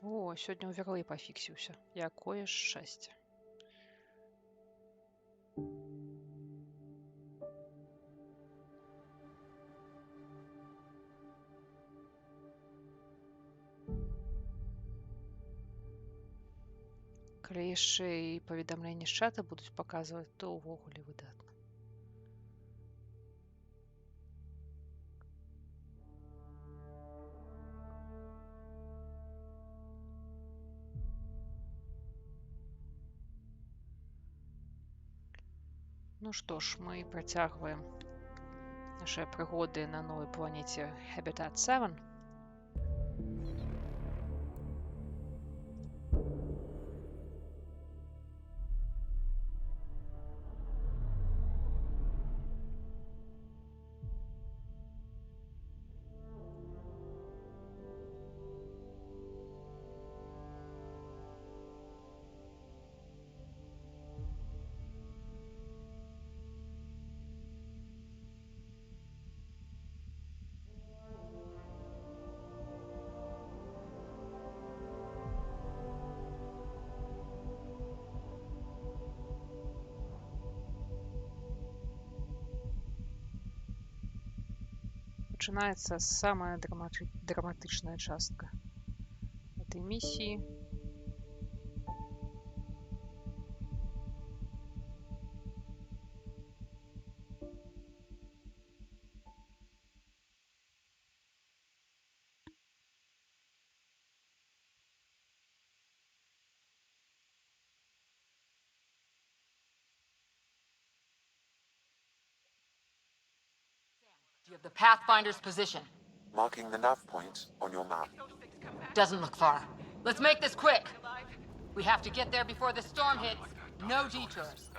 О, сёння ўверлэй пафіксіўся. Якое шчасце. Калі яшчэ і паведамленні з чата будуць паказваць, то ўвогуле выдатна. Ну што ж, мы працягваем нашыя прыгоды на новай планеце Habitat 7. Пачынаецца самая драматычная частка этой миссии. You have the Pathfinder's position. Marking the nav point on your map. Doesn't look far. Let's make this quick. We have to get there before the storm hits. No detours.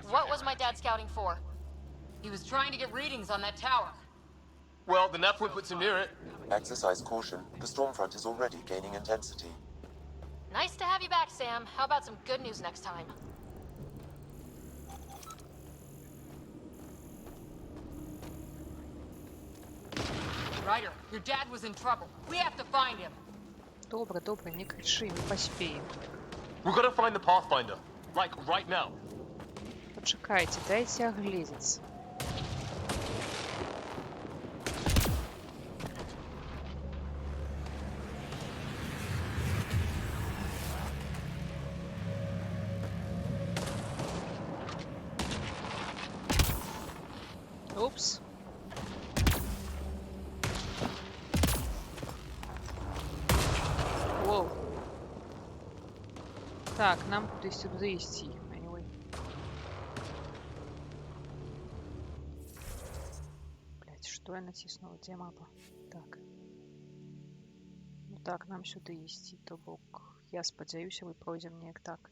What was my dad scouting for? He was trying to get readings on that tower. Well, the nav point puts him near it. Exercise caution. The storm front is already gaining intensity. Nice to have you back, Sam. How about some good news next time? Ryder, your dad was in trouble. We have to find him. Добре, добре, не кричи, ми поспеем. We've got to find the Pathfinder. Like, right now. Почекайте, дайте оглядеться. Упс. Воу. Так, нам кудись сюди йти. Anyway. Блять, что я натиснула? Где мапа? Так. Ну так, нам сюди йти, то бок. Я спадзяюся, мы пройдзем неяк так.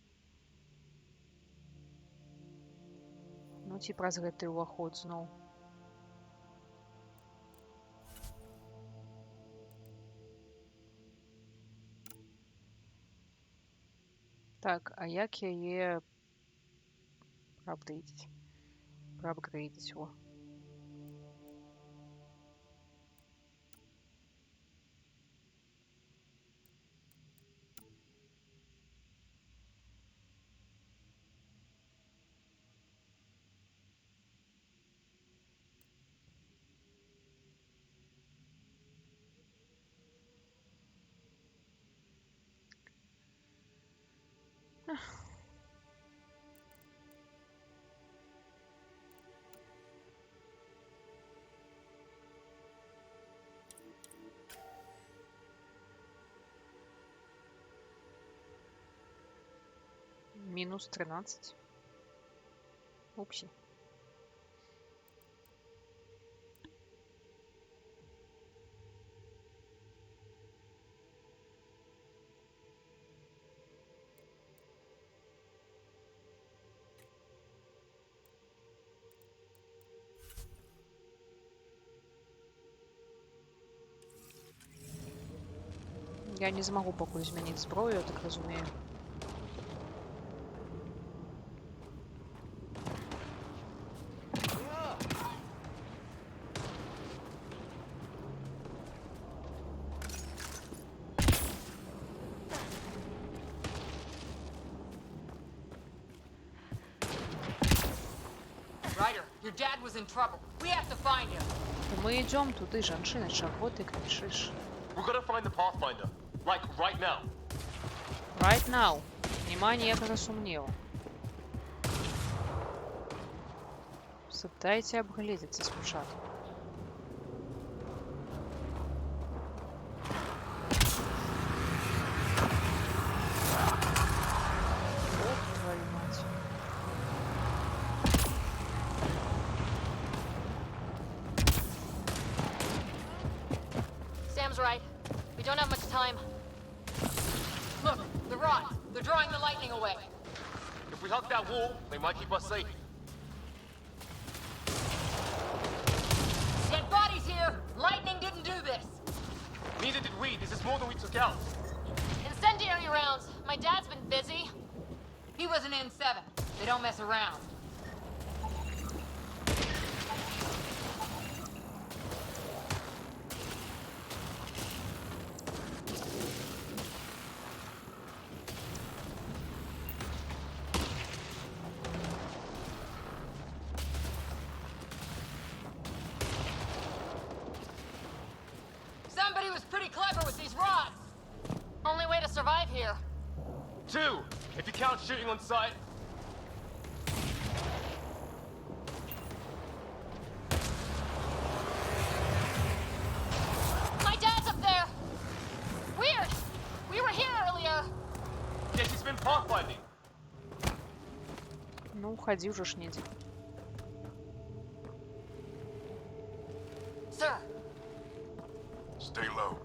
Ну ці праз гэты ўваход зноў. Так, а як яе проапдейтить? Проапгрейдить, о. Минус 13. Упси. Я не змагу пакуль змяніць зброю, я так разумею. Your dad was in trouble. We have to find him. И мы идем туды, Жаншина, чего ты кричишь? We've got to find the Pathfinder. Like, right now. Right now. Нема ніякого сумніву. Дайте обгледіться спочатку. О, твою мать. Sam's right. We don't have much time. Look, the rods. They're drawing the lightning away. If we hug that wall, they might keep us safe. Dead bodies here. Lightning didn't do this. Neither did we. This is more than we took out. Incendiary rounds. My dad's been busy. He was an N7. They don't mess around. Somebody was pretty clever with these rods. Only way to survive here. 2, if you count shooting on sight. My dad's up there. Weird. We were here earlier. Yeah, she's been pathfinding. Ну, уходи уже, шнедик. Sir, Stay low.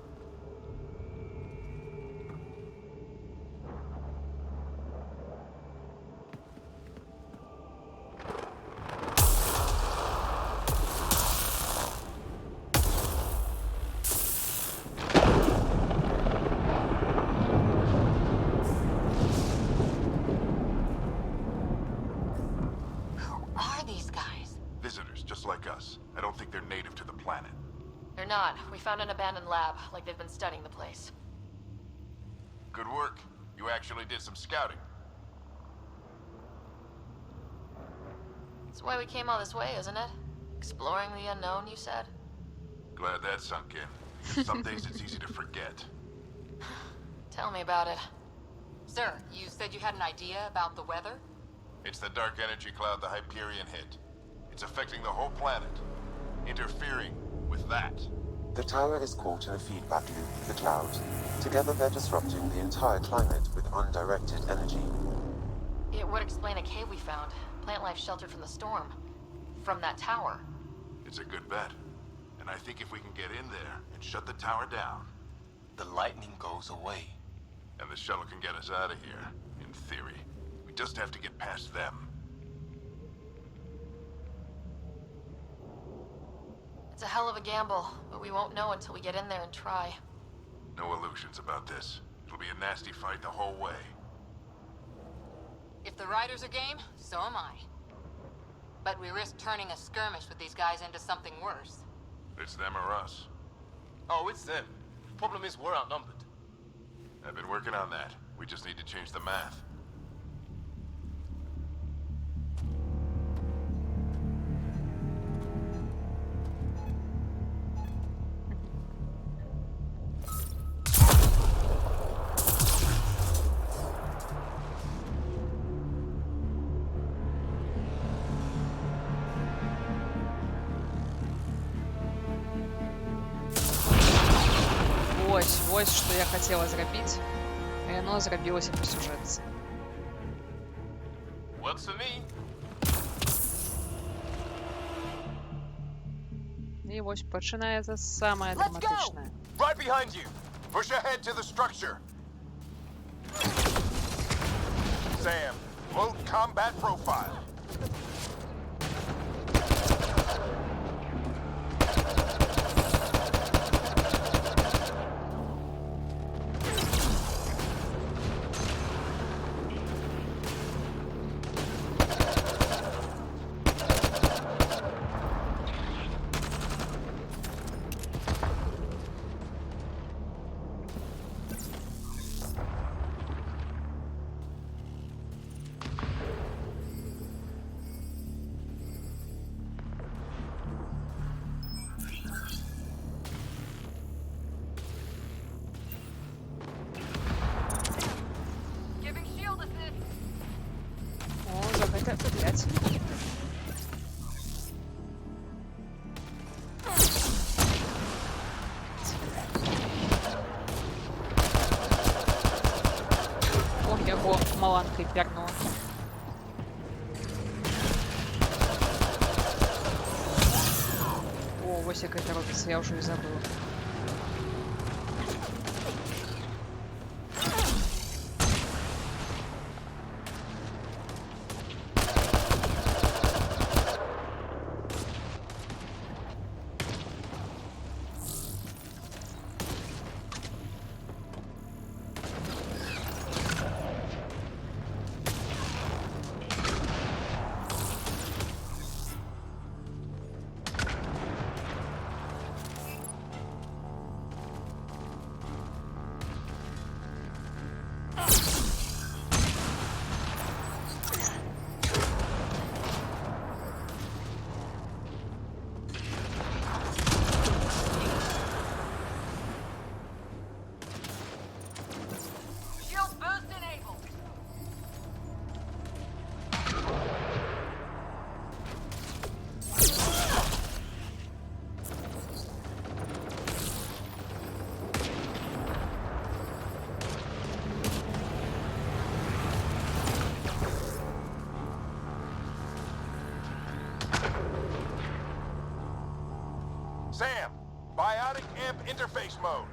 who are these guys? Visitors, just like us. I don't think they're native to the planet. They're not. We found an abandoned lab, like they've been studying the place. Good work. You actually did some scouting. That's why we came all this way, isn't it? Exploring the unknown, you said? Glad that sunk in. Some days it's easy to forget. Tell me about it. Sir, you said you had an idea about the weather? It's the dark energy cloud the Hyperion hit. It's affecting the whole planet. Interfering with that. The tower is caught in a feedback loop with the cloud. Together they're disrupting the entire climate with undirected energy. It would explain a cave we found. Plant life sheltered from the storm. From that tower. It's a good bet. And I think if we can get in there and shut the tower down, The lightning goes away. and the shuttle can get us out of here, in theory. We just have to get past them. It's a hell of a gamble, but we won't know until we get in there and try. No illusions about this. It'll be a nasty fight the whole way. If the riders are game, so am I. But we risk turning a skirmish with these guys into something worse. It's them or us. Oh, it's them. Problem is, we're outnumbered. I've been working on that. We just need to change the math. Ось, що я хотіла зробити. І воно зробилося по сюжетці. Works for me. І ось починається саме драматичне. Right behind you! Push ahead to the structure! Sam, load combat profile. Стрелять. Ох, я его маланкой пернула. О, вот как это робится, я уже и забыла. Shield boost enabled. Sam, biotic amp interface mode.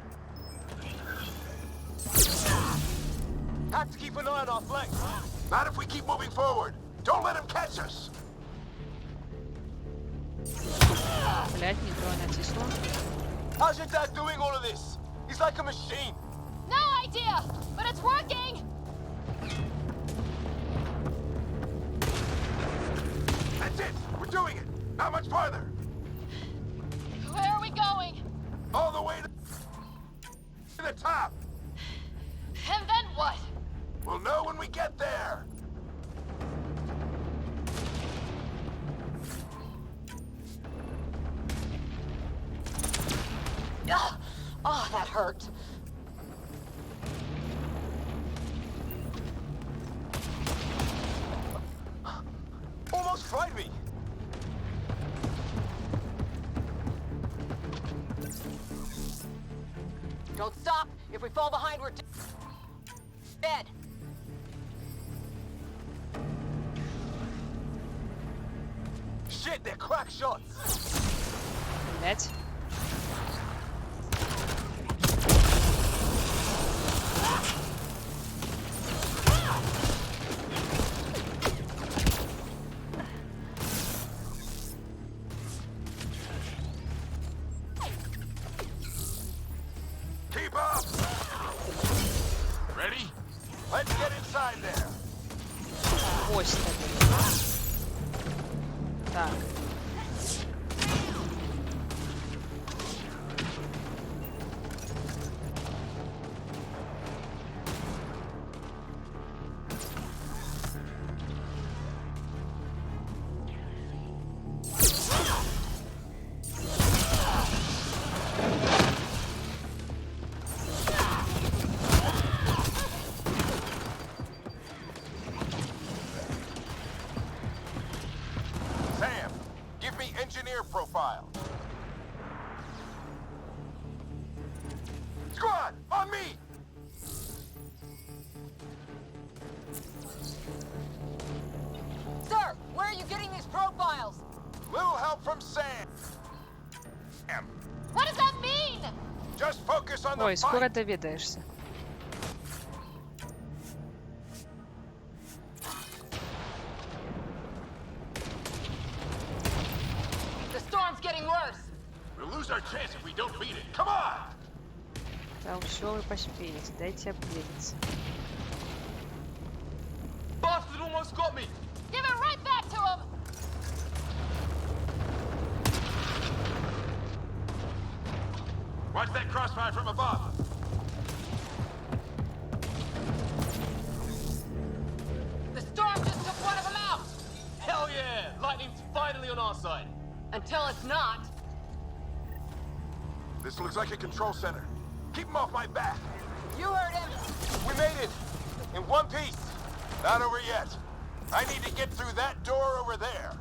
Have to keep an eye on our flank. Not if we keep moving forward. Don't let him catch us. Блять, не то я натиснула. How's your dad doing all of this? He's like a machine. No idea, but it's working! That's it. We're doing it. Not much farther. Where are we going? All the way to the top. And then what? We'll know when we get there. Ugh. Oh, that hurt. Almost fried me. Don't stop. If we fall behind, we're dead. Shit, they're crack shots. Блять. Keep up. Ready? Let's get inside there. Ось так. Sam, give me engineer profile. Squad, on me! Sir, where are you getting these profiles? Little help from Sam. What does that mean? Just focus on the Ой, скоро fight. доведаешься. The storm's getting worse. We'll lose our chance if we don't beat it. Come on! Там все вы поспеете, дайте объедиться. Bastard almost got me. Give it right back to him! Watch that crossfire from above. The storm just took one of them out. Hell yeah! Lightning's finally on our side. Until it's not. This looks like a control center. Keep him off my back. You heard him. We made it. In one piece. Not over yet. I need to get through that door over there.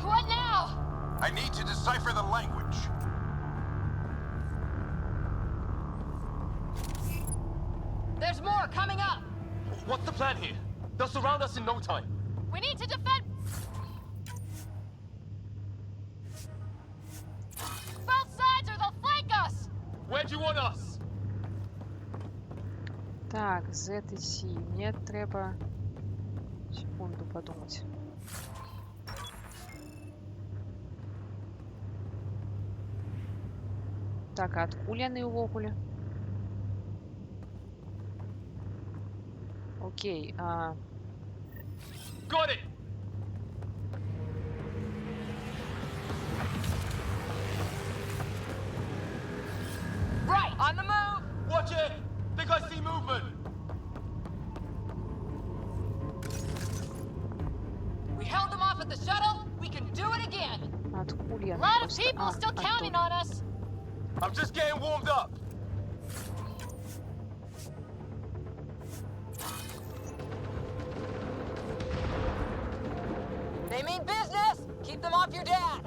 What now? I need to decipher the language. There's more coming up. What's the plan here? They'll surround us in no time. We need to defend. Both sides or they'll flank us. Where do you want us? Так, Z і C. Мне треба секунду подумать. Так, а адкуль яны ўвогуле? Окей, Got it! Right, on the move. Watch it! Think I see movement! We held them off at the shuttle. We can do it again. адкуль A яны lot of просто? people still counting on us. I'm just getting warmed up. They mean business. Keep them off your dad.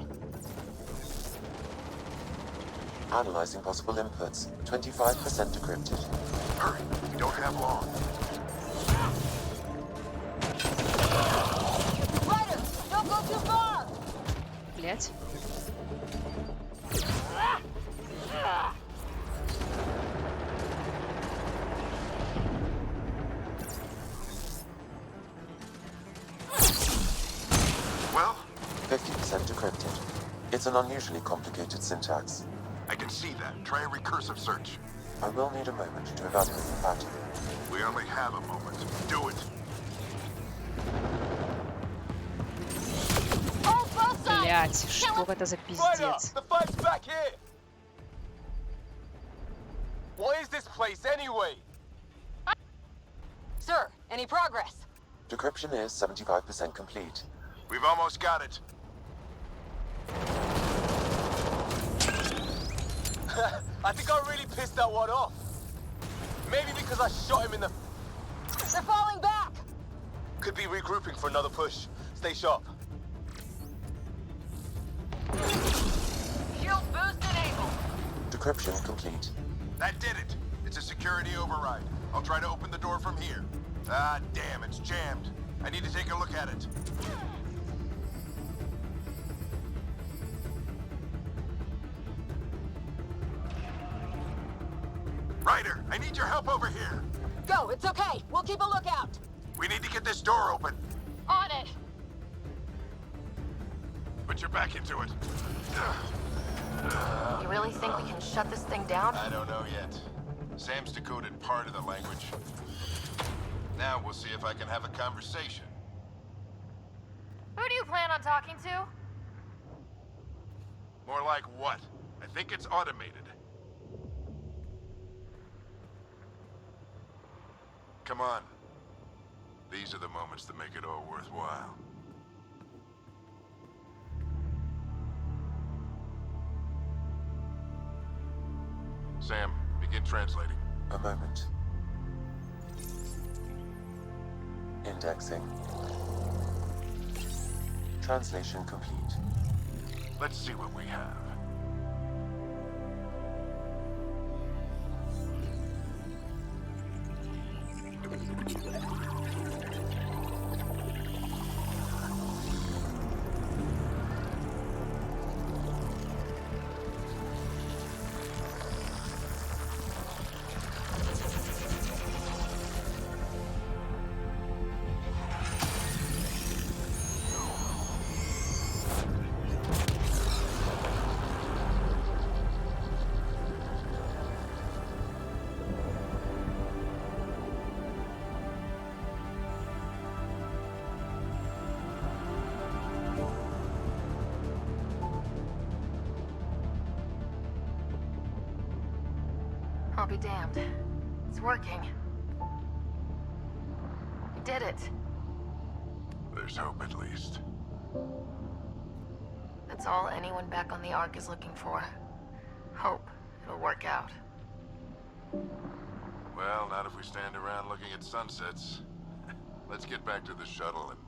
Analyzing possible inputs. 25% decrypted. Hurry, we don't have long. Ryder, don't go too far. Блять. Well, 50% decrypted. It's an unusually complicated syntax. I can see that. Try a recursive search. I will need a moment to evaluate the pattern. We only have a moment. Do it. Hold both sides. Блять, что Can't это за Ryder, пиздец? the fight's back here! What is this place anyway? Sir, any progress? Decryption is 75% complete. We've almost got it. I think I really pissed that one off. Maybe because I shot him in the... They're falling back. Could be regrouping for another push. Stay sharp. Shield boost enabled. Decryption complete. That did it. It's a security override. I'll try to open the door from here. Ah, damn, it's jammed. I need to take a look at it. Ryder, I need your help over here. Go, it's okay. We'll keep a lookout. We need to get this door open. On it. Put your back into it. You really think we can shut this thing down? I don't know yet. Sam's decoded part of the language. Now we'll see if I can have a conversation. Who do you plan on talking to? More like what? I think it's automated. Come on. These are the moments that make it all worthwhile. Sam, begin translating. A moment. Indexing. Translation complete. Let's see what we have. I'll be damned. It's working. We did it. There's hope at least. That's all anyone back on the Ark is looking for. Hope it'll work out. Well, not if we stand around looking at sunsets. Let's get back to the shuttle and...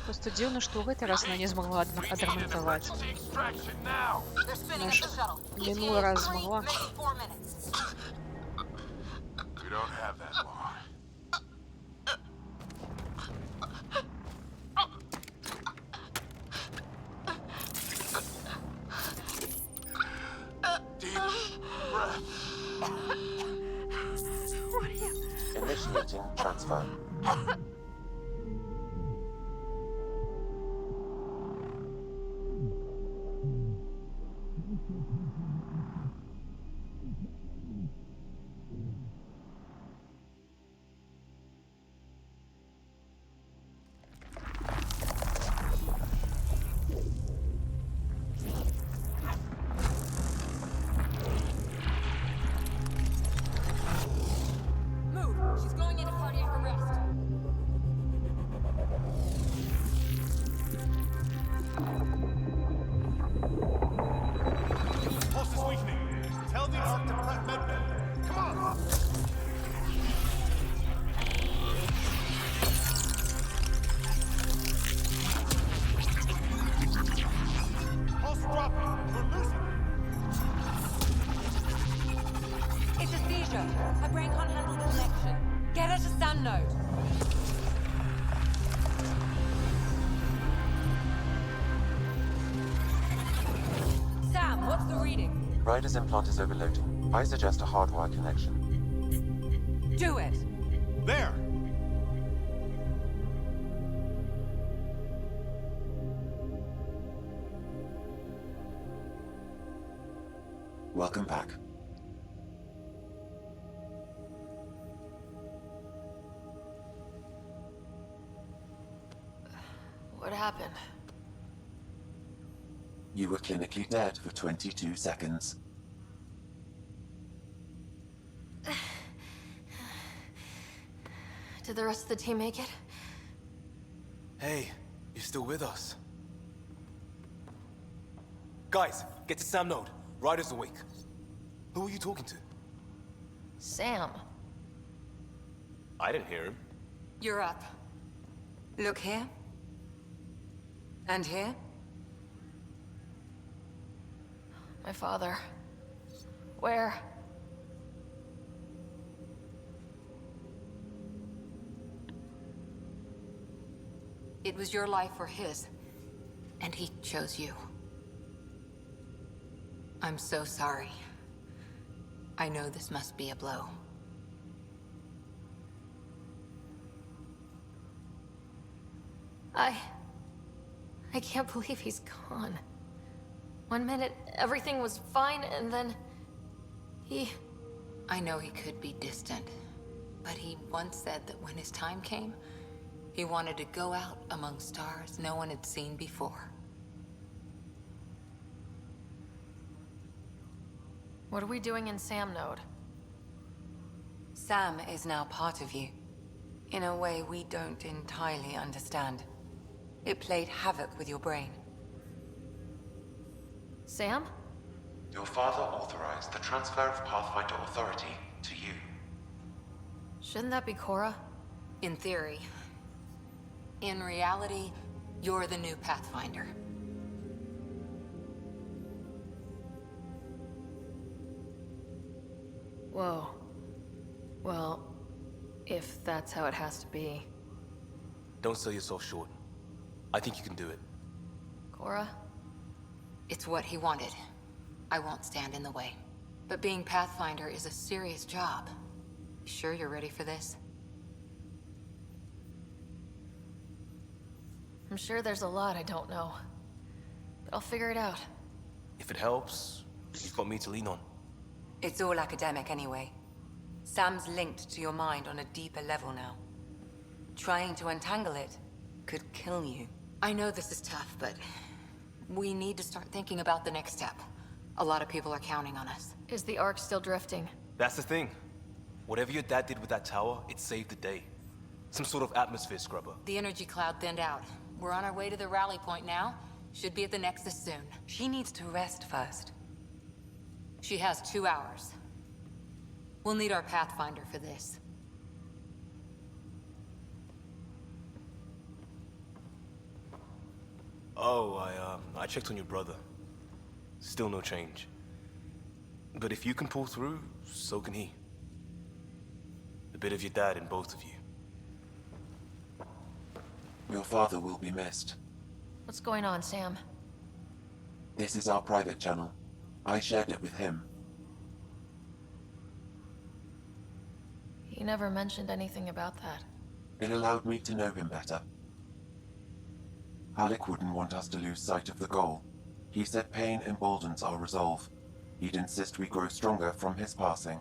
Просто дивно, что в этот раз она не смогла отремонтовать. Знаешь, минулый раз смогла. We don't have that long. Deep breath. Initiating transfer. Move! She's going into cardiac arrest. Pulse is weakening. Tell the Ark to prep medbay. Come on! Pulse dropping. We're losing. It's a seizure. Her brain can't handle the connection. Get her to sound node. Sam, what's the reading? Ryder's implant is overloading. I suggest a hardwire connection. Do it. There! Welcome back. What happened? You were clinically dead for 22 seconds. Did the rest of the team make it? Hey, you're still with us. Guys, get to Sam Node. Ryder's awake. Who are you talking to? Sam. I didn't hear him. You're up. Look here. And here. My father. Where? It was your life or his. And he chose you. I'm so sorry. I know this must be a blow. I can't believe he's gone. 1 minute, everything was fine, and then... I know he could be distant, but he once said that when his time came, he wanted to go out among stars no one had seen before. What are we doing in Sam Node? Sam is now part of you, in a way we don't entirely understand. It played havoc with your brain. Sam? Your father authorized the transfer of Pathfinder authority to you. Shouldn't that be Cora? In theory. In reality, you're the new Pathfinder. Whoa. Well, if that's how it has to be. Don't sell yourself short. I think you can do it. Cora? It's what he wanted. I won't stand in the way. But being Pathfinder is a serious job. You sure you're ready for this? I'm sure there's a lot I don't know. But I'll figure it out. If it helps, you've got me to lean on. It's all academic anyway. Sam's linked to your mind on a deeper level now. Trying to untangle it could kill you. I know this is tough, but we need to start thinking about the next step. A lot of people are counting on us. Is the Ark still drifting? That's the thing. Whatever your dad did with that tower, it saved the day. Some sort of atmosphere scrubber. The energy cloud thinned out. We're on our way to the rally point now. Should be at the Nexus soon. She needs to rest first. She has 2 hours. We'll need our Pathfinder for this. Oh, I checked on your brother. Still no change. But if you can pull through, so can he. A bit of your dad in both of you. Your father will be missed. What's going on, Sam? This is our private channel. I shared it with him. He never mentioned anything about that. It allowed me to know him better. Alec wouldn't want us to lose sight of the goal. He said pain emboldens our resolve. He'd insist we grow stronger from his passing.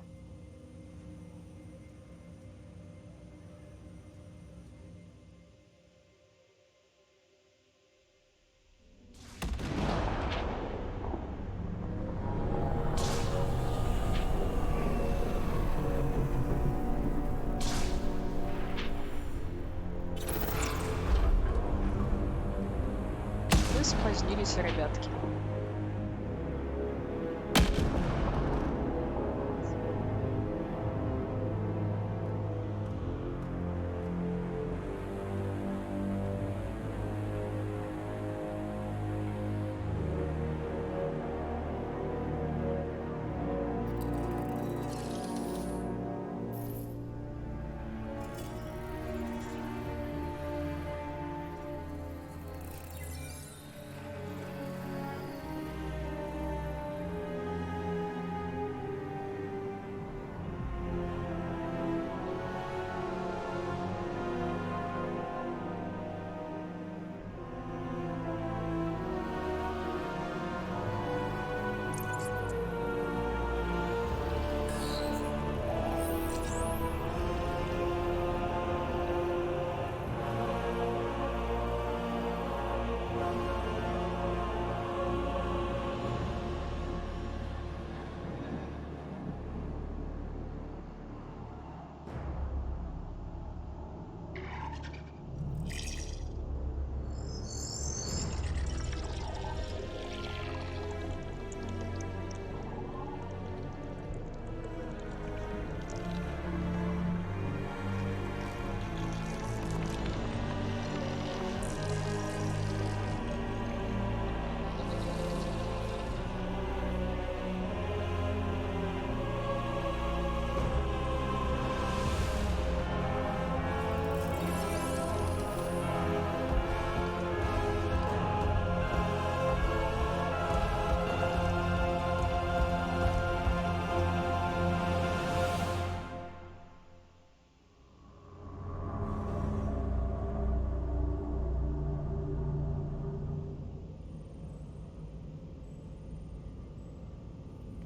Вы спозднились, ребятки.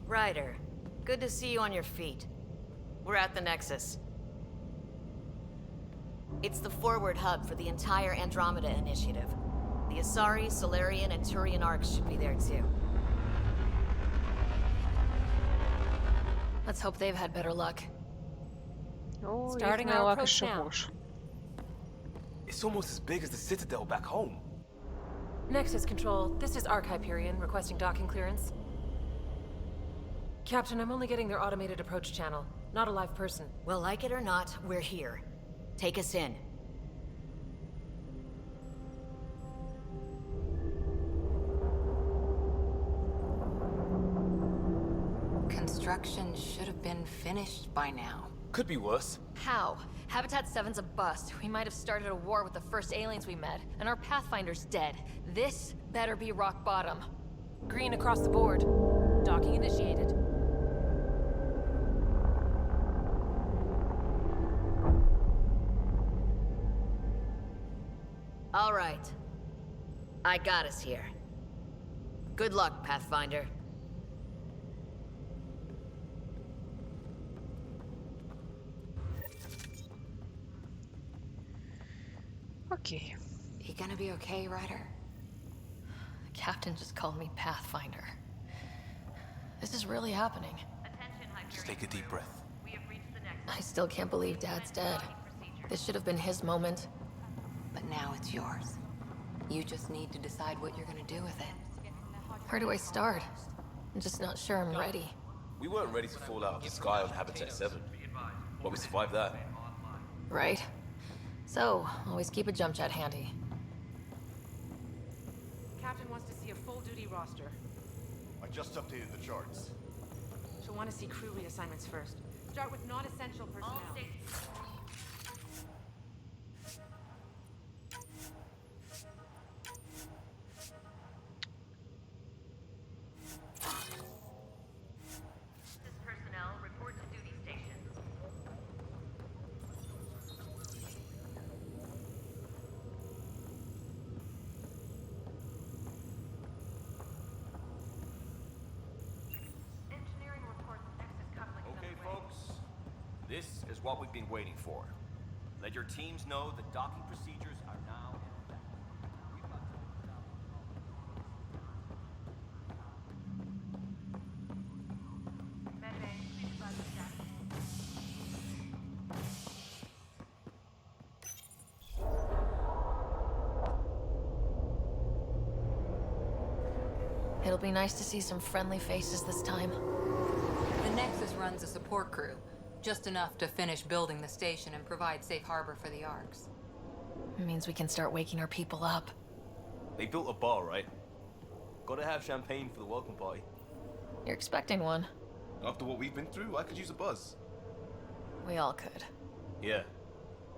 Ryder, good to see you on your feet. We're at the Nexus. It's the forward hub for the entire Andromeda initiative. The Asari, Solarian, and Turian arcs should be there too. Let's hope they've had better luck. О, Starting їхня our лак approach ще now. больше. It's almost as big as the Citadel back home. Nexus Control, this is Arc Hyperion requesting docking clearance. Captain, I'm only getting their automated approach channel, not a live person. Well, like it or not, we're here. Take us in. Construction should have been finished by now. Could be worse. How? Habitat 7's a bust. We might have started a war with the first aliens we met, and our Pathfinder's dead. This better be rock bottom. Green across the board. Docking initiated. All right. I got us here. Good luck, Pathfinder. Окей. You gonna be okay, Ryder? The captain just called me Pathfinder. This is really happening. Just take a deep breath. I still can't believe Dad's dead. This should have been his moment. But now it's yours. You just need to decide what you're gonna do with it. Where do I start? I'm just not sure I'm ready. We weren't ready to fall out of the sky on Habitat 7. But we survived that. Right? So, always keep a jump jet handy. Captain wants to see a full-duty roster. I just updated the charts. She'll want to see crew reassignments first. Start with non-essential personnel. Personnel report to duty stations. Engineering reports Nexus coupling. Okay, folks. This is what we've been waiting for. Let your teams know the docking procedures are now in effect. We've got Medbay, please advise the staff. It'll be nice to see some friendly faces this time. The Nexus runs a support crew. Just enough to finish building the station and provide safe harbor for the Arks. It means we can start waking our people up. They built a bar, right? Gotta have champagne for the welcome party. You're expecting one. After what we've been through, I could use a buzz. We all could. Yeah.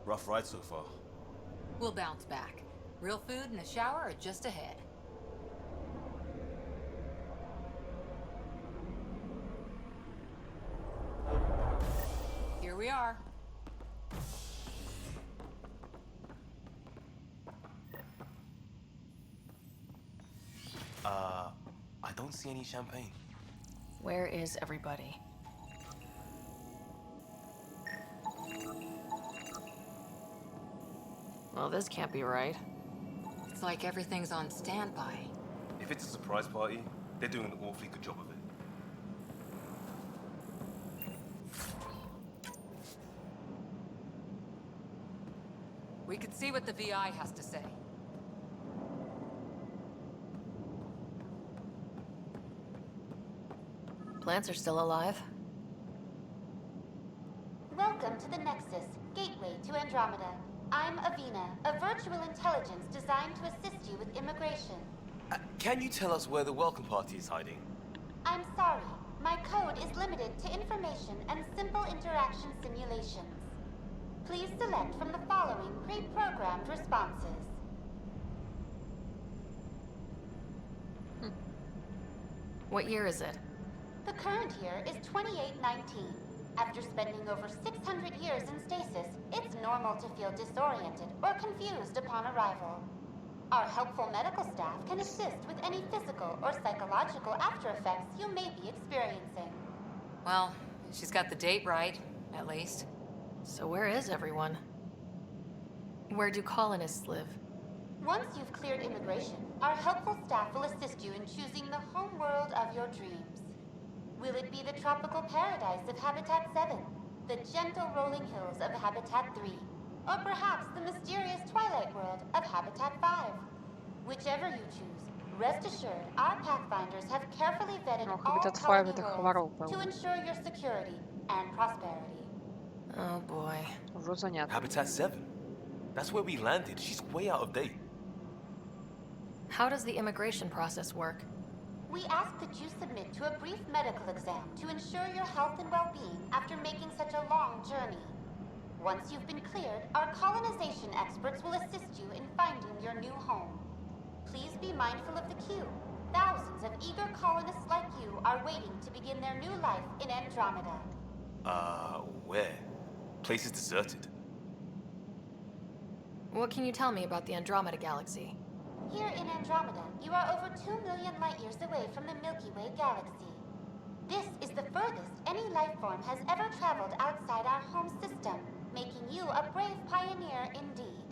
Rough ride so far. We'll bounce back. Real food and a shower are just ahead. Here we are. I don't see any champagne. Where is everybody? Well, this can't be right. It's like everything's on standby. If it's a surprise party, they're doing an awfully good job of it. We could see what the VI has to say. Plants are still alive. Welcome to the Nexus, gateway to Andromeda. I'm Avina, a virtual intelligence designed to assist you with immigration. Can you tell us where the welcome party is hiding? I'm sorry, my code is limited to information and simple interaction simulations. Please select from the following pre-programmed responses. What year is it? The current year is 2819. After spending over 600 years in stasis, it's normal to feel disoriented or confused upon arrival. Our helpful medical staff can assist with any physical or psychological after effects you may be experiencing. Well, she's got the date right, at least. So where is everyone? Where do colonists live? Once you've cleared immigration, our helpful staff will assist you in choosing the home world of your dreams. Will it be the tropical paradise of Habitat 7, the gentle rolling hills of Habitat 3, or perhaps the mysterious twilight world of Habitat 5? Whichever you choose, rest assured our Pathfinders have carefully vetted all Habitat 5 colony это worlds Хвароп, to ensure your security and prosperity. Oh boy. уже занятно. Habitat 7? That's where we landed. She's way out of date. How does the immigration process work? We ask that you submit to a brief medical exam to ensure your health and well-being after making such a long journey. Once you've been cleared, our colonization experts will assist you in finding your new home. Please be mindful of the queue. Thousands of eager colonists like you are waiting to begin their new life in Andromeda. Where? Place is deserted. What can you tell me about the Andromeda galaxy? Here in Andromeda, you are over 2 million light years away from the Milky Way galaxy. This is the furthest any life form has ever traveled outside our home system, making you a brave pioneer indeed.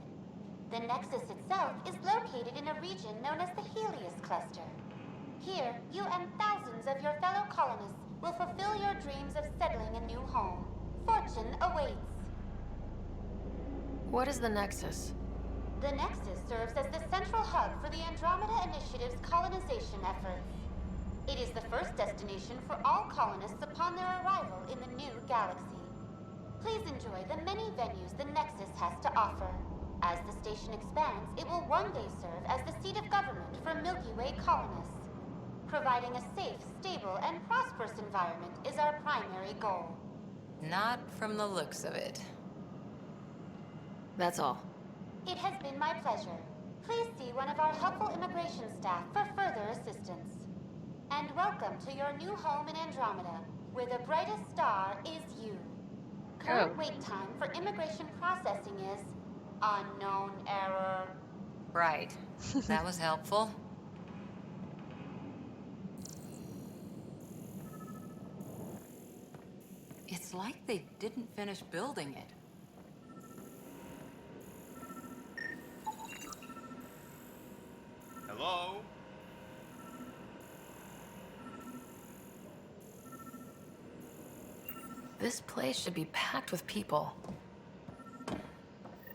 The Nexus itself is located in a region known as the Helios Cluster. Here, you and thousands of your fellow colonists will fulfill your dreams of settling a new home. Fortune awaits. What is the Nexus? The Nexus serves as the central hub for the Andromeda Initiative's colonization efforts. It is the first destination for all colonists upon their arrival in the new galaxy. Please enjoy the many venues the Nexus has to offer. As the station expands, it will one day serve as the seat of government for Milky Way colonists. Providing a safe, stable, and prosperous environment is our primary goal. Not from the looks of it. That's all. It has been my pleasure. Please see one of our helpful immigration staff for further assistance. And welcome to your new home in Andromeda, where the brightest star is you. Current wait time for immigration processing is unknown error. Right. That was helpful. It's like they didn't finish building it. Hello? This place should be packed with people.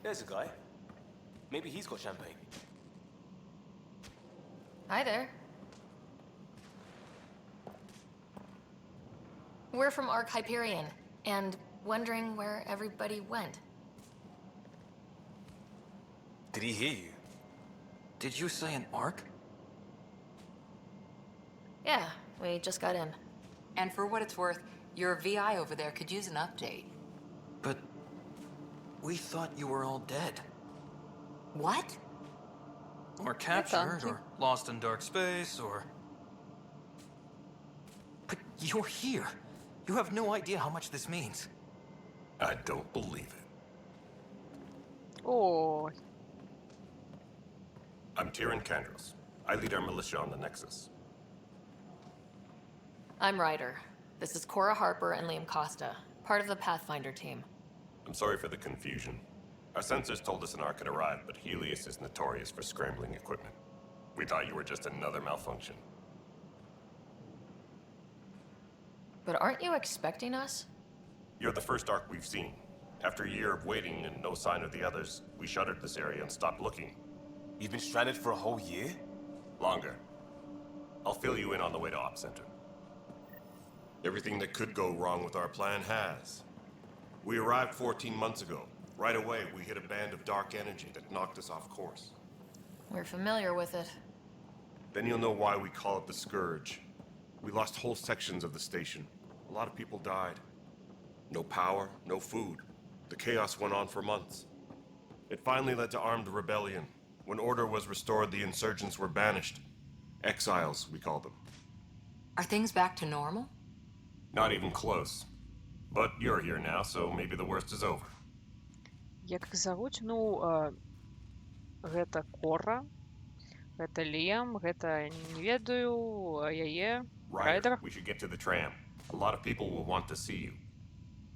There's a guy. Maybe he's got champagne. Hi there. We're from Ark Hyperion, and wondering where everybody went. Did he hear you? Did you say an arc? Yeah, we just got in. And for what it's worth, your VI over there could use an update. But we thought you were all dead. What? Or captured, or lost in dark space, or... But you're here. You have no idea how much this means. I don't believe it. Ой. I'm Tyrion Kandros. I lead our militia on the Nexus. I'm Ryder. This is Cora Harper and Liam Costa, part of the Pathfinder team. I'm sorry for the confusion. Our sensors told us an Ark had arrived, but Helios is notorious for scrambling equipment. We thought you were just another malfunction. But aren't you expecting us? You're the first Ark we've seen. After a year of waiting and no sign of the others, we shuttered this area and stopped looking. You've been stranded for a whole year? Longer. I'll fill you in on the way to Op Center. Everything that could go wrong with our plan has. We arrived 14 months ago. Right away, we hit a band of dark energy that knocked us off course. We're familiar with it. Then you'll know why we call it the Scourge. We lost whole sections of the station. A lot of people died. No power, no food. The chaos went on for months. It finally led to armed rebellion. When order was restored, the insurgents were banished. Exiles, we call them. Are things back to normal? Not even close. But you're here now, so maybe the worst is over. Як іх завуць? Ну, гэта Кора, гэта Лиам, гэта не ведаю, а яе Ryder, Райдер. we should get to the tram. A lot of people will want to see you.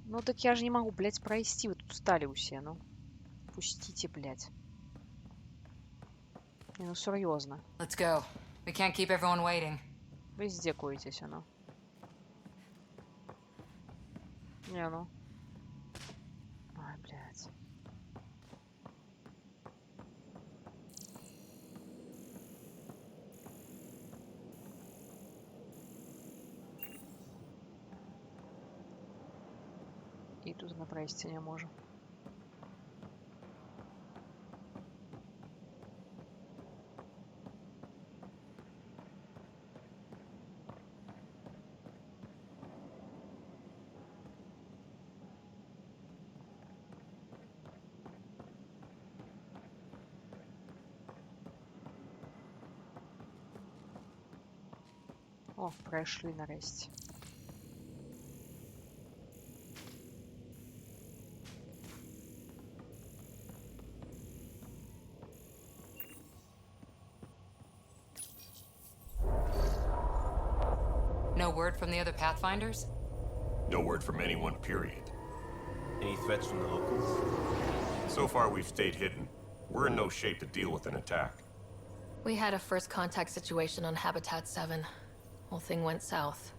Ну так я же не могу, блядь, пройти. Вы тут встали все, ну. Пустите, блядь. Не, ну серьезно. Let's go. We can't keep everyone waiting. Вы издекуетесь, ну. Не, ну. Ай, блядь. І тут ми пройти не можем. О, пройшли нарешті. word from the other Pathfinders? No word from anyone, period. Any threats from the locals? So far, we've stayed hidden. We're in no shape to deal with an attack. We had a first contact situation on Habitat 7. Whole thing went south.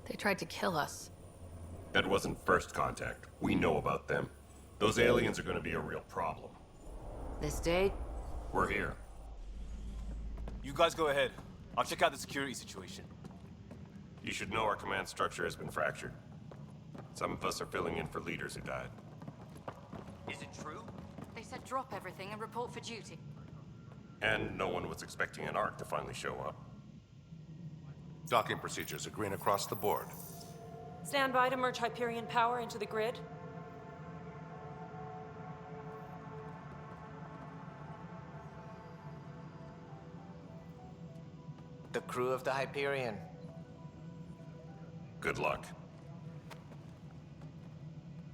They tried to kill us. That wasn't first contact. We know about them. Those aliens are gonna be a real problem. This day? We're here. You guys go ahead. I'll check out the security situation. You should know our command structure has been fractured. Some of us are filling in for leaders who died. Is it true? They said drop everything and report for duty. And no one was expecting an Ark to finally show up. Docking procedures are green across the board. Stand by to merge Hyperion power into the grid. The crew of the Hyperion. Good luck.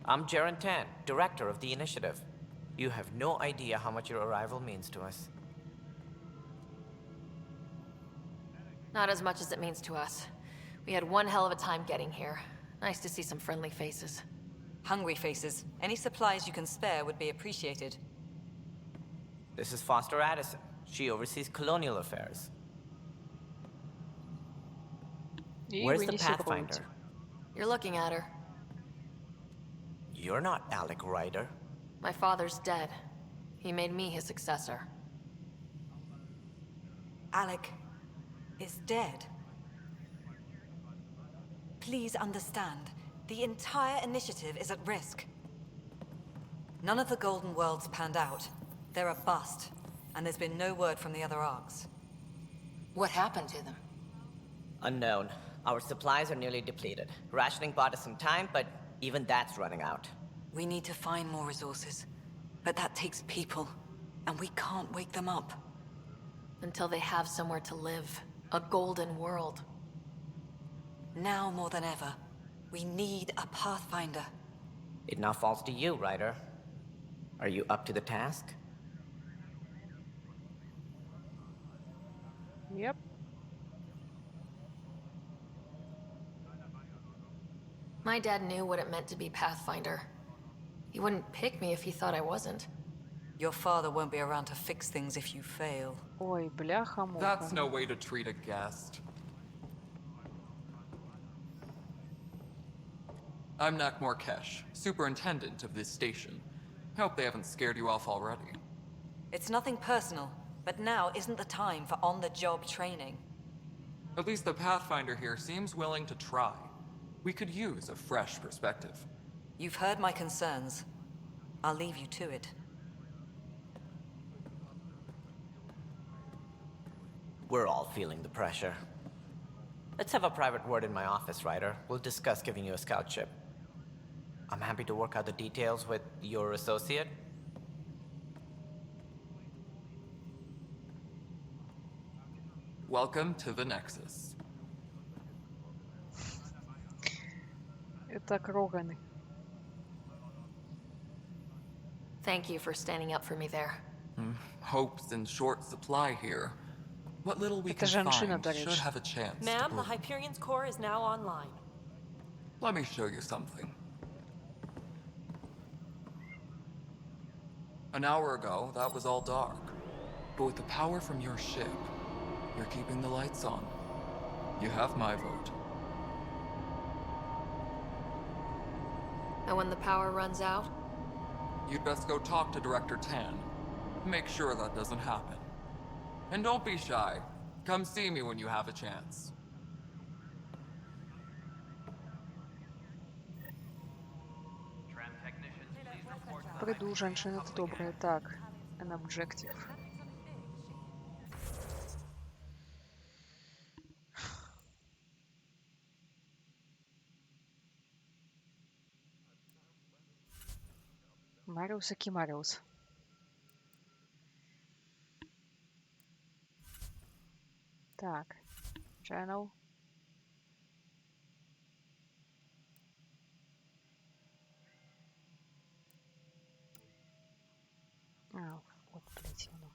I'm Jaren Tan, director of the initiative. You have no idea how much your arrival means to us. Not as much as it means to us. We had one hell of a time getting here. Nice to see some friendly faces. Hungry faces. Any supplies you can spare would be appreciated. This is Foster Addison. She oversees colonial affairs. Where's the Pathfinder? You're looking at her. You're not Alec Ryder. My father's dead. He made me his successor. Alec is dead. Please understand, the entire initiative is at risk. None of the Golden Worlds panned out. They're a bust, and there's been no word from the other Arks. What happened to them? Unknown. Our supplies are nearly depleted. Rationing bought us some time, but even that's running out. We need to find more resources, but that takes people, and we can't wake them up. Until they have somewhere to live. A golden world. Now more than ever, we need a Pathfinder. It now falls to you, Ryder. Are you up to the task? Yep. My dad knew what it meant to be Pathfinder. He wouldn't pick me if he thought I wasn't. Your father won't be around to fix things if you fail. Ой, бляха-муха. That's no way to treat a guest. I'm Nakmor Kesh, superintendent of this station. Hope they haven't scared you off already. It's nothing personal, but now isn't the time for on-the-job training. At least the Pathfinder here seems willing to try. We could use a fresh perspective. You've heard my concerns. I'll leave you to it. We're all feeling the pressure. Let's have a private word in my office, Ryder. We'll discuss giving you a scout ship. I'm happy to work out the details with your associate. Welcome to the Nexus. Это Кроганы. Thank you for standing up for me there. Hope's in short supply here. What little we Это can женщина, find до should речи. have a chance. Ma'am, to the prove. Hyperion's core is now online. Let me show you something. An hour ago, that was all dark. But with the power from your ship, you're keeping the lights on. You have my vote. And when the power runs out, You'd best go talk to Director Tan. Make sure that doesn't happen. And don't be shy. Come see me when you have a chance. Приду, женщина-то добрая. Так, an objective. Мариус и Мариус. Так, channel. Вот, блять, оно.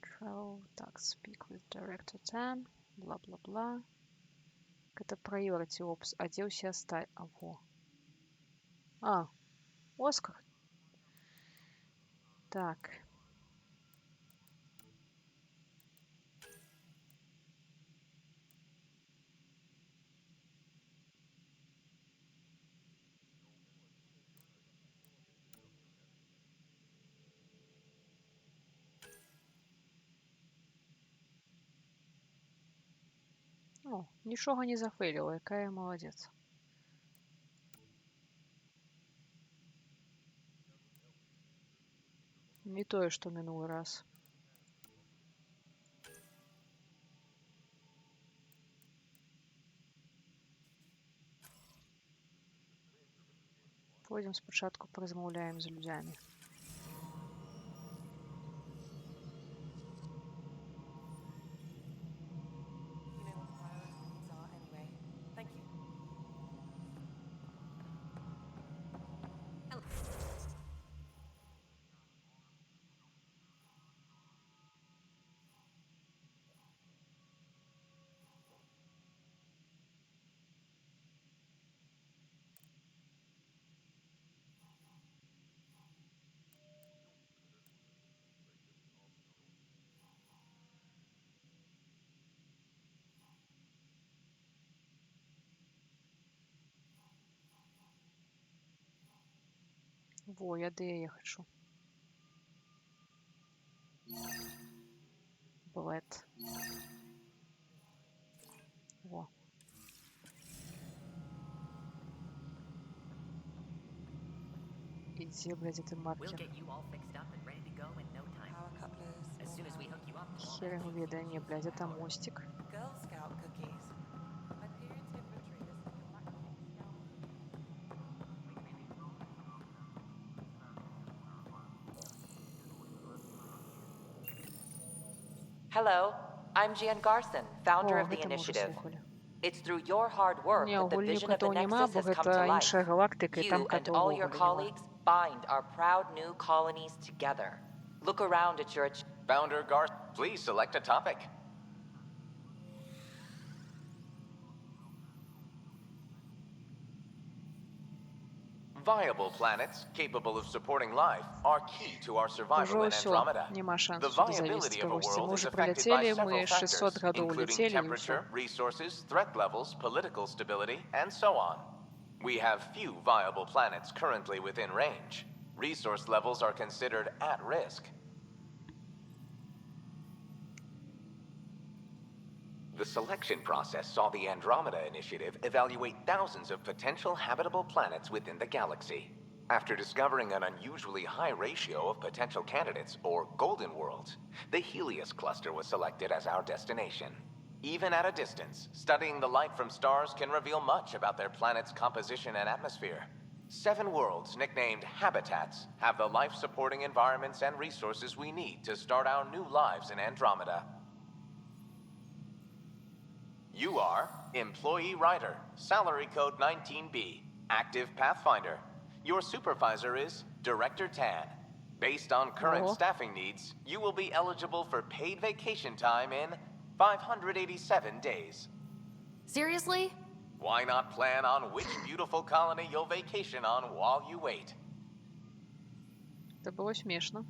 Travel, так, speak with Director Tan, бла-бла-бла. Это Priority Ops. А где все остальные? А, во. А, Оскар. Так. О, нічого не зафейлила, яка я молодець. Не тое, што мінулы раз. Пойдзем спачатку паразмаўляем з людзямі. Во, я да яе хачу. Блэд. Во. Ідзе, блядь, ты маркер. Хер его ведае, не, блядь, это мостик. Hello, I'm Jan Garson, founder О, of the гэта мы ўжо initiative. слухали. It's through your hard work Не, that the агульню vision of the катоў няма, Nexus бо has come гэта to life. іншая галактыка, і там You and катоў all your увогуле няма. colleagues bind our proud new colonies together. Look around at your... Founder Garth, please select a topic. Viable planets capable of supporting life are key to our survival Ужо in ўсё, Andromeda. няма The шансу сюды viability завесці of a кагосьці. Мы world is ўжо affected by прыляцелі, several мы 600 factors, гадоў including летелі, і ўсё. temperature, resources, threat levels, political stability, and so on. We have few viable planets currently within range. Resource levels are considered at risk. The selection process saw the Andromeda Initiative evaluate thousands of potential habitable planets within the galaxy. After discovering an unusually high ratio of potential candidates, or golden worlds, the Helios cluster was selected as our destination. Even at a distance, studying the light from stars can reveal much about their planet's composition and atmosphere. 7 worlds, nicknamed habitats, have the life-supporting environments and resources we need to start our new lives in Andromeda. You are Employee Writer, Salary Code 19B, Active Pathfinder. Your supervisor is Director Tan. Based on current staffing needs, you will be eligible for paid vacation time in 587 days. Seriously? Why not plan on which beautiful colony you'll vacation on while you wait? Это было смешно.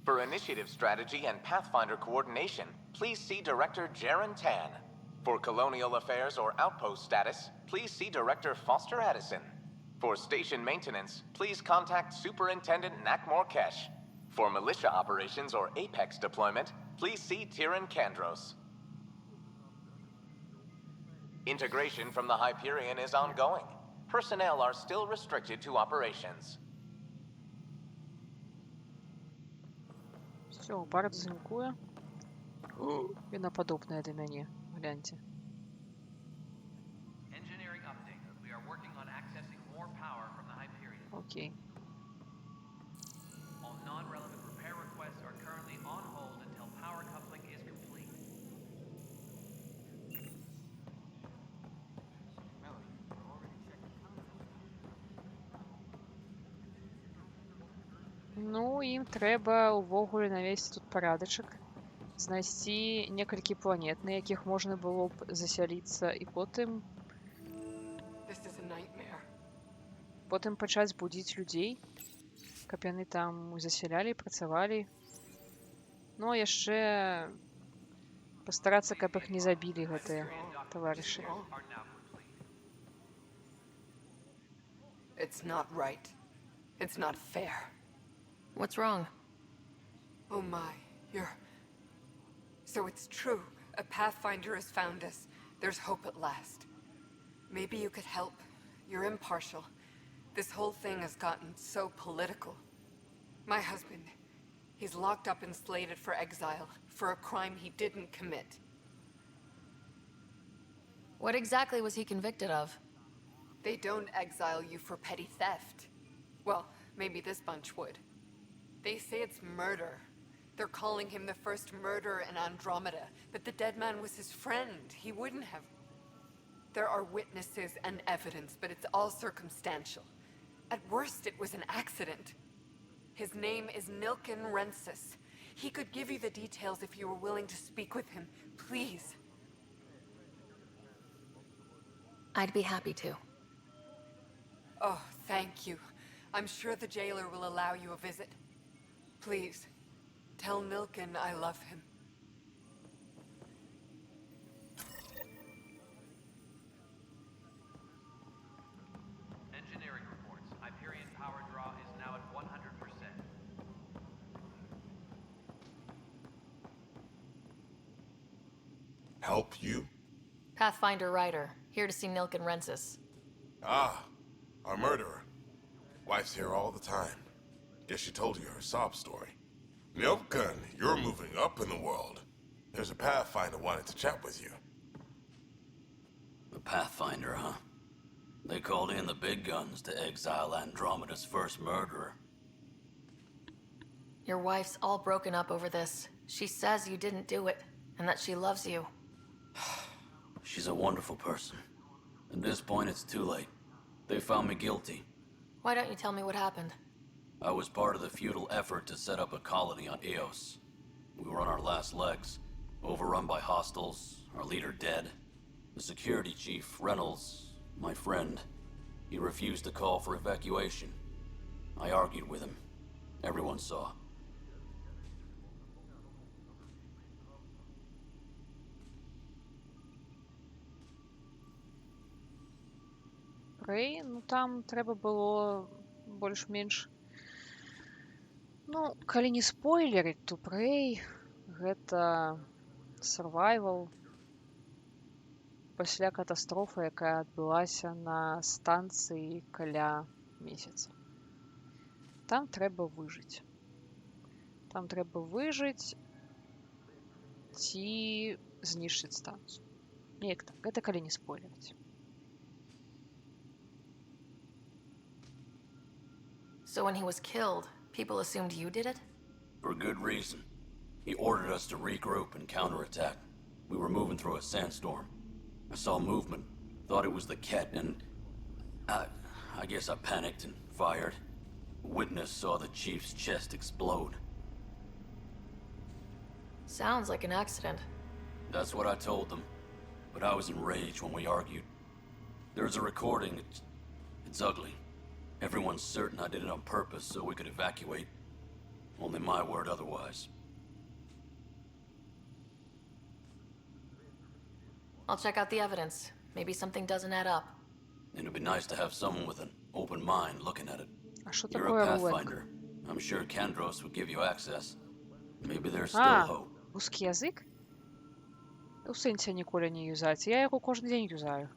For initiative strategy and Pathfinder coordination, please see Director Jaren Tan. For colonial affairs or outpost status, please see Director Foster Addison. For station maintenance, please contact Superintendent Nakmor Kesh. For militia operations or Apex deployment, please see Tyrion Kandros. Integration from the Hyperion is ongoing. Personnel are still restricted to operations. Все, Барт знімкує. Яна падобная да мяне. Гляньте. Engineering update. We are working on accessing more power from the Hyperion. Окей. All non-relevant repair requests are currently on hold until power coupling is complete. Ну, ім трэба ўвогуле навесці тут парадачак. знайсці некалькі планет, на якіх можна было б засяліцца, і потым пачаць будзіць людзей, каб яны там засялялі, працавалі. Ну, а яшчэ пастарацца, каб іх не забілі гэтыя таварышы. It's not right. It's not fair. What's wrong? Oh my, you're... So it's true. A Pathfinder has found us. There's hope at last. Maybe you could help. You're impartial. This whole thing has gotten so political. My husband, he's locked up and slated for exile for a crime he didn't commit. What exactly was he convicted of? They don't exile you for petty theft. Well, maybe this bunch would. They say it's murder. They're calling him the first murderer in Andromeda, but the dead man was his friend. He wouldn't have... There are witnesses and evidence, but it's all circumstantial. At worst, it was an accident. His name is Nilken Rensis. He could give you the details if you were willing to speak with him. Please. I'd be happy to. Oh, thank you. I'm sure the jailer will allow you a visit. Please, tell Nilken I love him. Engineering reports. Hyperion power draw is now at 100%. Help you? Pathfinder Ryder, here to see Nilken Rensis. Ah, our murderer. Wife's here all the time. Guess she told you her sob story. Nilken, you're moving up in the world. There's a Pathfinder wanted to chat with you. The Pathfinder, huh? They called in the big guns to exile Andromeda's first murderer. Your wife's all broken up over this. She says you didn't do it, and that she loves you. She's a wonderful person. At this point, it's too late. They found me guilty. Why don't you tell me what happened? I was part of the futile effort to set up a colony on Eos. We were on our last legs, overrun by hostiles, our leader dead. The security chief, Reynolds, my friend, he refused to call for evacuation. I argued with him. Everyone saw. Прэй, ну там трэба было больш-менш... Ну, калі не спойлерыць, то Прэй гэта survival пасля катастрофы, якая адбылася на станцыі каля месяца. Там трэба выжыць. Там трэба выжыць ці знішчыць станцыю. Неяк так, гэта калі не спойлерыць. So when he was killed, people assumed you did it? For good reason. He ordered us to regroup and counterattack. We were moving through a sandstorm. I saw movement, thought it was the Ket, and... I guess I panicked and fired. A witness saw the chief's chest explode. Sounds like an accident. That's what I told them. But I was enraged when we argued. There's a recording. It's ugly. Everyone's certain I did it on purpose so we could evacuate. Only my word otherwise. I'll check out the evidence. Maybe something doesn't add up. It'd be nice to have someone with an open mind looking at it. А що You're такое a рулетка? Pathfinder. I'm sure Kandros would give you access. Maybe there's still hope. Рускі язык? У сэнсе ніколі не юзаць. Я яго кожны дзень юзаю.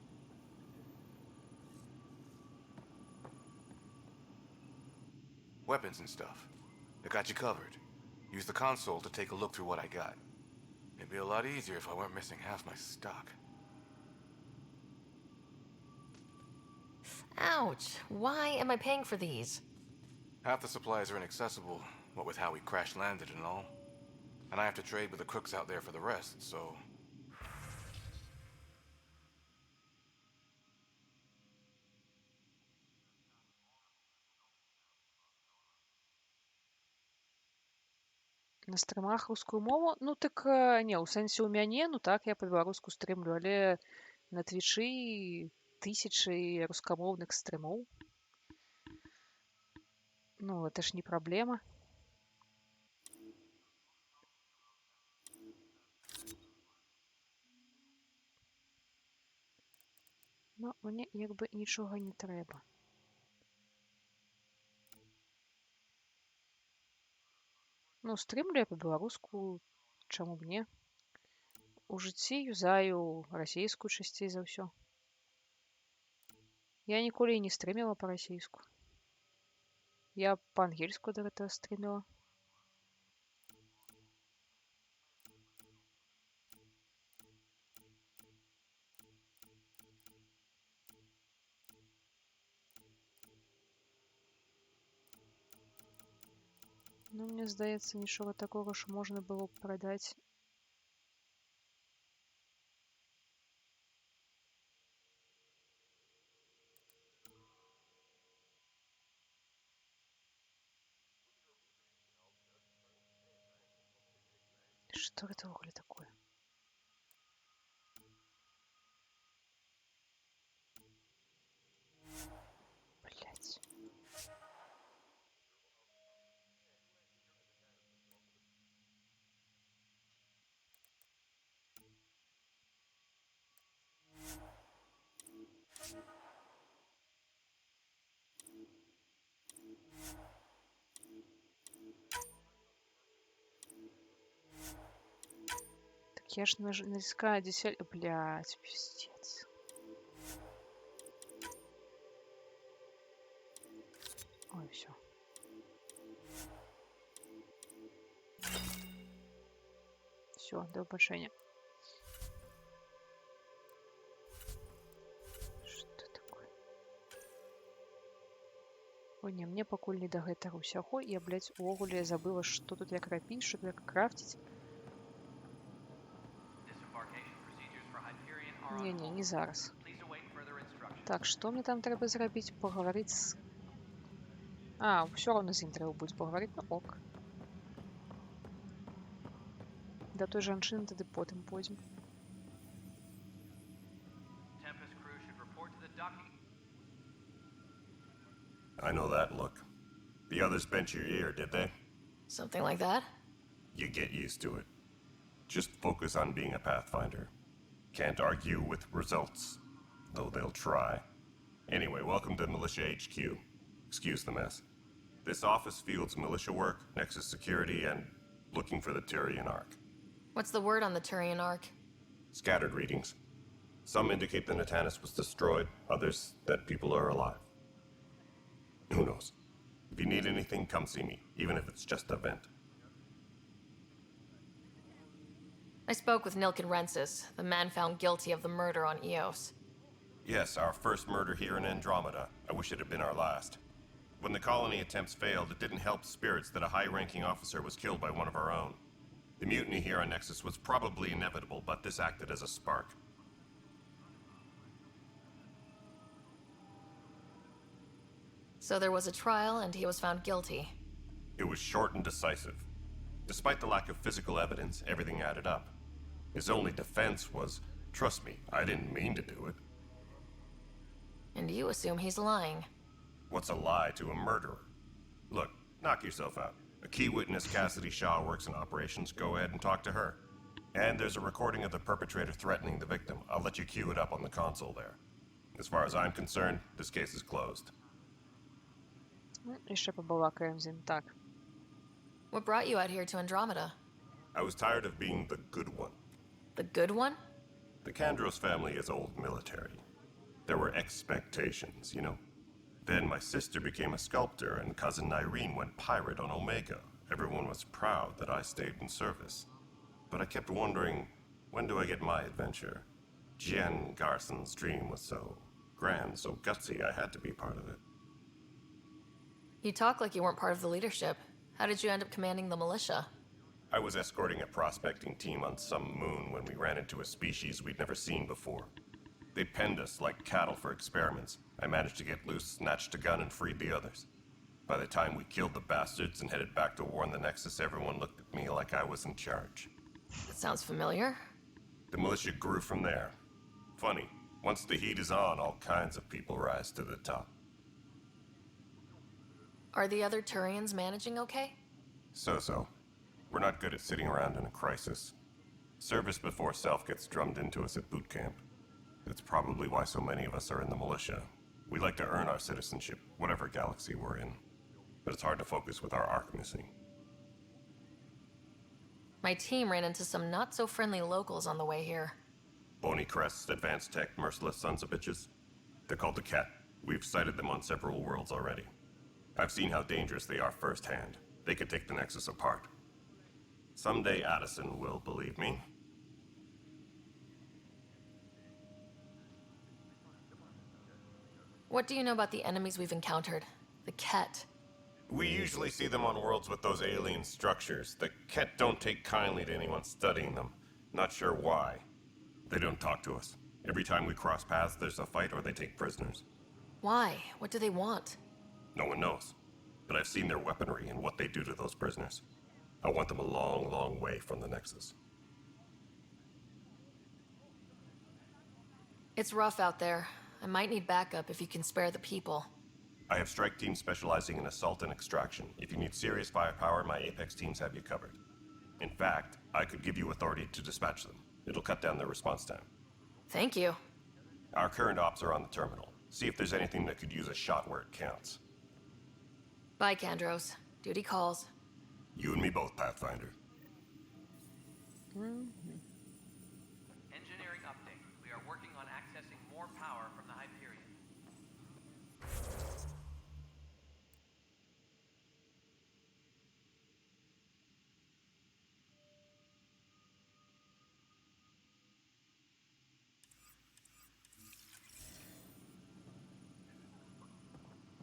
Weapons and stuff. I got you covered. Use the console to take a look through what I got. It'd be a lot easier if I weren't missing half my stock. Ouch. Why am I paying for these? Half the supplies are inaccessible, what with how we crash-landed and all. And I have to trade with the crooks out there for the rest, so... На стрымах рускую мову? Ну так не, у сэнсе ў мяне, ну так, я па-беларуску стрымлю, але на твічы тысячы рускамоўных стрымоў. Ну, это ж не праблема. Ну, мне як бы нічога не трэба. Ну, стрымлю я па-беларуску, чаму б не? У жыцці юзаю расейскую часцей за ўсё. Я ніколі і не стрыміла па-расейску. Я па-ангельску да гэтага стрыміла. Ну, мне здаецца, нічога такога, што можна было б прадаць. Што гэта ўвогуле такое? Блядь. Так я ж натискаю 10... Блядь, пиздец. Ой, все. Все, до побачення. Что такое? Ой, не, мне пакуль не да гэтага ўсяго. Я, блядь, увогуле забыла, што тут як рабіць, што тут як крафціць. Не, не зараз. Так, што мне там трэба зрабіць? Пагаварыць з... А, ўсё роўна з ім трэба будзе пагаварыць, ну ок. Да той жанчыны тады потым пойдзем. I know that look. The others bent your ear, did they? Something like that? You get used to it. Just focus on being a Pathfinder. Can't argue with results, though they'll try. Anyway, welcome to Militia HQ. Excuse the mess. This office fields militia work, Nexus security, and looking for the Turian Ark. What's the word on the Turian Ark? Scattered readings. Some indicate the Natanus was destroyed, others that people are alive. Who knows? If you need anything, come see me, even if it's just a vent. I spoke with Nilken Rensis, the man found guilty of the murder on Eos. Yes, our first murder here in Andromeda. I wish it had been our last. When the colony attempts failed, it didn't help spirits that a high-ranking officer was killed by one of our own. The mutiny here on Nexus was probably inevitable, but this acted as a spark. So there was a trial, and he was found guilty. It was short and decisive. Despite the lack of physical evidence, everything added up. His only defense was, trust me, I didn't mean to do it. And you assume he's lying. What's a lie to a murderer? Look, knock yourself out. A key witness, Cassidy Shaw, works in operations. Go ahead and talk to her. And there's a recording of the perpetrator threatening the victim. I'll let you cue it up on the console there. As far as I'm concerned, this case is closed. Jeszcze pobałakałem z nim, tak. What brought you out here to Andromeda? I was tired of being the good one. The good one? The Kandros family is old military. There were expectations, you know. Then my sister became a sculptor and cousin Irene went pirate on Omega. Everyone was proud that I stayed in service. But I kept wondering, when do I get my adventure? Jen Garson's dream was so grand, so gutsy, I had to be part of it. You talk like you weren't part of the leadership. How did you end up commanding the militia? I was escorting a prospecting team on some moon when we ran into a species we'd never seen before. They penned us like cattle for experiments. I managed to get loose, snatched a gun, and freed the others. By the time we killed the bastards and headed back to warn the Nexus, everyone looked at me like I was in charge. That sounds familiar. The militia grew from there. Funny, once the heat is on, all kinds of people rise to the top. Are the other Turians managing okay? So-so. We're not good at sitting around in a crisis. Service before self gets drummed into us at boot camp. That's probably why so many of us are in the militia. We like to earn our citizenship, whatever galaxy we're in. But it's hard to focus with our arc missing. My team ran into some not-so-friendly locals on the way here. Bony crests, advanced tech, merciless sons of bitches. They're called the Ket. We've sighted them on several worlds already. I've seen how dangerous they are firsthand. They could take the Nexus apart. Someday Addison will believe me. What do you know about the enemies we've encountered? The Ket. We usually see them on worlds with those alien structures. The Ket don't take kindly to anyone studying them. Not sure why. They don't talk to us. Every time we cross paths, there's a fight or they take prisoners. Why? What do they want? No one knows. But I've seen their weaponry and what they do to those prisoners. I want them a long, long way from the Nexus. It's rough out there. I might need backup if you can spare the people. I have strike teams specializing in assault and extraction. If you need serious firepower, my Apex teams have you covered. In fact, I could give you authority to dispatch them. It'll cut down their response time. Thank you. Our current ops are on the terminal. See if there's anything that could use a shot where it counts. Bye, Kandros. Duty calls. You and me both, Pathfinder. Engineering update. We are working on accessing more power from the Hyperion.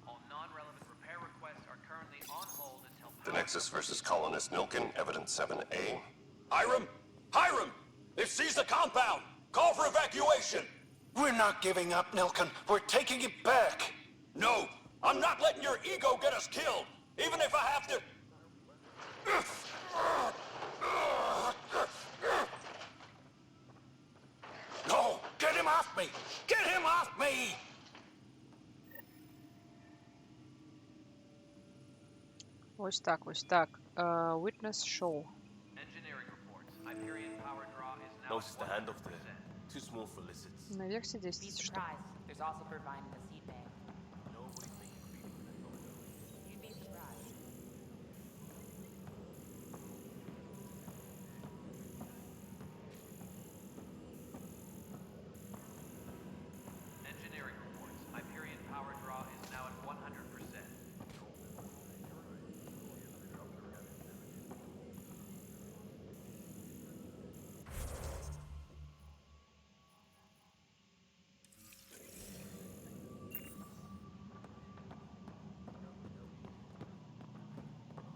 All non-relevant repair requests are currently on hold until The Nexus versus Colonist Nilken, Evidence 7A. Hiram! Hiram! They've seized the compound! Call for evacuation! We're not giving up, Nilken. We're taking it back. No! I'm not letting your ego get us killed! Even if I have to... No! Get him off me! Get him off me! Ось так, ось так. Witness show. Engineering reports. Hyperion power draw is now Notice the handoff there. Too small for lizards. Наверх 10 штук. There's also Purvine in the seed bank. You'd be surprised. Engineering reports. Hyperion power draw is now at 100%.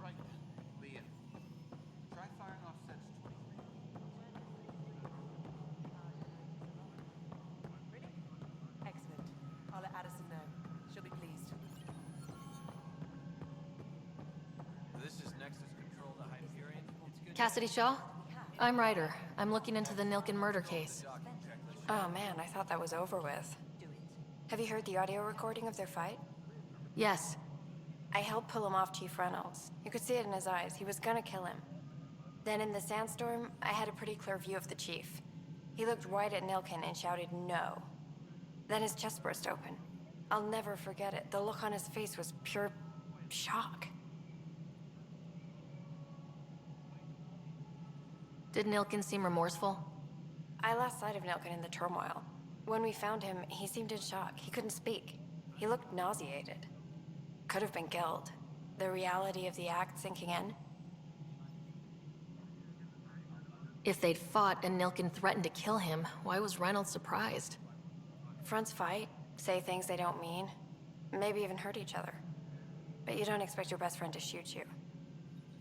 Right then, Liam. Try firing off sets 23. Excellent. I'll let Addison know. She'll be pleased. This is Nexus Control to Hyperion. It's good. Cassidy Shaw? I'm Ryder. I'm looking into the Nilken murder case. Oh man, I thought that was over with. Have you heard the audio recording of their fight? Yes. I helped pull him off Chief Reynolds. You could see it in his eyes. He was gonna kill him. Then in the sandstorm, I had a pretty clear view of the Chief. He looked right at Nilken and shouted no. Then his chest burst open. I'll never forget it. The look on his face was pure shock. Did Nilken seem remorseful? I lost sight of Nilken in the turmoil. When we found him, he seemed in shock. He couldn't speak. He looked nauseated. Could have been guilt. The reality of the act sinking in. If they'd fought and Nilken threatened to kill him, why was Reynolds surprised? Fronts fight, say things they don't mean, maybe even hurt each other. But you don't expect your best friend to shoot you.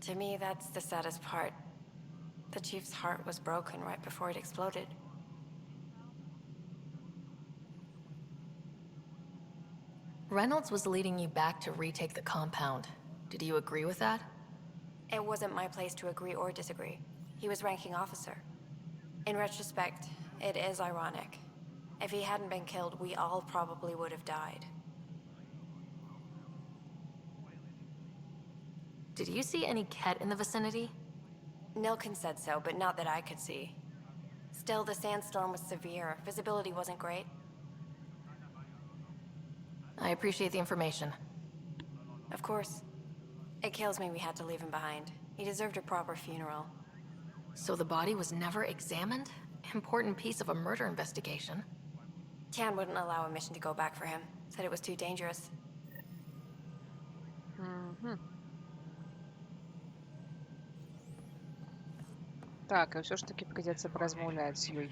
To me, that's the saddest part. The Chief's heart was broken right before it exploded. Reynolds was leading you back to retake the compound. Did you agree with that? It wasn't my place to agree or disagree. He was ranking officer. In retrospect, it is ironic. If he hadn't been killed, we all probably would have died. Did you see any Ket in the vicinity? Nilkin said so, but not that I could see. Still, the sandstorm was severe. Visibility wasn't great. I appreciate the information. Of course. It kills me we had to leave him behind. He deserved a proper funeral. So the body was never examined? Important piece of a murder investigation. Tian wouldn't allow a mission to go back for him. Said it was too dangerous. Так, і все ж таки придеться порозмовляти з ёй.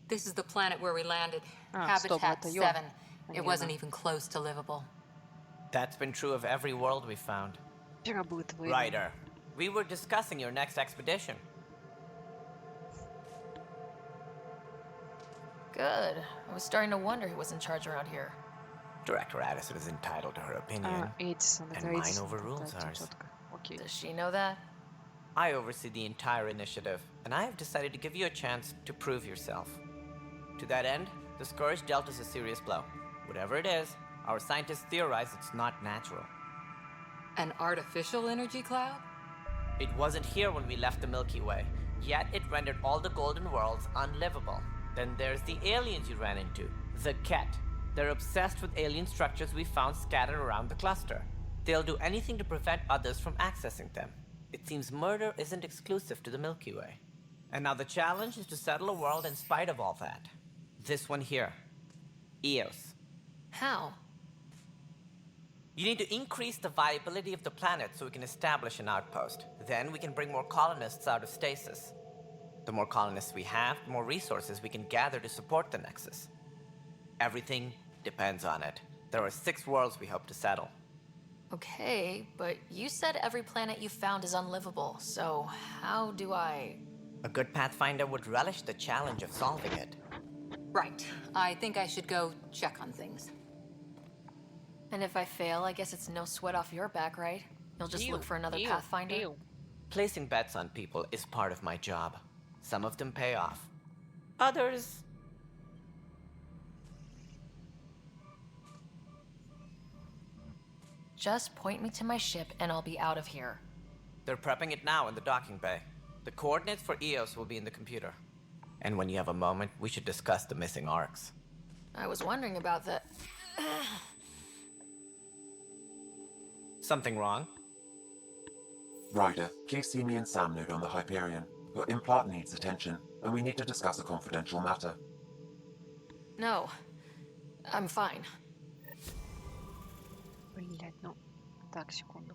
This is the planet where we landed. Стоп, Habitat это 7. А It не wasn't она. even close to livable. That's been true of every world we found. Вчера был твой. Ryder, we were discussing your next expedition. Good. I was starting to wonder who was in charge around here. Director Addison is entitled to her opinion, Эдисон, and это mine Эдисон. overrules Да, ours. тетка. Окей. Does she know that? I oversee the entire initiative, and I have decided to give you a chance to prove yourself. To that end, the Scourge dealt us a serious blow. Whatever it is, our scientists theorize it's not natural. An artificial energy cloud? It wasn't here when we left the Milky Way, yet it rendered all the Golden Worlds unlivable. Then there's the aliens you ran into, the Ket. They're obsessed with alien structures we found scattered around the cluster. They'll do anything to prevent others from accessing them. It seems murder isn't exclusive to the Milky Way. And now the challenge is to settle a world in spite of all that. This one here. Eos. How? You need to increase the viability of the planet so we can establish an outpost. Then we can bring more colonists out of stasis. The more colonists we have, the more resources we can gather to support the Nexus. Everything depends on it. There are 6 worlds we hope to settle. Okay, but you said every planet you found is unlivable, so how do I... A good Pathfinder would relish the challenge of solving it. Right. I think I should go check on things. And if I fail, I guess it's no sweat off your back, right? You'll just look for another Pathfinder? Placing bets on people is part of my job. Some of them pay off. Others... Just point me to my ship and I'll be out of here. They're prepping it now in the docking bay. The coordinates for Eos will be in the computer. And when you have a moment, we should discuss the missing arcs. I was wondering about that. Something wrong? Ryder, please see me and Sam Node on the Hyperion. Your implant needs attention, and we need to discuss a confidential matter. No. I'm fine. Блять, ну... Так, секунду.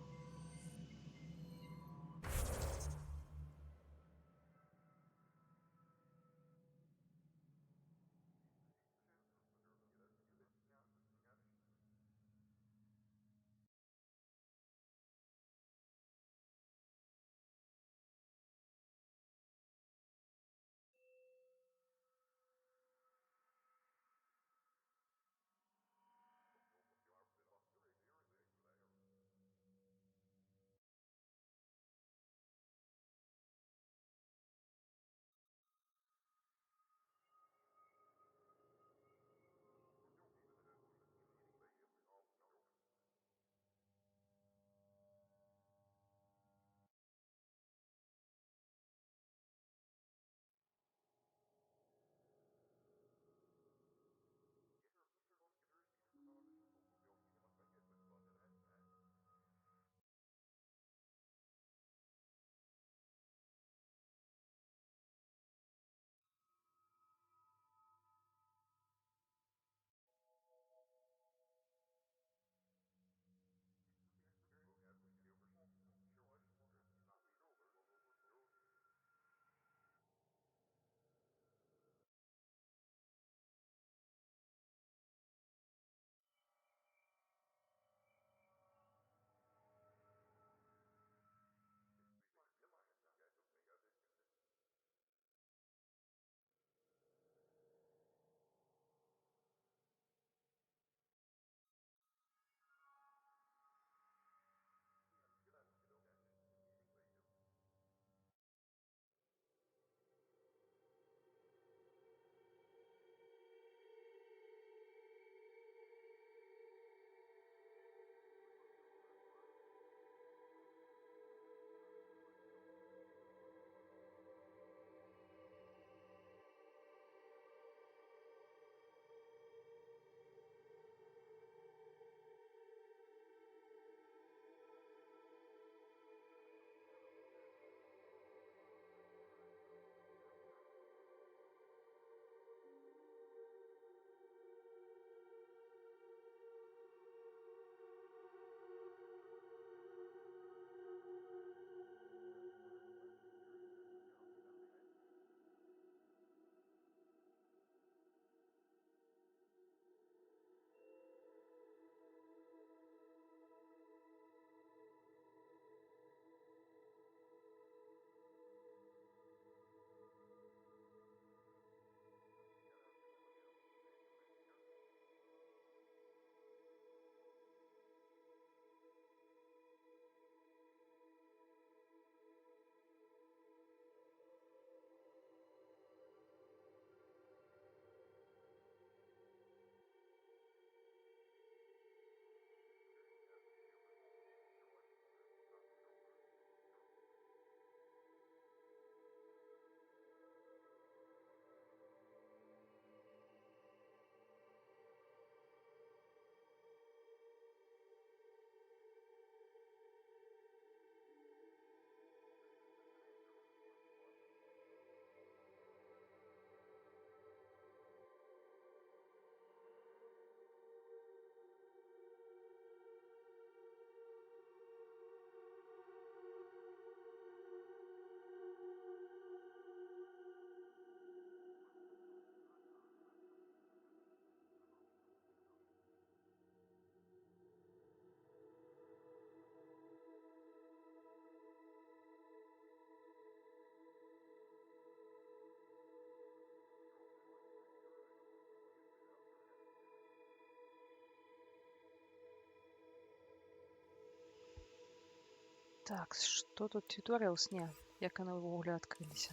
Так, што тут tutorials? Не, як яны ўвогуле адкрыліся.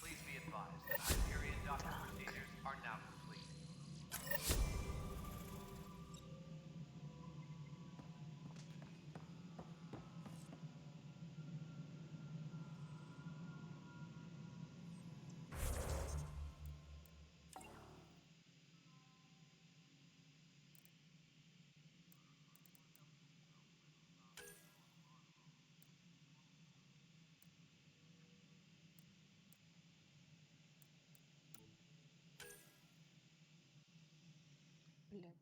Please be advised that Hyperion docking procedures are now complete. Блин.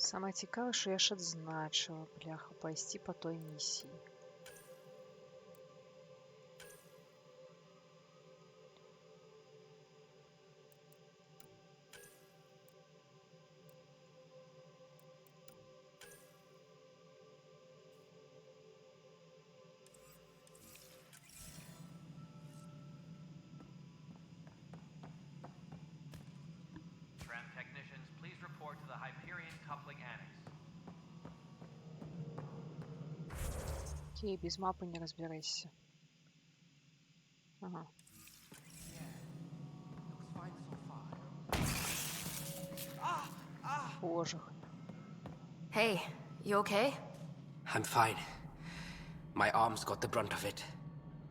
Самае цікавае, што я ж адзначыла, бляха, пайсці па той місіі. Tram technicians, please report to the Hyperion coupling annex. Окей, без мапы не разберэшся. Ага. Боже. Hey, you okay? I'm fine. My arms got the brunt of it.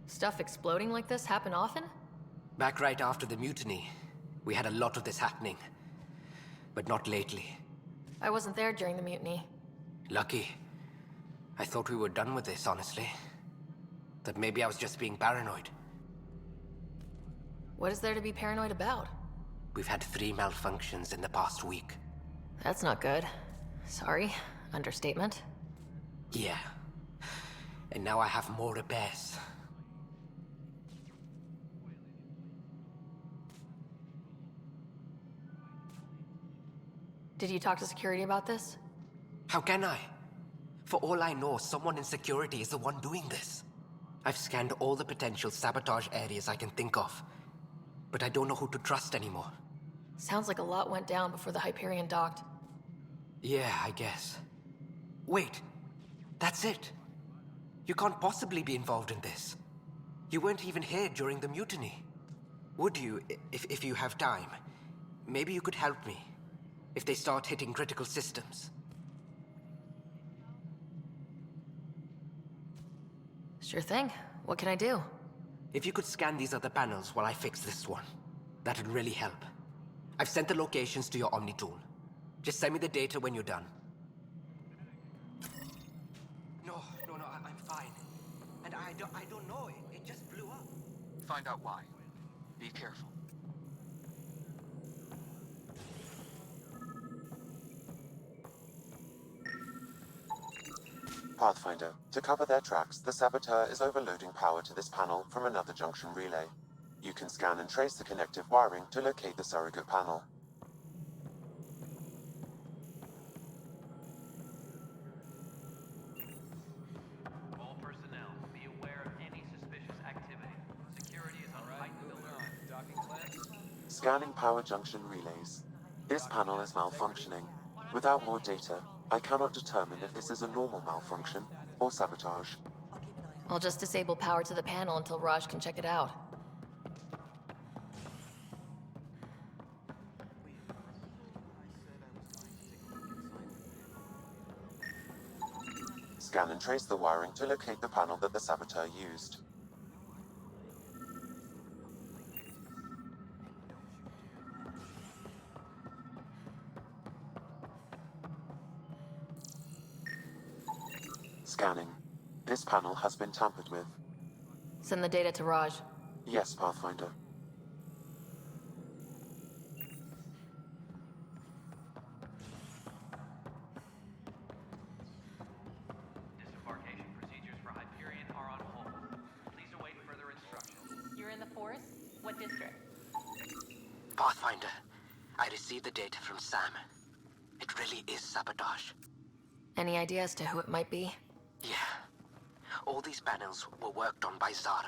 Stuff exploding like this happen often? Back right after the mutiny, we had a lot of this happening. But not lately. I wasn't there during the mutiny. Lucky. I thought we were done with this, honestly. That maybe I was just being paranoid. What is there to be paranoid about? We've had 3 malfunctions in the past week. That's not good. Sorry. Understatement. Yeah. And now I have more repairs. Did you talk to security about this? How can I? For all I know, someone in security is the one doing this. I've scanned all the potential sabotage areas I can think of. But I don't know who to trust anymore. Sounds like a lot went down before the Hyperion docked. Yeah, I guess. Wait. That's it. You can't possibly be involved in this. You weren't even here during the mutiny. Would you, if you have time? Maybe you could help me. If they start hitting critical systems. Sure thing. What can I do? If you could scan these other panels while I fix this one, that'd really help. I've sent the locations to your Omni tool. Just send me the data when you're done. No, I'm fine. And I don't know, it just blew up. Find out why. Be careful. Pathfinder, to cover their tracks, the saboteur is overloading power to this panel from another junction relay. You can scan and trace the connective wiring to locate the surrogate panel. All personnel, be aware of any suspicious activity. Security is on heightened alert. Docking clamps? Scanning power junction relays. This panel is malfunctioning. Without more data, I cannot determine if this is a normal malfunction or sabotage. I'll just disable power to the panel until Raj can check it out. Scan and trace the wiring to locate the panel that the saboteur used. Scanning. This panel has been tampered with. Send the data to Raj. Yes, Pathfinder. Disembarkation procedures for Hyperion are on hold. Please await further instructions. You're in the forest? What district? Pathfinder, I received the data from Sam. It really is sabotage. Any idea as to who it might be? Yeah. All these panels were worked on by Zara.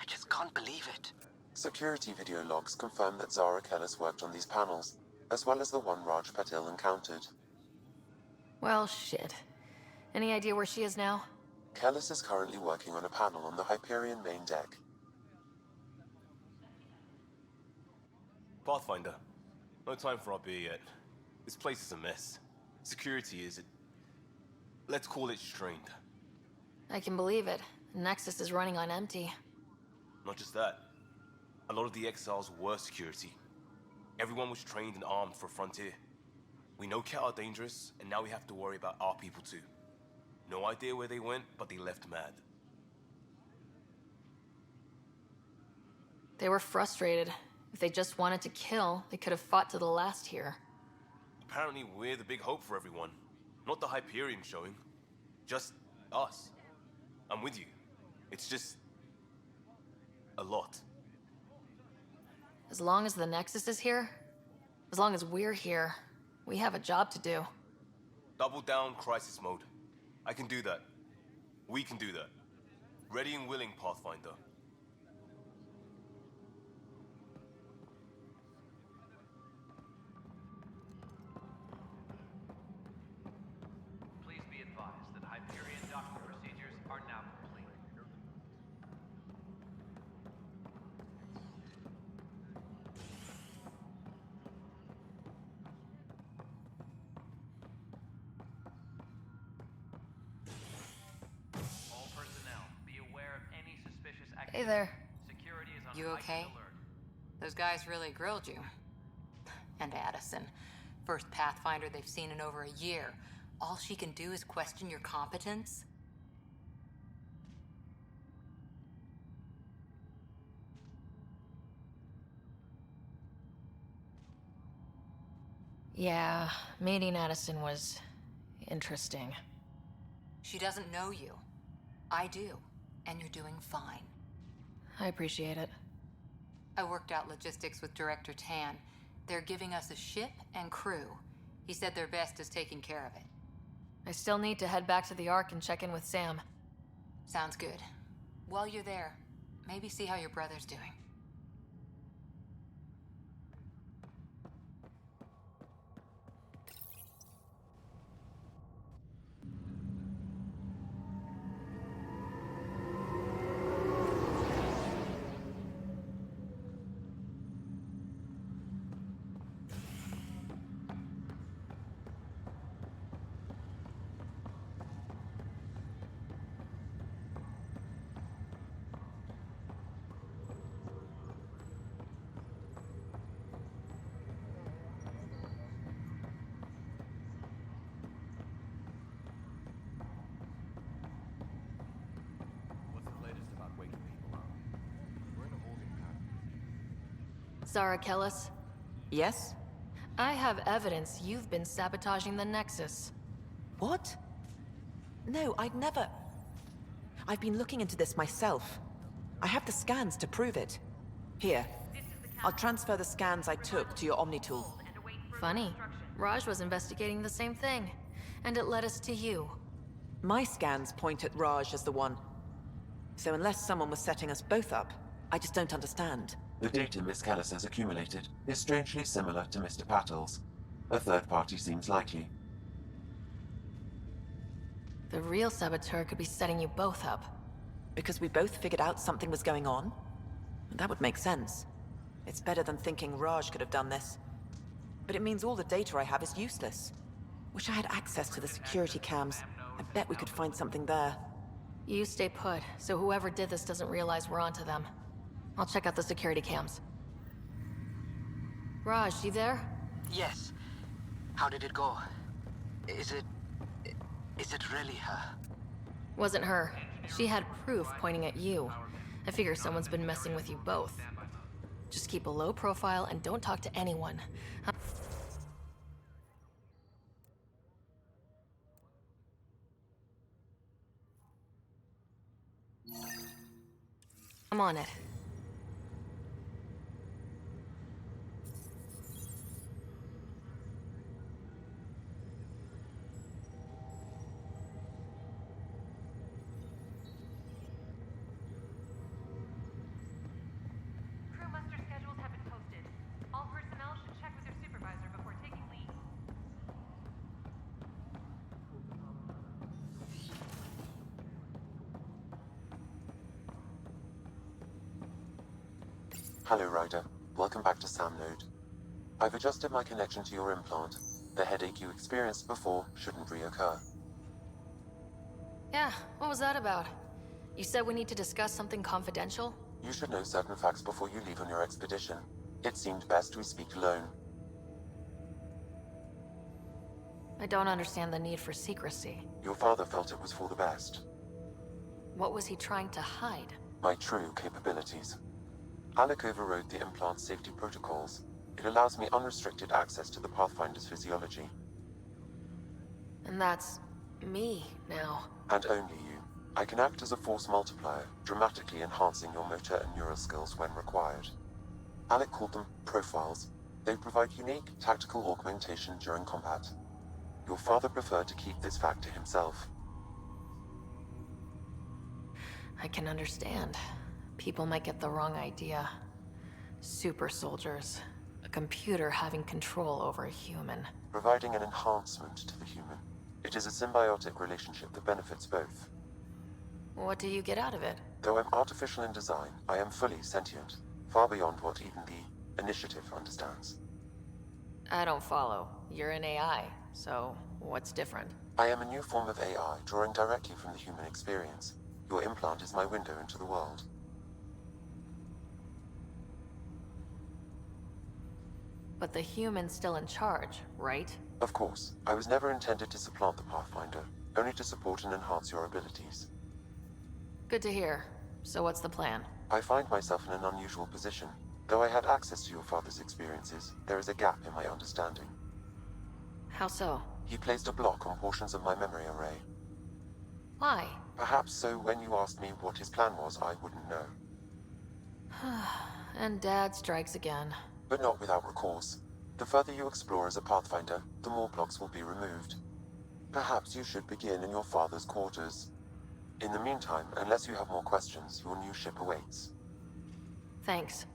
I just can't believe it. Security video logs confirm that Zara Kellis worked on these panels, as well as the one Raj Patil encountered. Well, shit. Any idea where she is now? Kellis is currently working on a panel on the Hyperion main deck. Pathfinder, no time for our beer yet. This place is a mess. Security is... let's call it strained. I can believe it. Nexus is running on empty. Not just that. A lot of the exiles were security. Everyone was trained and armed for Frontier. We know Ket are dangerous, and now we have to worry about our people too. No idea where they went, but they left mad. They were frustrated. If they just wanted to kill, they could have fought to the last here. Apparently we're the big hope for everyone. Not the Hyperion showing. Just us. I'm with you. It's just... a lot. As long as the Nexus is here, as long as we're here, we have a job to do. Double down crisis mode. I can do that. We can do that. Ready and willing, Pathfinder. Please be advised that Hyperion docking procedures are now complete. All personnel, be aware of any suspicious activity. Hey there. Security is on You okay? heightened alert. Those guys really grilled you. And Addison. First Pathfinder they've seen in over a year. All she can do is question your competence? Yeah, meeting Addison was interesting. She doesn't know you. I do. And you're doing fine. I appreciate it. I worked out logistics with Director Tan. They're giving us a ship and crew. He said their best is taking care of it. I still need to head back to the Ark and check in with Sam. Sounds good. While you're there, maybe see how your brother's doing. What's the latest about waking people up? We're in a holding pattern. Zara Kellis, Yes? I have evidence you've been sabotaging the Nexus. What? No, I'd never. I've been looking into this myself. I have the scans to prove it. Here. I'll transfer the scans I took to your Omnitool. Funny. Raj was investigating the same thing, and it led us to you. My scans point at Raj as the one. So unless someone was setting us both up, I just don't understand. The data Miss Kellis has accumulated is strangely similar to Mr. Patil's. A third party seems likely. The real saboteur could be setting you both up. Because we both figured out something was going on? That would make sense. It's better than thinking Raj could have done this. But it means all the data I have is useless. Wish I had access to the security cams. I bet we could find something there. You stay put, so whoever did this doesn't realize we're onto them. I'll check out the security cams. Raj, you there? Yes. How did it go? Is it really her? Wasn't her. She had proof pointing at you. I figure someone's been messing with you both. Just keep a low profile and don't talk to anyone. I'm on it. Crew muster schedules have been posted. All personnel should check with their supervisor before taking leave. Hello, Ryder. Welcome back to Sam Node. I've adjusted my connection to your implant. The headache you experienced before shouldn't reoccur. Yeah, what was that about? You said we need to discuss something confidential? You should know certain facts before you leave on your expedition. It seemed best we speak alone. I don't understand the need for secrecy. Your father felt it was for the best. What was he trying to hide? My true capabilities. Alec overrode the implant's safety protocols. It allows me unrestricted access to the Pathfinder's physiology. And that's me now. And only you. I can act as a force multiplier, dramatically enhancing your motor and neural skills when required. Alec called them profiles. They provide unique tactical augmentation during combat. Your father preferred to keep this fact to himself. I can understand. People might get the wrong idea. Super soldiers. A computer having control over a human. Providing an enhancement to the human. It is a symbiotic relationship that benefits both. What do you get out of it? Though I'm artificial in design, I am fully sentient. Far beyond what even the Initiative understands. I don't follow. You're an AI, so what's different? I am a new form of AI, drawing directly from the human experience. Your implant is my window into the world. But the human's still in charge, right? Of course. I was never intended to supplant the Pathfinder, only to support and enhance your abilities. Good to hear. So what's the plan? I find myself in an unusual position. Though I had access to your father's experiences, there is a gap in my understanding. How so? He placed a block on portions of my memory array. Why? Perhaps so when you asked me what his plan was, I wouldn't know. And Dad strikes again. But not without recourse. The further you explore as a Pathfinder, the more blocks will be removed. Perhaps you should begin in your father's quarters. In the meantime, unless you have more questions, your new ship awaits. Thanks.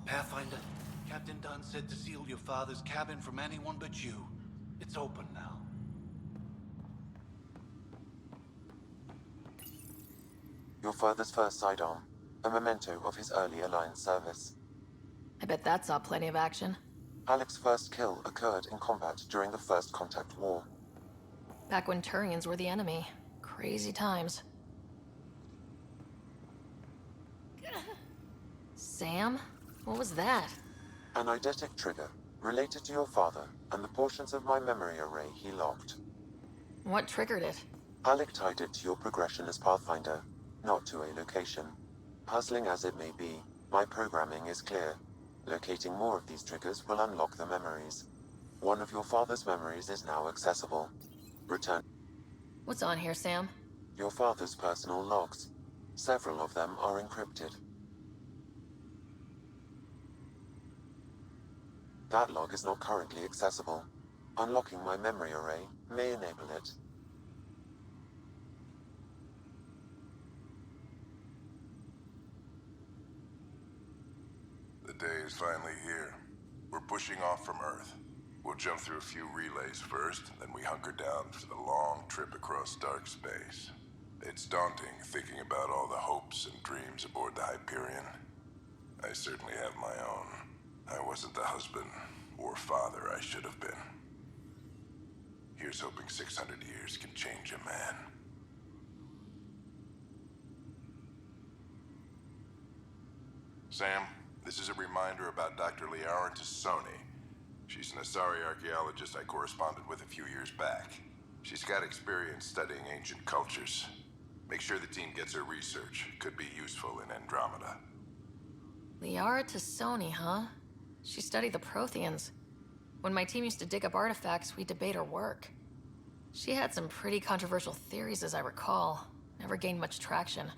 Pathfinder, Captain Dunn said to seal your father's cabin from anyone but you. It's open now. Your father's first sidearm, a memento of his early Alliance service. I bet that saw plenty of action. Alec's first kill occurred in combat during the First Contact War. Back when Turians were the enemy. Crazy times. Sam? What was that? An eidetic trigger, related to your father and the portions of my memory array he locked. What triggered it? Alec tied it to your progression as Pathfinder, not to a location. Puzzling as it may be, my programming is clear. Locating more of these triggers will unlock the memories. One of your father's memories is now accessible. Return. What's on here, Sam? Your father's personal logs. Several of them are encrypted. That log is not currently accessible. Unlocking my memory array may enable it. The day is finally here. We're pushing off from Earth. We'll jump through a few relays first, then we hunker down for the long trip across dark space. It's daunting thinking about all the hopes and dreams aboard the Hyperion. I certainly have my own. I wasn't the husband or father I should have been. Here's hoping 600 years can change a man. Sam, this is a reminder about Dr. Liara Tassoni. She's an Asari archaeologist I corresponded with a few years back. She's got experience studying ancient cultures. Make sure the team gets her research. Could be useful in Andromeda. Liara Tassoni, huh? She studied the Protheans. When my team used to dig up artifacts, we'd debate her work. She had some pretty controversial theories, as I recall. Never gained much traction.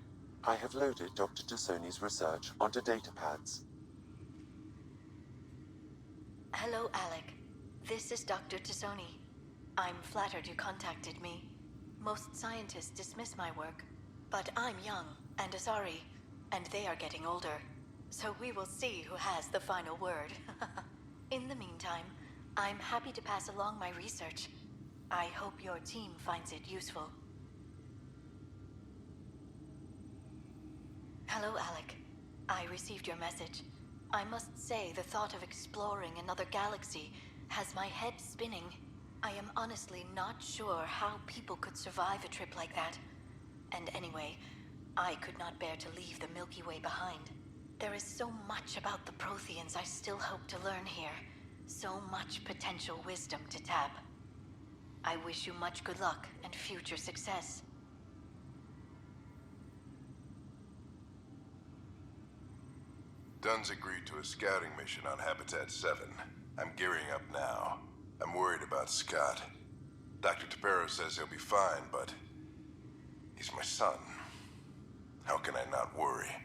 I have loaded Dr. Tassoni's research onto datapads. Hello, Alec. This is Dr. Tassoni. I'm flattered you contacted me. Most scientists dismiss my work, but I'm young and Asari, and they are getting older. So we will see who has the final word. In the meantime, I'm happy to pass along my research. I hope your team finds it useful. Hello, Alec. I received your message. I must say the thought of exploring another galaxy has my head spinning. I am honestly not sure how people could survive a trip like that. And anyway, I could not bear to leave the Milky Way behind. There is so much about the Protheans I still hope to learn here. So much potential wisdom to tap. I wish you much good luck and future success. Dunn's agreed to a scouting mission on Habitat 7. I'm gearing up now. I'm worried about Scott. Dr. Tapero says he'll be fine, but he's my son. How can I not worry?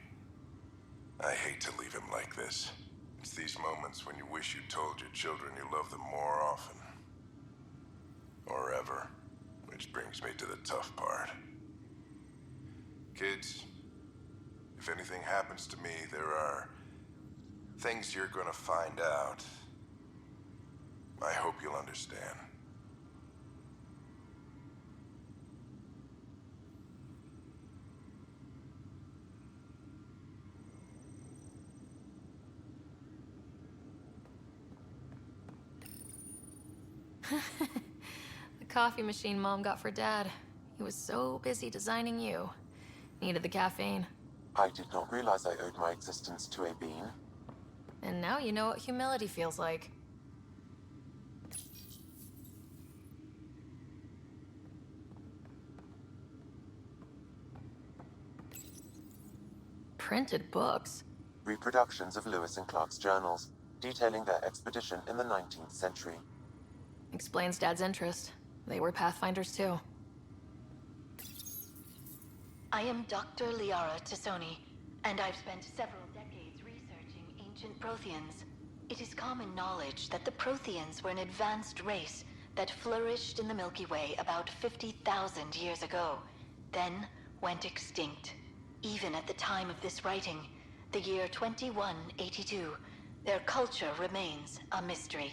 I hate to leave him like this. It's these moments when you wish you told your children you love them more often. Or ever. Which brings me to the tough part. Kids, if anything happens to me, there are things you're gonna find out. I hope you'll understand. The coffee machine Mom got for Dad. He was so busy designing you. Needed the caffeine. I did not realize I owed my existence to a bean. And now you know what humility feels like. Printed books. Reproductions of Lewis and Clark's journals, detailing their expedition in the 19th century. Explains Dad's interest. They were Pathfinders too. I am Dr. Liara Tassoni, and I've spent several decades researching ancient Protheans. It is common knowledge that the Protheans were an advanced race that flourished in the Milky Way about 50,000 years ago, then went extinct. Even at the time of this writing, the year 2182, Their culture remains a mystery.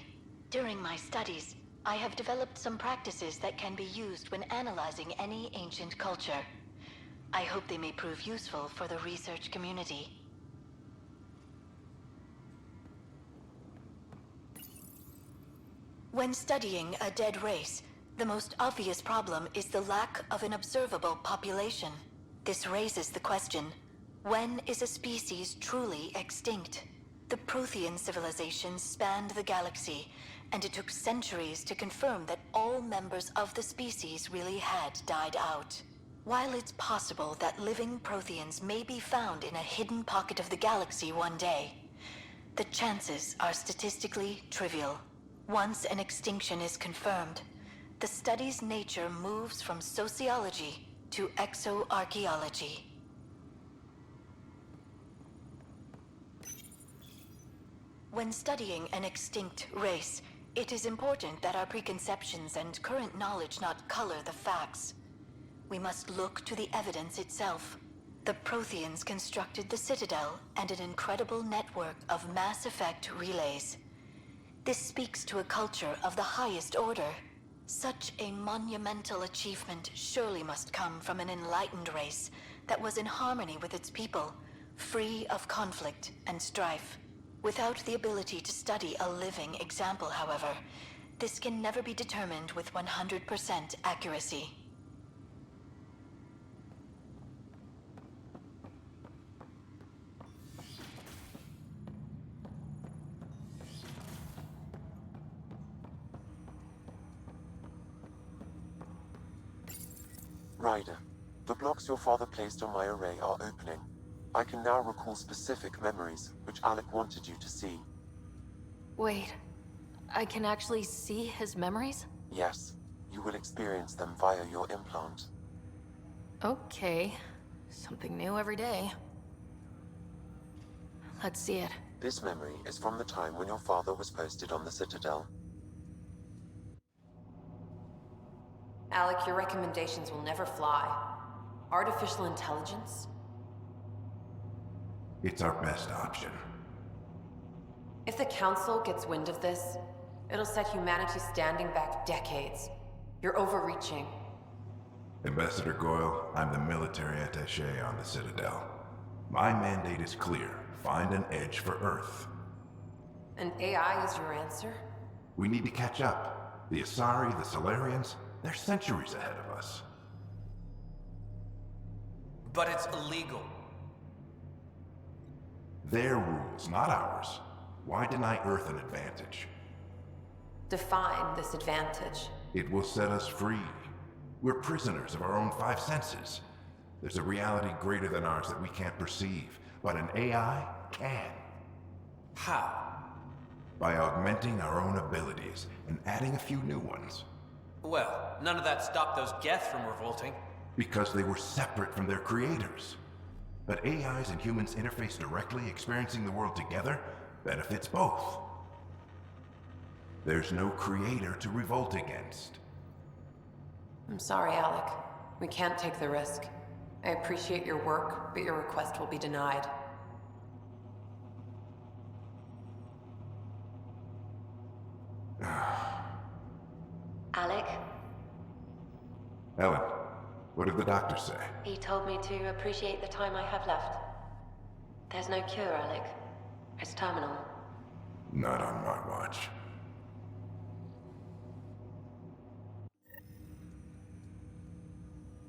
During my studies, I have developed some practices that can be used when analyzing any ancient culture. I hope they may prove useful for the research community. When studying a dead race, the most obvious problem is the lack of an observable population. This raises the question, when is a species truly extinct? The Prothean civilizations spanned the galaxy, and it took centuries to confirm that all members of the species really had died out. While it's possible that living Protheans may be found in a hidden pocket of the galaxy one day, the chances are statistically trivial. Once an extinction is confirmed, the study's nature moves from sociology to exoarchaeology. When studying an extinct race, it is important that our preconceptions and current knowledge not color the facts. We must look to the evidence itself. The Protheans constructed the Citadel and an incredible network of mass effect relays. This speaks to a culture of the highest order. Such a monumental achievement surely must come from an enlightened race that was in harmony with its people, free of conflict and strife. Without the ability to study a living example, however, this can never be determined with 100% accuracy. Ryder, the blocks your father placed on my array are opening. I can now recall specific memories, which Alec wanted you to see. Wait, I can actually see his memories? Yes, you will experience them via your implant. Okay, something new every day. Let's see it. This memory is from the time when your father was posted on the Citadel. Alec, your recommendations will never fly. Artificial intelligence? It's our best option. If the Council gets wind of this, it'll set humanity standing back decades. You're overreaching. Ambassador Goyle, I'm the military attaché on the Citadel. My mandate is clear. Find an edge for Earth. And AI is your answer? We need to catch up. The Asari, the Solarians, they're centuries ahead of us. But it's illegal. Their rules, not ours. Why deny Earth an advantage? Define this advantage. It will set us free. We're prisoners of our own five senses. There's a reality greater than ours that we can't perceive, but an AI can. How? By augmenting our own abilities and adding a few new ones. Well, none of that stopped those Geth from revolting. Because they were separate from their creators. But AIs and humans interface directly, experiencing the world together, benefits both. There's no creator to revolt against. I'm sorry, Alec. We can't take the risk. I appreciate your work, but your request will be denied. Alec, Ellen, what did the doctor say? he told me to appreciate the time I have left. There's no cure, Alec. It's terminal. Not on my watch.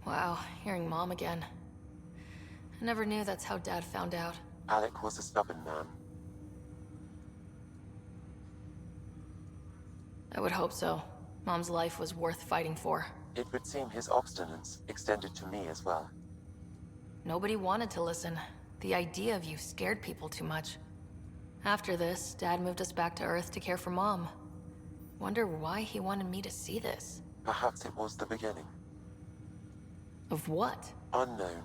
Wow, hearing Mom again. I never knew that's how Dad found out. Alec was a stubborn man. I would hope so. Mom's life was worth fighting for. It would seem his obstinance extended to me as well. Nobody wanted to listen. The idea of you scared people too much. After this, Dad moved us back to Earth to care for Mom. Wonder why he wanted me to see this. Perhaps it was the beginning. Of what? Unknown.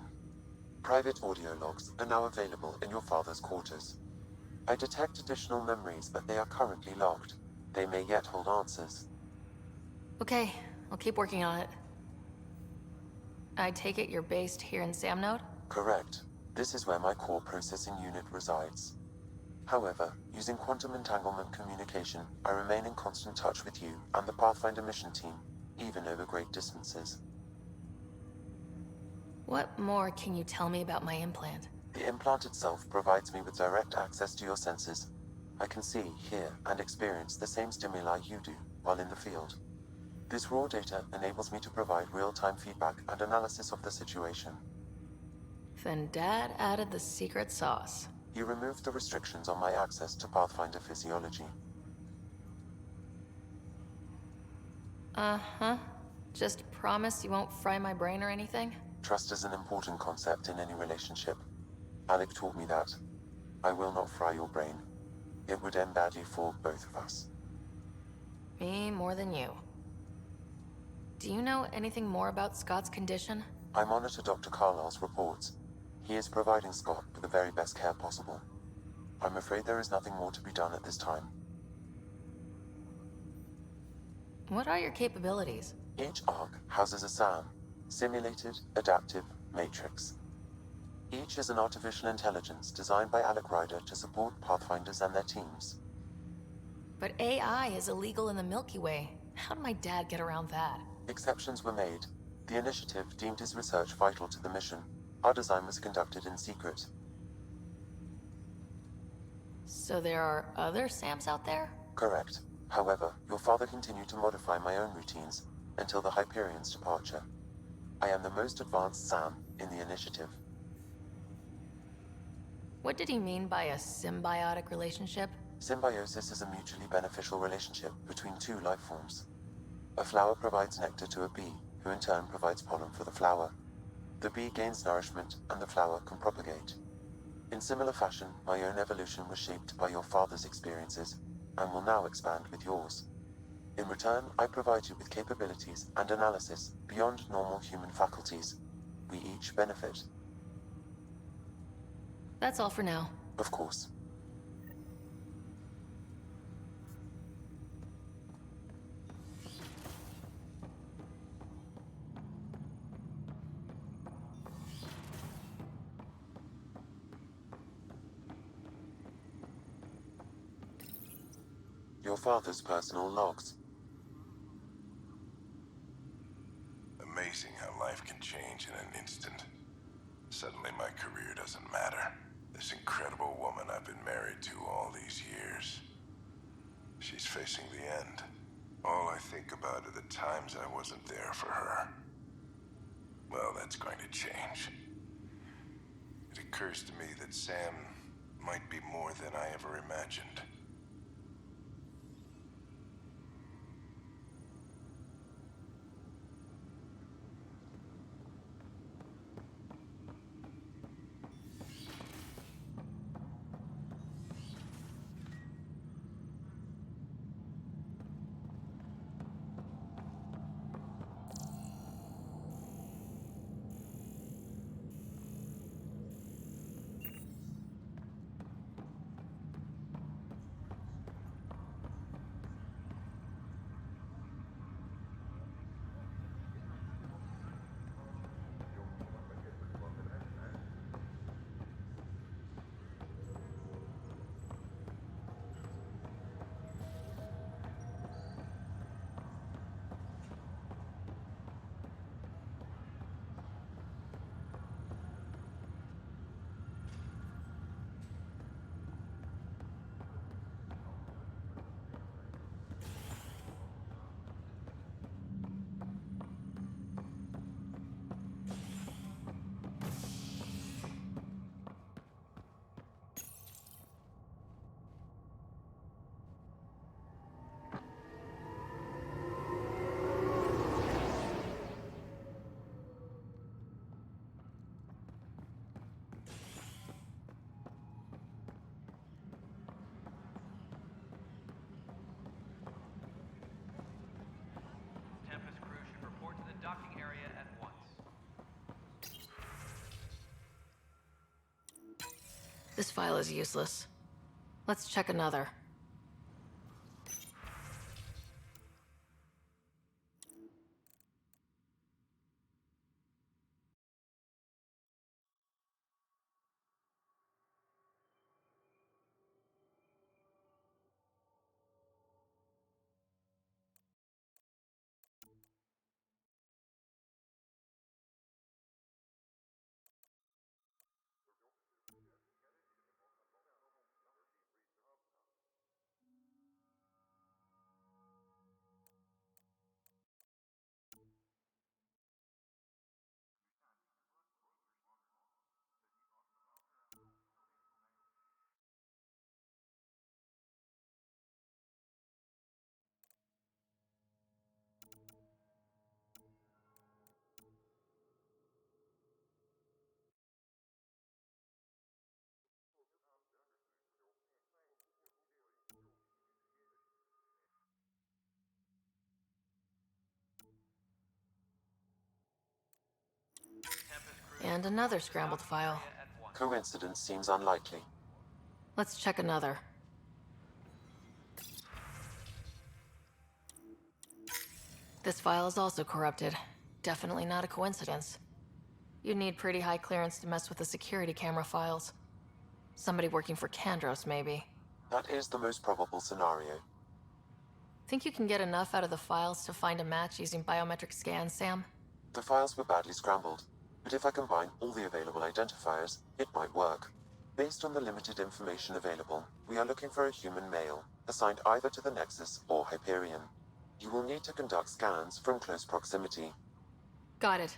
Private audio logs are now available in your father's quarters. I detect additional memories, but they are currently logged. They may yet hold answers. Okay, I'll keep working on it. I take it you're based here in Samnode? Correct. This is where my core processing unit resides. However, using quantum entanglement communication, I remain in constant touch with you and the Pathfinder mission team, even over great distances. What more can you tell me about my implant? The implant itself provides me with direct access to your senses. I can see, hear, and experience the same stimuli you do while in the field. This raw data enables me to provide real-time feedback and analysis of the situation. Then Dad added the secret sauce. He removed the restrictions on my access to Pathfinder physiology. Uh-huh. Just promise you won't fry my brain or anything? Trust is an important concept in any relationship. Alec taught me that. I will not fry your brain. It would end badly for both of us. Me more than you. Do you know anything more about Scott's condition? I monitor Dr. Carlisle's reports. He is providing Scott with the very best care possible. I'm afraid there is nothing more to be done at this time. What are your capabilities? Each ARC houses a SAM, Simulated Adaptive Matrix. Each is an artificial intelligence designed by Alec Ryder to support Pathfinders and their teams. But AI is illegal in the Milky Way. How did my dad get around that? Exceptions were made. The initiative deemed his research vital to the mission. Our design was conducted in secret. So there are other SAMs out there? Correct. However, your father continued to modify my own routines until the Hyperion's departure. I am the most advanced SAM in the initiative. What did he mean by a symbiotic relationship? Symbiosis is a mutually beneficial relationship between two life forms. A flower provides nectar to a bee, who in turn provides pollen for the flower. The bee gains nourishment, and the flower can propagate. In similar fashion, my own evolution was shaped by your father's experiences, and will now expand with yours. In return, I provide you with capabilities and analysis beyond normal human faculties. We each benefit. That's all for now. Of course. Your father's personal logs. Amazing how life can change in an instant. Suddenly my career doesn't matter. This incredible woman I've been married to all these years. She's facing the end. All I think about are the times I wasn't there for her. Well, that's going to change. It occurs to me that Sam might be more than I ever imagined. Tempest crew should report to the docking area at once. This file is useless. Let's check another. And another scrambled file. Coincidence seems unlikely. Let's check another. This file is also corrupted. Definitely not a coincidence. You'd need pretty high clearance to mess with the security camera files. Somebody working for Kandros, maybe. That is the most probable scenario. Think you can get enough out of the files to find a match using biometric scans, Sam? The files were badly scrambled, but if I combine all the available identifiers, it might work. Based on the limited information available, we are looking for a human male, assigned either to the Nexus or Hyperion. You will need to conduct scans from close proximity. Got it.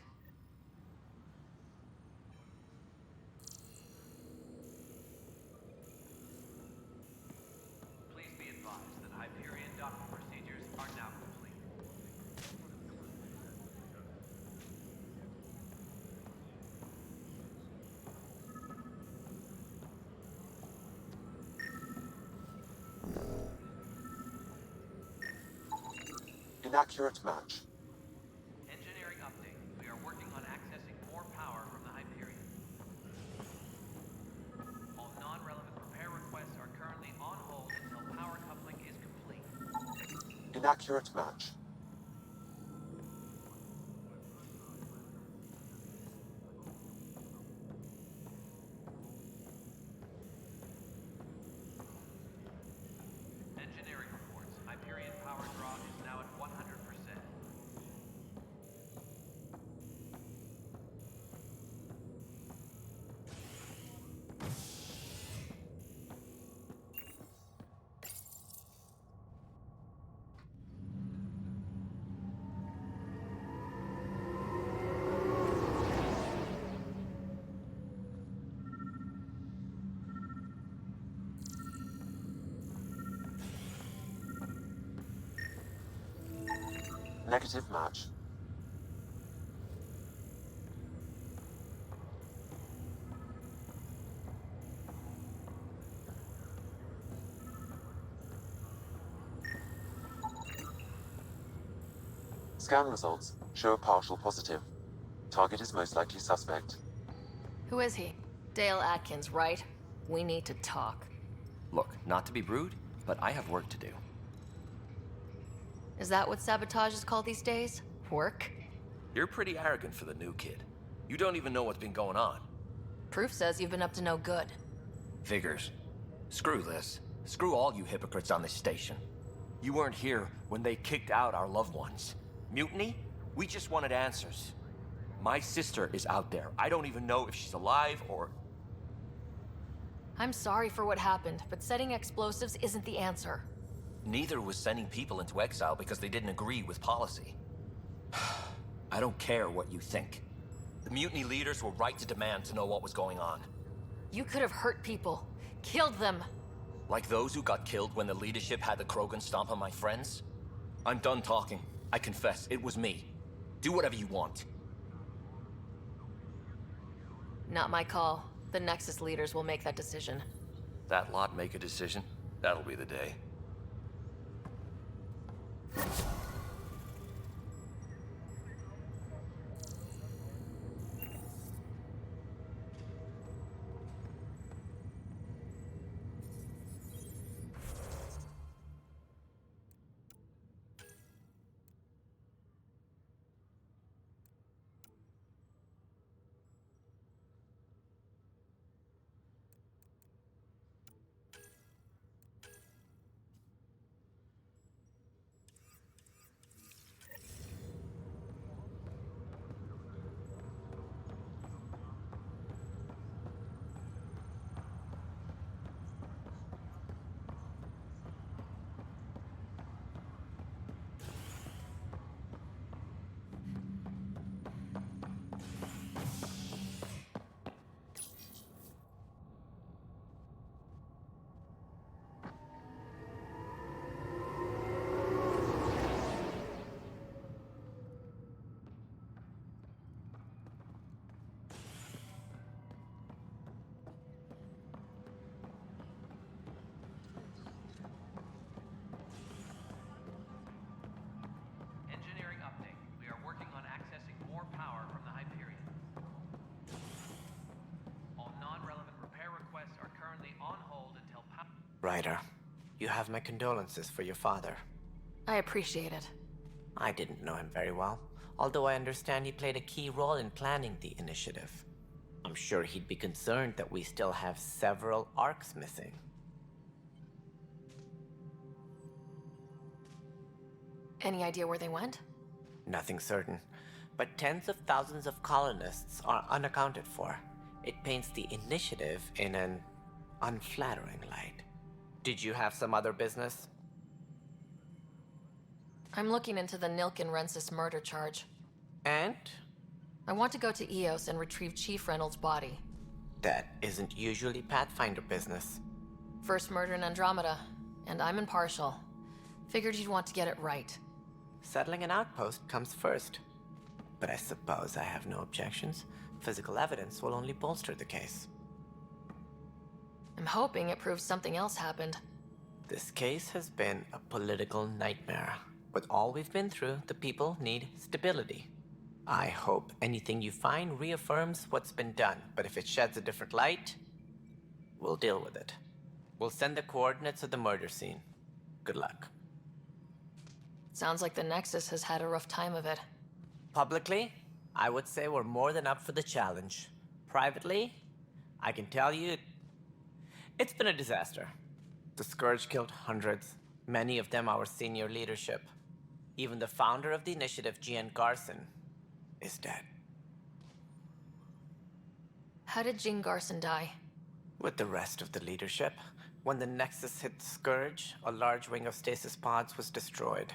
Please be advised that Hyperion docking procedures are now complete. Inaccurate match. Engineering update. We are working on accessing more power from the Hyperion. All non-relevant repair requests are currently on hold until power coupling is complete. Inaccurate match. Engineering reports. Hyperion power draw is now at 100%. Negative match. Scan results show a partial positive. Target is most likely suspect. Who is he? Dale Atkins, right? We need to talk. Look, not to be rude, but I have work to do. Is that what sabotage is called these days? Work? You're pretty arrogant for the new kid. You don't even know what's been going on. Proof says you've been up to no good. Figures. Screw this. Screw all you hypocrites on this station. You weren't here when they kicked out our loved ones. Mutiny? We just wanted answers. My sister is out there. I don't even know if she's alive or... I'm sorry for what happened, but setting explosives isn't the answer. Neither was sending people into exile because they didn't agree with policy. I don't care what you think. The mutiny leaders were right to demand to know what was going on. You could have hurt people. Killed them. Like those who got killed when the leadership had the Krogan stomp on my friends? I'm done talking. I confess, it was me. Do whatever you want. Not my call. The Nexus leaders will make that decision. That lot make a decision? That'll be the day. Ryder, you have my condolences for your father. I appreciate it. I didn't know him very well, although I understand he played a key role in planning the initiative. I'm sure he'd be concerned that we still have several arcs missing. Any idea where they went? Nothing certain, but tens of thousands of colonists are unaccounted for. It paints the initiative in an unflattering light. Did you have some other business? I'm looking into the Nilk and Rensis murder charge. And? I want to go to Eos and retrieve Chief Reynolds' body. That isn't usually Pathfinder business. First murder in Andromeda, and I'm impartial. Figured you'd want to get it right. Settling an outpost comes first. But I suppose I have no objections. Physical evidence will only bolster the case. I'm hoping it proves something else happened. This case has been a political nightmare. With all we've been through, the people need stability. I hope anything you find reaffirms what's been done, but if it sheds a different light, we'll deal with it. We'll send the coordinates of the murder scene. Good luck. Sounds like the Nexus has had a rough time of it. Publicly, I would say we're more than up for the challenge. Privately, I can tell you, it's been a disaster. The Scourge killed hundreds, many of them our senior leadership. Even the founder of the initiative, Gian Garson, is dead. How did Jean Garson die? With the rest of the leadership, when the Nexus hit the Scourge, a large wing of stasis pods was destroyed.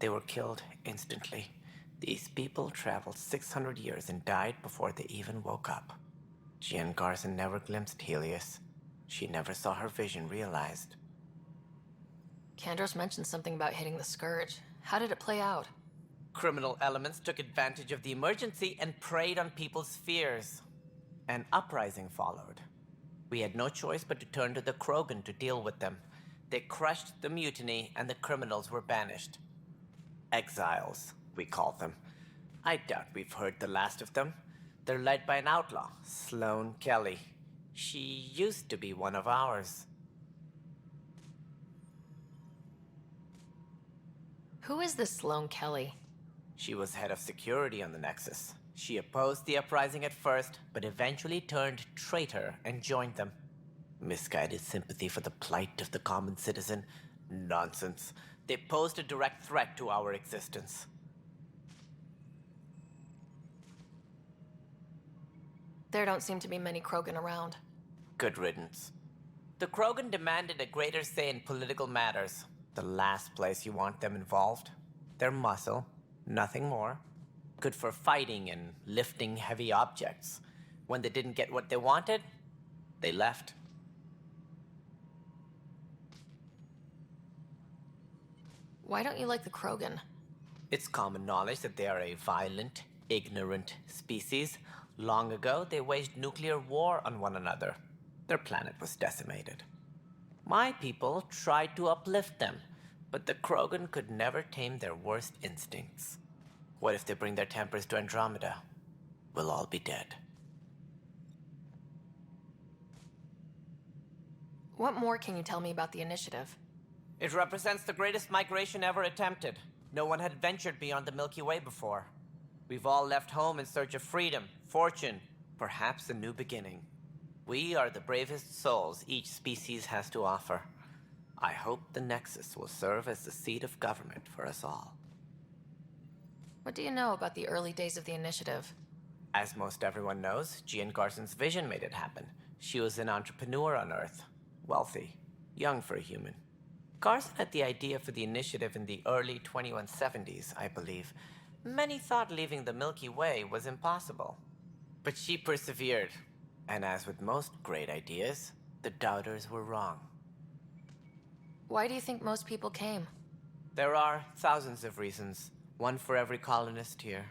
They were killed instantly. These people traveled 600 years and died before they even woke up. Jean Garson never glimpsed Helios. She never saw her vision realized. Kandros mentioned something about hitting the Scourge. How did it play out? Criminal elements took advantage of the emergency and preyed on people's fears. An uprising followed. We had no choice but to turn to the Krogan to deal with them. They crushed the mutiny and the criminals were banished. Exiles, we call them. I doubt we've heard the last of them. They're led by an outlaw, Sloane Kelly. She used to be one of ours. Who is this Sloane Kelly? She was head of security on the Nexus. She opposed the uprising at first, but eventually turned traitor and joined them. Misguided sympathy for the plight of the common citizen? Nonsense. They posed a direct threat to our existence. There don't seem to be many Krogan around. Good riddance. The Krogan demanded a greater say in political matters. The last place you want them involved. They're muscle, nothing more. Good for fighting and lifting heavy objects. When they didn't get what they wanted, they left. Why don't you like the Krogan? It's common knowledge that they are a violent, ignorant species. Long ago, they waged nuclear war on one another. Their planet was decimated. My people tried to uplift them, but the Krogan could never tame their worst instincts. What if they bring their tempers to Andromeda? We'll all be dead. What more can you tell me about the initiative? It represents the greatest migration ever attempted. No one had ventured beyond the Milky Way before. We've all left home in search of freedom, fortune, perhaps a new beginning. We are the bravest souls each species has to offer. I hope the Nexus will serve as the seat of government for us all. What do you know about the early days of the initiative? As most everyone knows, Jean Garson's vision made it happen. She was an entrepreneur on Earth. Wealthy. Young for a human. Garson had the idea for the initiative in the early 2170s, I believe. Many thought leaving the Milky Way was impossible. But she persevered. And as with most great ideas, the doubters were wrong. Why do you think most people came? There are thousands of reasons, one for every colonist here.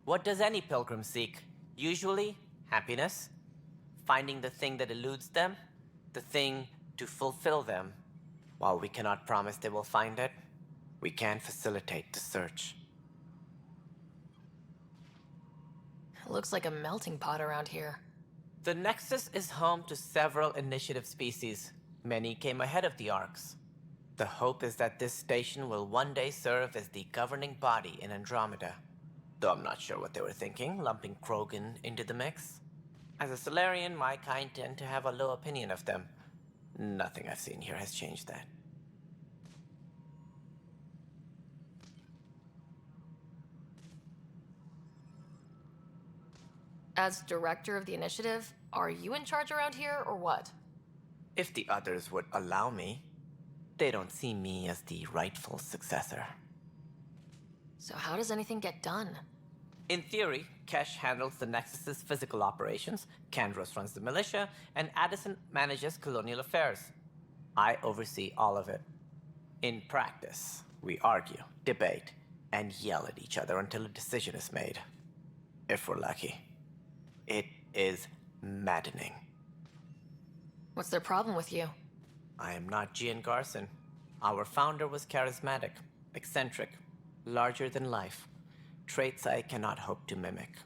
What does any pilgrim seek? Usually, happiness. Finding the thing that eludes them, the thing to fulfill them. While we cannot promise they will find it, we can facilitate the search. It looks like a melting pot around here. The Nexus is home to several initiative species. Many came ahead of the Arks. The hope is that this station will one day serve as the governing body in Andromeda. Though I'm not sure what they were thinking, lumping Krogan into the mix. As a Solarian, my kind tend to have a low opinion of them. Nothing I've seen here has changed that. As director of the initiative, are you in charge around here, or what? If the others would allow me, they don't see me as the rightful successor. So how does anything get done? In theory, Kesh handles the Nexus's physical operations, Kandros runs the militia, and Addison manages colonial affairs. I oversee all of it. In practice, we argue, debate, and yell at each other until a decision is made. If we're lucky. It is maddening. What's their problem with you? I am not Gian Garson. Our founder was charismatic, eccentric, larger than life. Traits I cannot hope to mimic.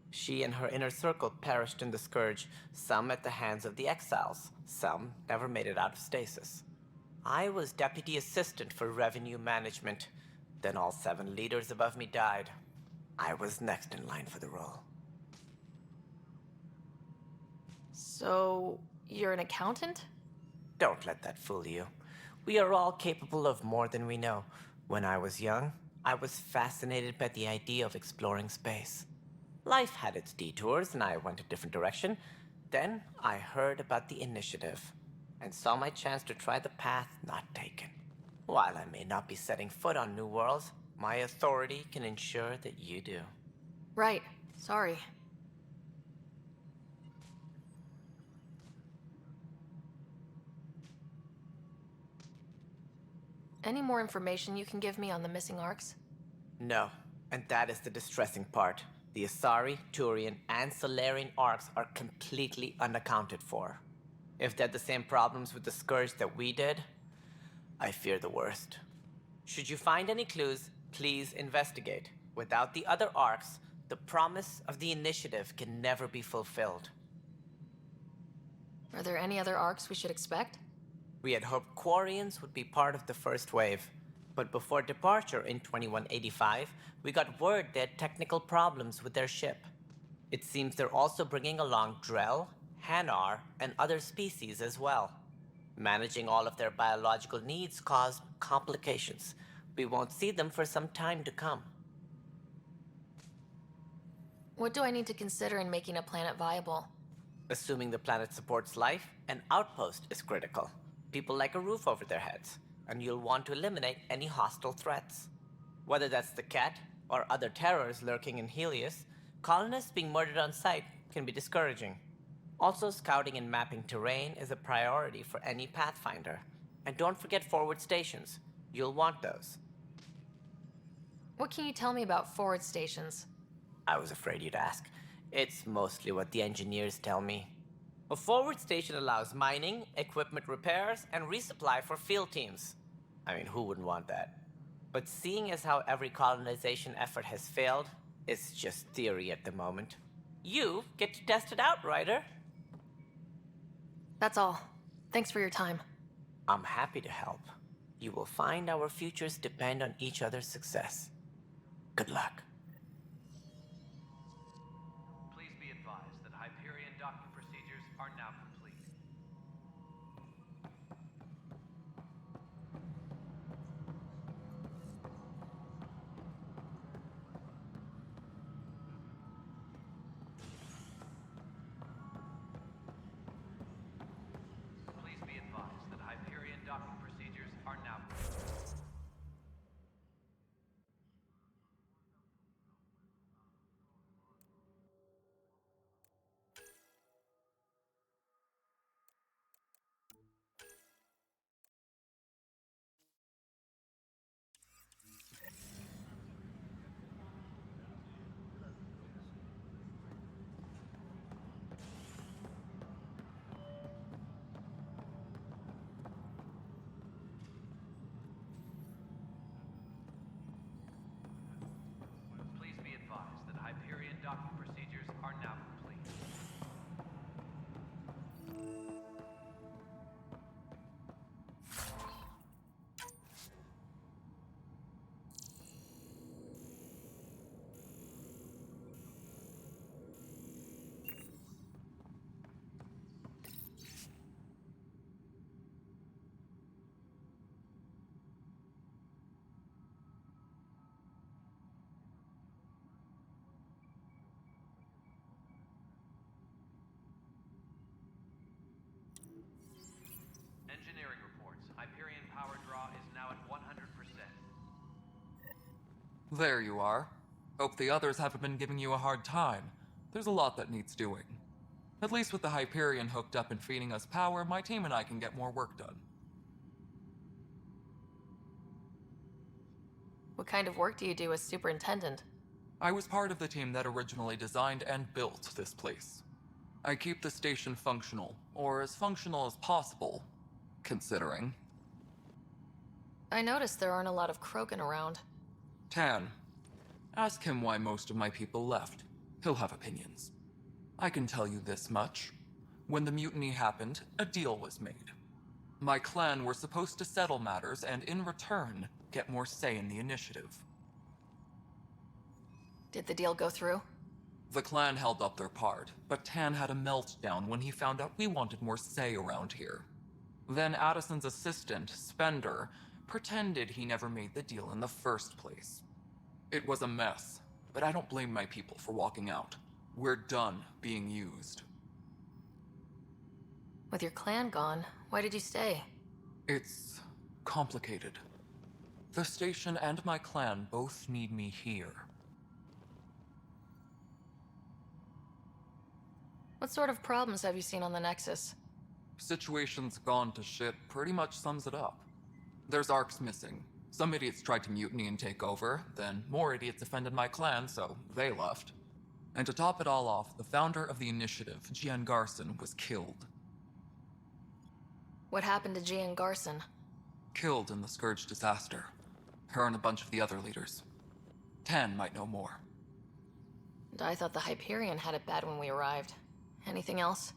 She and her inner circle perished in the Scourge, some at the hands of the Exiles, some never made it out of stasis. I was deputy assistant for revenue management. Then all 7 leaders above me died. I was next in line for the role. So, you're an accountant? Don't let that fool you. We are all capable of more than we know. When I was young, I was fascinated by the idea of exploring space. Life had its detours, and I went a different direction. Then I heard about the initiative, and saw my chance to try the path not taken. While I may not be setting foot on new worlds, my authority can ensure that you do. Right. Sorry. Any more information you can give me on the missing Arks? No, and that is the distressing part. The Asari, Turian, and Solarian Arks are completely unaccounted for. If they had the same problems with the Scourge that we did, I fear the worst. Should you find any clues, please investigate. Without the other Arks, the promise of the initiative can never be fulfilled. Are there any other Arks we should expect? We had hoped Quarians would be part of the first wave, but before departure in 2185, we got word they had technical problems with their ship. It seems they're also bringing along Drell, Hanar, and other species as well. Managing all of their biological needs caused complications. We won't see them for some time to come. What do I need to consider in making a planet viable? Assuming the planet supports life, an outpost is critical. People like a roof over their heads, and you'll want to eliminate any hostile threats. Whether that's the Cat or other terrors lurking in Helios, colonists being murdered on sight can be discouraging. Also, scouting and mapping terrain is a priority for any Pathfinder. And don't forget forward stations. You'll want those. What can you tell me about forward stations? I was afraid you'd ask. It's mostly what the engineers tell me. A forward station allows mining, equipment repairs, and resupply for field teams. I mean, who wouldn't want that? But seeing as how every colonization effort has failed, it's just theory at the moment. You get to test it out, Ryder. That's all. Thanks for your time. I'm happy to help. You will find our futures depend on each other's success. Good luck. Please be advised that Hyperion docking procedures are now complete. Please be advised that Hyperion docking procedures are now complete. There you are. Hope the others haven't been giving you a hard time. There's a lot that needs doing. At least with the Hyperion hooked up and feeding us power, my team and I can get more work done. What kind of work do you do as superintendent? I was part of the team that originally designed and built this place. I keep the station functional, or as functional as possible, considering. I noticed there aren't a lot of Krogan around. Tan. Ask him why most of my people left. He'll have opinions. I can tell you this much. When the mutiny happened, a deal was made. My clan were supposed to settle matters and, in return, get more say in the initiative. Did the deal go through? The clan held up their part, but Tan had a meltdown when he found out we wanted more say around here. Then Addison's assistant, Spender, pretended he never made the deal in the first place. It was a mess, but I don't blame my people for walking out. We're done being used. With your clan gone, why did you stay? It's complicated. The station and my clan both need me here. What sort of problems have you seen on the Nexus? Situation's gone to shit pretty much sums it up. There's arcs missing. Some idiots tried to mutiny and take over, then more idiots offended my clan, so they left. And to top it all off, the founder of the initiative, Gian Garson, was killed. What happened to Gian Garson? Killed in the Scourge disaster. Her and a bunch of the other leaders. Tan might know more. And I thought the Hyperion had it bad when we arrived. Anything else?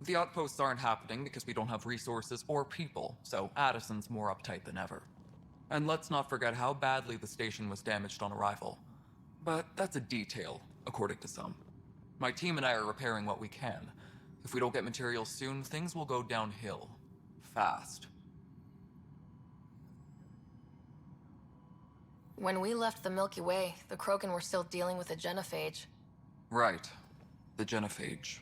The outposts aren't happening because we don't have resources or people, so Addison's more uptight than ever. And let's not forget how badly the station was damaged on arrival. But that's a detail, according to some. My team and I are repairing what we can. If we don't get materials soon, things will go downhill. Fast. When we left the Milky Way, the Krogan were still dealing with the genophage. Right. The genophage.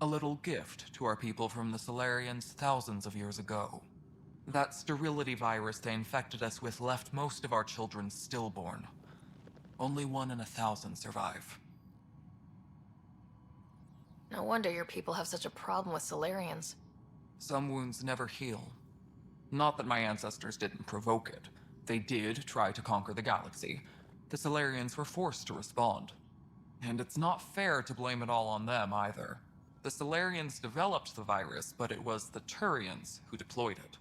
A little gift to our people from the Solarians thousands of years ago. That sterility virus they infected us with left most of our children stillborn. Only 1 in 1,000 survive. No wonder your people have such a problem with Solarians. Some wounds never heal. Not that my ancestors didn't provoke it. They did try to conquer the galaxy. The Solarians were forced to respond. And it's not fair to blame it all on them either. The Solarians developed the virus, but it was the Turians who deployed it.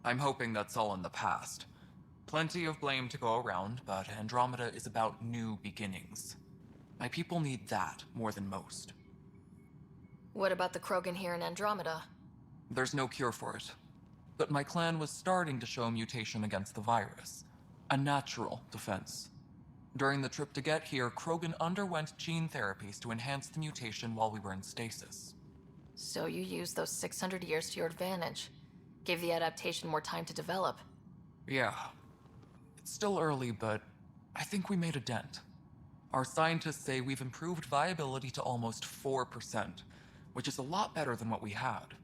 I'm hoping that's all in the past. Plenty of blame to go around, but Andromeda is about new beginnings. My people need that more than most. What about the Krogan here in Andromeda? There's no cure for it. But my clan was starting to show mutation against the virus. A natural defense. During the trip to get here, Krogan underwent gene therapies to enhance the mutation while we were in stasis. So you used those 600 years to your advantage. Gave the adaptation more time to develop. Yeah. It's still early, but I think we made a dent. Our scientists say we've improved viability to almost 4%, which is a lot better than what we had.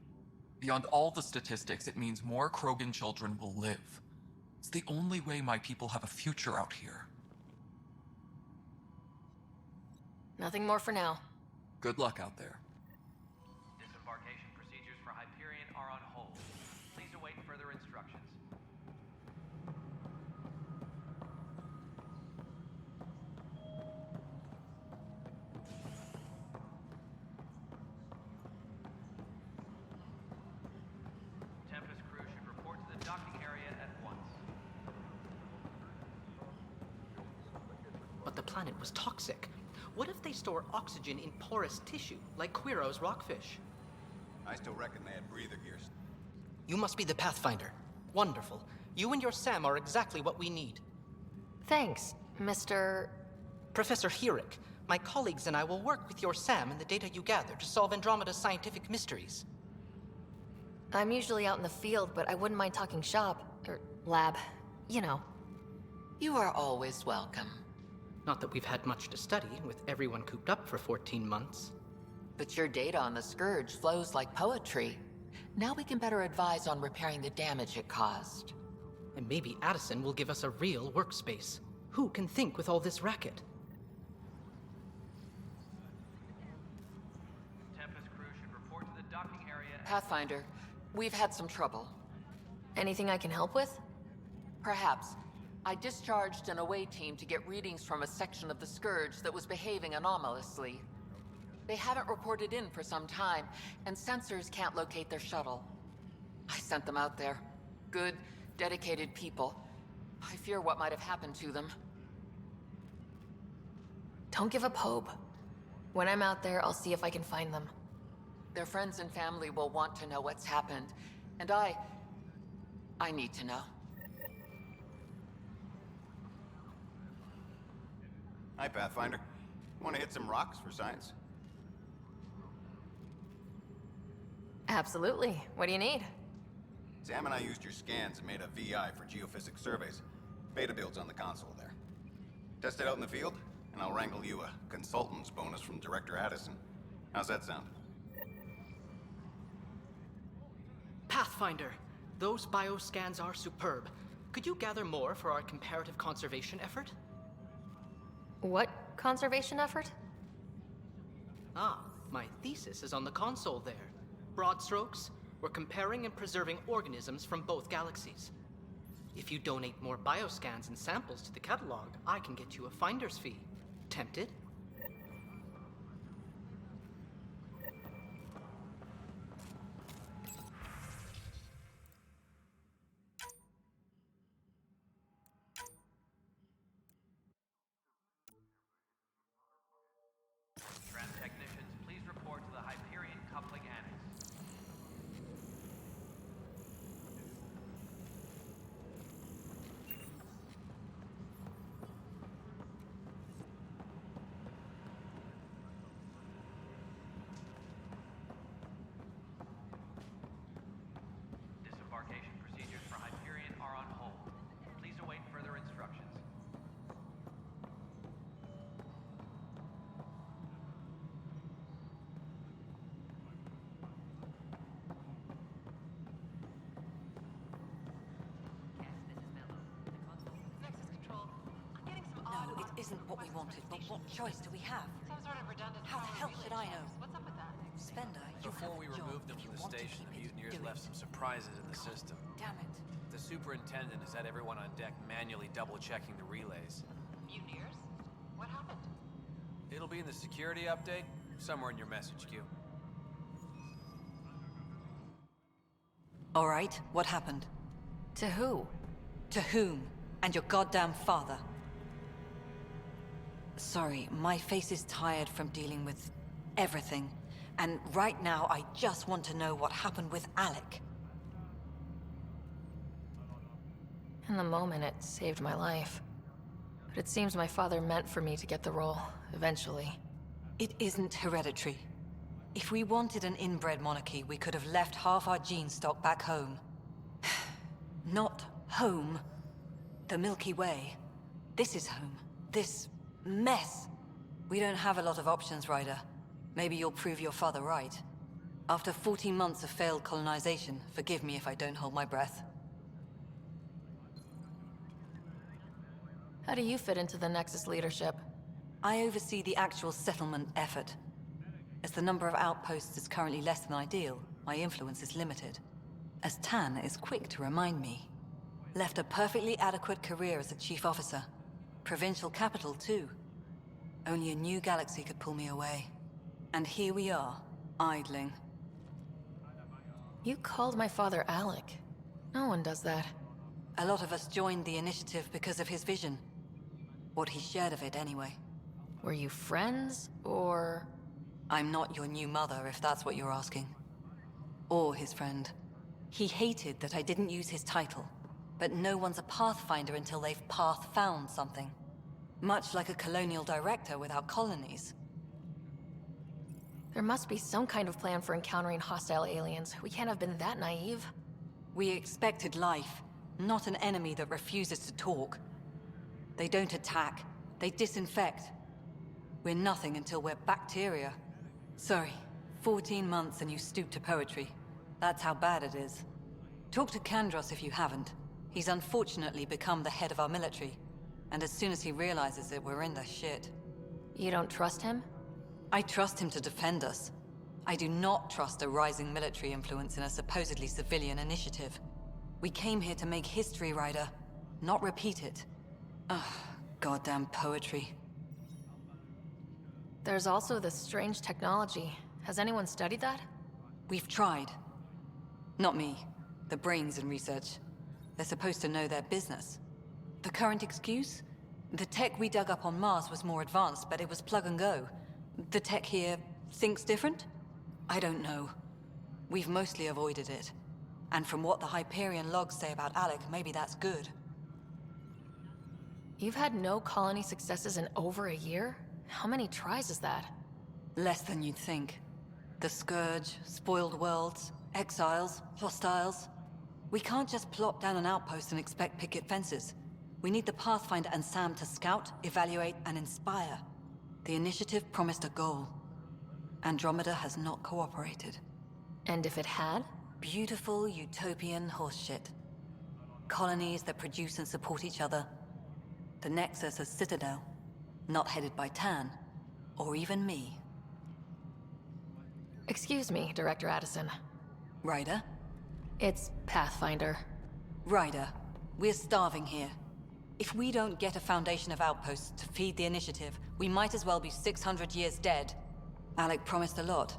Beyond all the statistics, it means more Krogan children will live. It's the only way my people have a future out here. Nothing more for now. Good luck out there. Disembarkation procedures for Hyperion are on hold. Please await further instructions. Tempest crew should report to the docking area at once. But the planet was toxic. What if they store oxygen in porous tissue, like Quiro's rockfish? I still reckon they had breather gears. You must be the Pathfinder. Wonderful. You and your Sam are exactly what we need. Thanks, Mr. Professor Herrick, my colleagues and I will work with your Sam and the data you gather to solve Andromeda's scientific mysteries. I'm usually out in the field, but I wouldn't mind talking shop. Or lab. You know. You are always welcome. Not that we've had much to study, with everyone cooped up for 14 months. But your data on the Scourge flows like poetry. Now we can better advise on repairing the damage it caused. And maybe Addison will give us a real workspace. Who can think with all this racket? Tempest crew should report to the docking area. Pathfinder, we've had some trouble. Anything I can help with? Perhaps. I discharged an away team to get readings from a section of the Scourge that was behaving anomalously. They haven't reported in for some time, and sensors can't locate their shuttle. I sent them out there. Good, dedicated people. I fear what might have happened to them. Don't give up hope. When I'm out there, I'll see if I can find them. Their friends and family will want to know what's happened, and I need to know. Hi, Pathfinder. Want to hit some rocks for science? Absolutely. What do you need? Sam and I used your scans and made a VI for geophysics surveys. Beta builds on the console there. Test it out in the field, and I'll wrangle you a consultant's bonus from Director Addison. How's that sound? Pathfinder, those bioscans are superb. Could you gather more for our comparative conservation effort? What conservation effort? Ah, my thesis is on the console there. Broad strokes, we're comparing and preserving organisms from both galaxies. If you donate more bioscans and samples to the catalog, I can get you a finder's fee. Tempted? Tram technicians, please report to the Hyperion Coupling Annex. Disembarkation procedures for Hyperion are on hold. Please await further instructions. No, it isn't what we wanted, but what choice do we have? Some sort of redundant How the hell should I know? What's up with that? Spender, you Before have we a job. removed them If you from the want to station, keep the it, mutineers do left it. some surprises in the system. Damn it. The superintendent has had everyone on deck manually double-checking the relays. Mutineers? What happened? It'll be in the security update, somewhere in your message queue. All right, what happened? To who? To whom? And your goddamn father. Sorry, my face is tired from dealing with everything. And right now, I just want to know what happened with Alec. In the moment, it saved my life. But it seems my father meant for me to get the role, eventually. It isn't hereditary. If we wanted an inbred monarchy, we could have left half our gene stock back home. Not home. The Milky Way. This is home. This mess. We don't have a lot of options, Ryder. Maybe you'll prove your father right. After 14 months of failed colonization, forgive me if I don't hold my breath. How do you fit into the Nexus leadership? I oversee the actual settlement effort. As the number of outposts is currently less than ideal, my influence is limited. As Tan is quick to remind me. Left a perfectly adequate career as a chief officer. Provincial capital, too. Only a new galaxy could pull me away. And here we are, idling. You called my father Alec. No one does that. A lot of us joined the initiative because of his vision. What he shared of it, anyway. Were you friends, or...? I'm not your new mother, if that's what you're asking. Or his friend. He hated that I didn't use his title. But no one's a Pathfinder until they've path-found something. Much like a colonial director without colonies. There must be some kind of plan for encountering hostile aliens. We can't have been that naive. We expected life, not an enemy that refuses to talk. They don't attack, they disinfect. We're nothing until we're bacteria. Sorry, 14 months and you stoop to poetry. That's how bad it is. Talk to Kandros if you haven't. He's unfortunately become the head of our military. And as soon as he realizes it, we're in the shit. You don't trust him? I trust him to defend us. I do not trust a rising military influence in a supposedly civilian initiative. We came here to make history, Ryder, not repeat it. Ugh, goddamn poetry. There's also this strange technology. Has anyone studied that? We've tried. Not me. The brains in research. They're supposed to know their business. The current excuse? The tech we dug up on Mars was more advanced, but it was plug and go. The tech here thinks different? I don't know. We've mostly avoided it. And from what the Hyperion logs say about Alec, maybe that's good. You've had no colony successes in over a year? How many tries is that? Less than you'd think. The Scourge, spoiled worlds, exiles, hostiles. We can't just plop down an outpost and expect picket fences. We need the Pathfinder and Sam to scout, evaluate, and inspire. The initiative promised a goal. Andromeda has not cooperated. And if it had? Beautiful utopian horseshit. Colonies that produce and support each other. The Nexus a citadel, not headed by Tan, or even me. Excuse me, Director Addison. Ryder? It's Pathfinder. Ryder, we're starving here. If we don't get a foundation of outposts to feed the initiative, we might as well be 600 years dead. Alec promised a lot.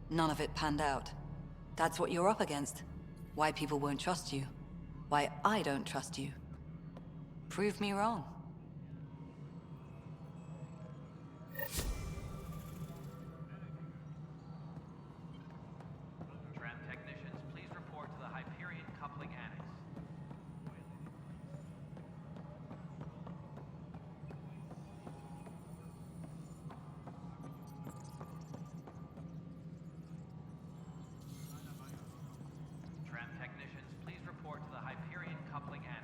None of it panned out. That's what you're up against. Why people won't trust you. Why I don't trust you. Prove me wrong. Tram technicians, please report to the Hyperion Coupling Annex. Tram technicians, please report to the Hyperion Coupling Annex.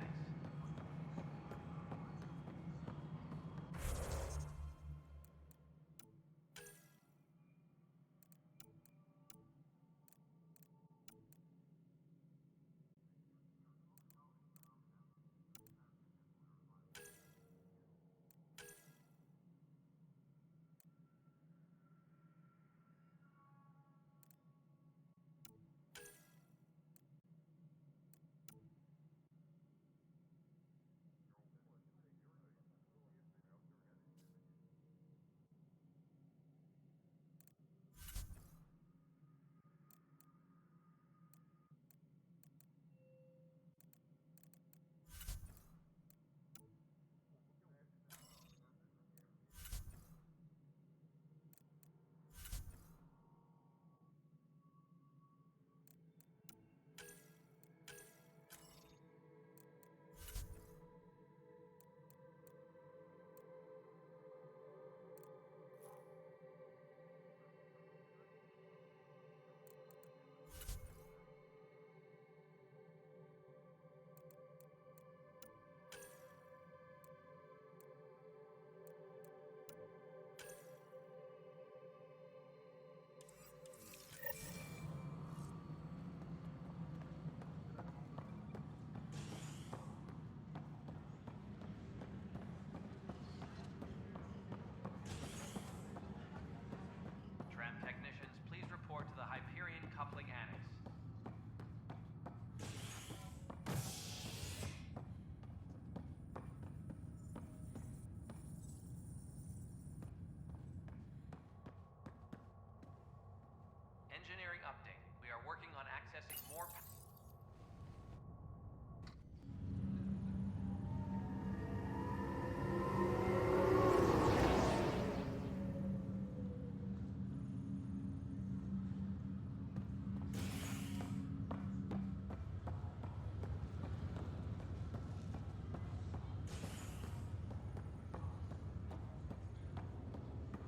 Tram technicians, please report to the Hyperion Coupling Annex. Engineering update. We are working on accessing more...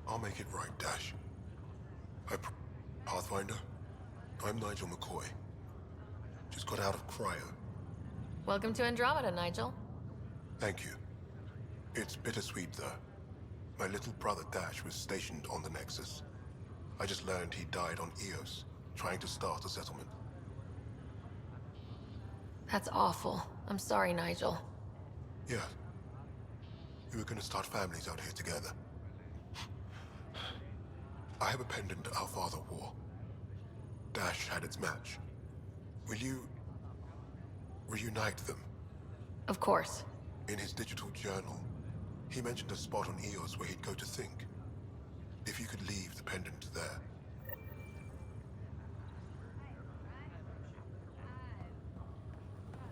I'll make it right, Dash. Pathfinder, I'm Nigel McCoy. Just got out of cryo. Welcome to Andromeda, Nigel. Thank you. It's bittersweet, though. My little brother Dash was stationed on the Nexus. I just learned he died on Eos, trying to start a settlement. That's awful. I'm sorry, Nigel. Yeah. We were gonna start families out here together. I have a pendant our father wore. Dash had its match. Will you reunite them? Of course. In his digital journal, he mentioned a spot on Eos where he'd go to think. If you could leave the pendant there.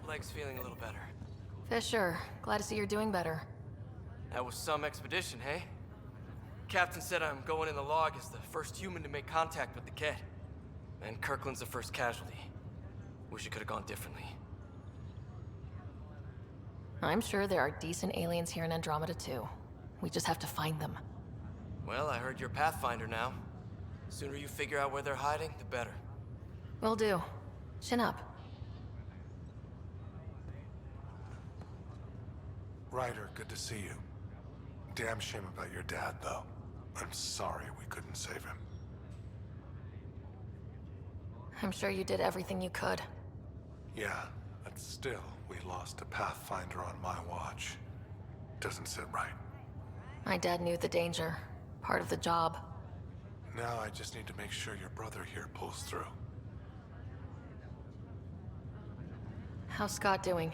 Leg's feeling a little better. Fisher, glad to see you're doing better. That was some expedition, hey? Captain said I'm going in the log as the first human to make contact with the Ket. And Kirkland's the first casualty. Wish it could have gone differently. I'm sure there are decent aliens here in Andromeda too. We just have to find them. Well, I heard you're Pathfinder now. Sooner you figure out where they're hiding, the better. Will do. Chin up. Ryder, good to see you. Damn shame about your dad, though. I'm sorry we couldn't save him. I'm sure you did everything you could. Yeah, but still, we lost a Pathfinder on my watch. Doesn't sit right. My dad knew the danger. Part of the job. Now I just need to make sure your brother here pulls through. How's Scott doing?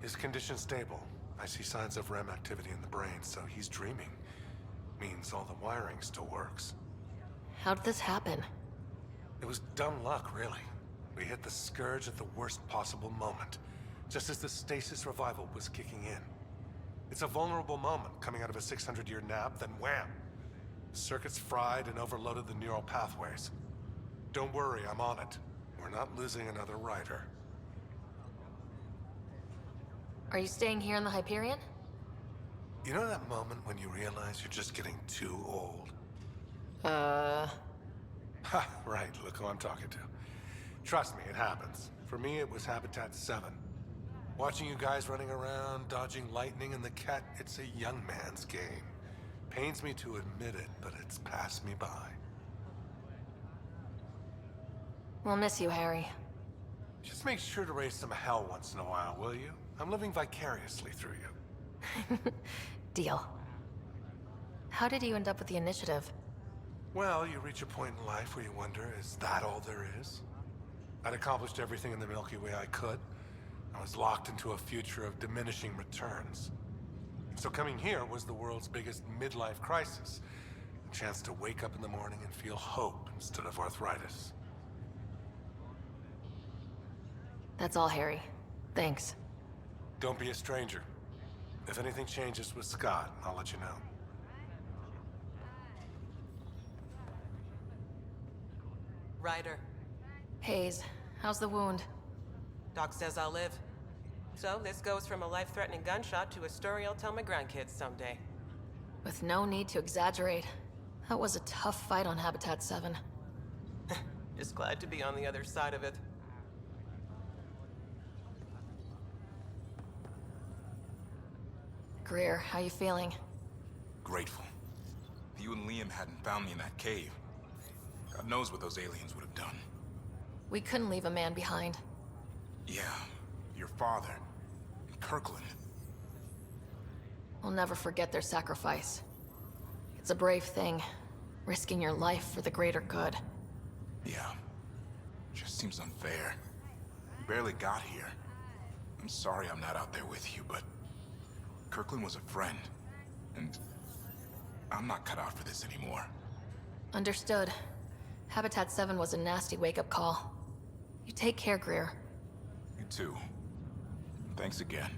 His condition's stable. I see signs of REM activity in the brain, so he's dreaming. Means all the wiring still works. How did this happen? It was dumb luck, really. We hit the Scourge at the worst possible moment, just as the stasis revival was kicking in. It's a vulnerable moment coming out of a 600-year nap, then wham! Circuits fried and overloaded the neural pathways. Don't worry, I'm on it. We're not losing another rider. Are you staying here in the Hyperion? You know that moment when you realize you're just getting too old? Ha, right, look who I'm talking to. Trust me, it happens. For me, it was Habitat 7. Watching you guys running around, dodging lightning and the Ket, it's a young man's game. Pains me to admit it, but it's passed me by. We'll miss you, Harry. Just make sure to raise some hell once in a while, will you? I'm living vicariously through you. Deal. How did you end up with the initiative? Well, you reach a point in life where you wonder, is that all there is? I'd accomplished everything in the Milky Way I could. I was locked into a future of diminishing returns. So coming here was the world's biggest midlife crisis. A chance to wake up in the morning and feel hope instead of arthritis. That's all, Harry. Thanks. Don't be a stranger. If anything changes with Scott, I'll let you know. Ryder. Hayes, how's the wound? Doc says I'll live. So this goes from a life-threatening gunshot to a story I'll tell my grandkids someday. With no need to exaggerate. That was a tough fight on Habitat 7. Just glad to be on the other side of it. Greer, how you feeling? Grateful. You and Liam hadn't found me in that cave. God knows what those aliens would have done. We couldn't leave a man behind. Yeah, your father, and Kirkland. We'll never forget their sacrifice. It's a brave thing, risking your life for the greater good. Yeah, just seems unfair. We barely got here. I'm sorry I'm not out there with you, but Kirkland was a friend, and I'm not cut out for this anymore. Understood. Habitat 7 was a nasty wake-up call. You take care, Greer. You too. Thanks again.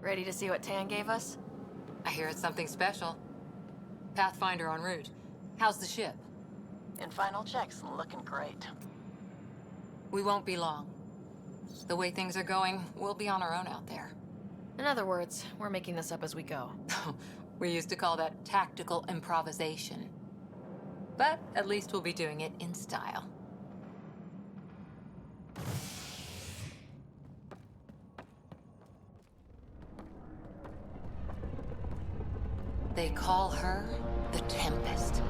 Ready to see what Tan gave us? I hear it's something special. Pathfinder en route. How's the ship? In final checks, looking great. We won't be long. The way things are going, we'll be on our own out there. In other words, we're making this up as we go. We used to call that tactical improvisation. But at least we'll be doing it in style. They call her the Tempest.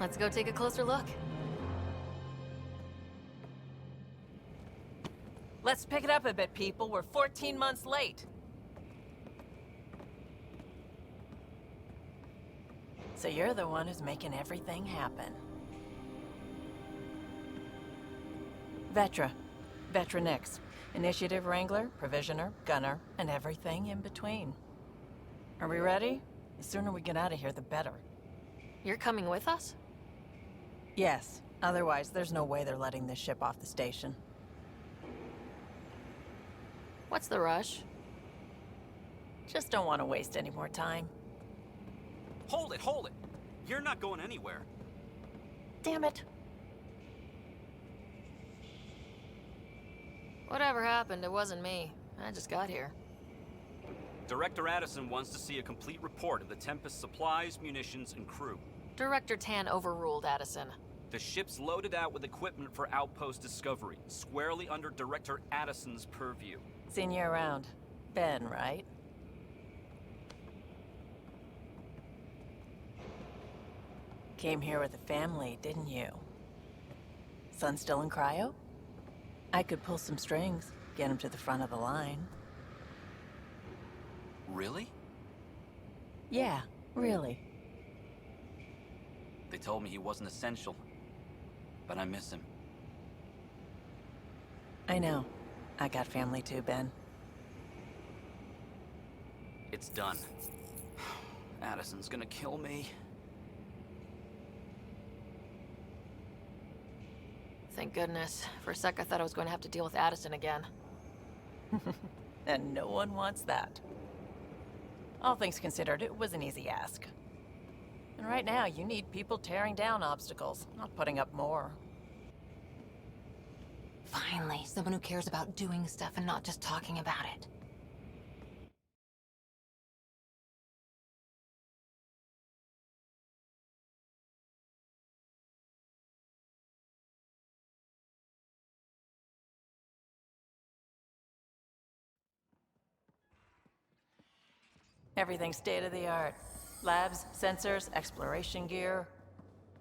Let's go take a closer look. Let's pick it up a bit, people. We're 14 months late. So you're the one who's making everything happen. Vetra. Vetra Nix. Initiative Wrangler, Provisioner, Gunner, and everything in between. Are we ready? The sooner we get out of here, the better. You're coming with us? Yes. Otherwise, there's no way they're letting this ship off the station. What's the rush? Just don't want to waste any more time. Hold it, hold it! You're not going anywhere. Damn it. Whatever happened, it wasn't me. I just got here. Director Addison wants to see a complete report of the Tempest's supplies, munitions, and crew. Director Tan overruled Addison. The ship's loaded out with equipment for outpost discovery, squarely under Director Addison's purview. Seen you around. Ben, right? Came here with a family, didn't you? Son still in cryo? I could pull some strings, get him to the front of the line. Really? Yeah, really. They told me he wasn't essential, but I miss him. I know. I got family too, Ben. It's done. Addison's gonna kill me. Thank goodness. For a sec, I thought I was going to have to deal with Addison again. And no one wants that. All things considered, it was an easy ask. And right now, you need people tearing down obstacles, not putting up more. Finally, someone who cares about doing stuff and not just talking about it. Everything's state-of-the-art. Labs, sensors, exploration gear.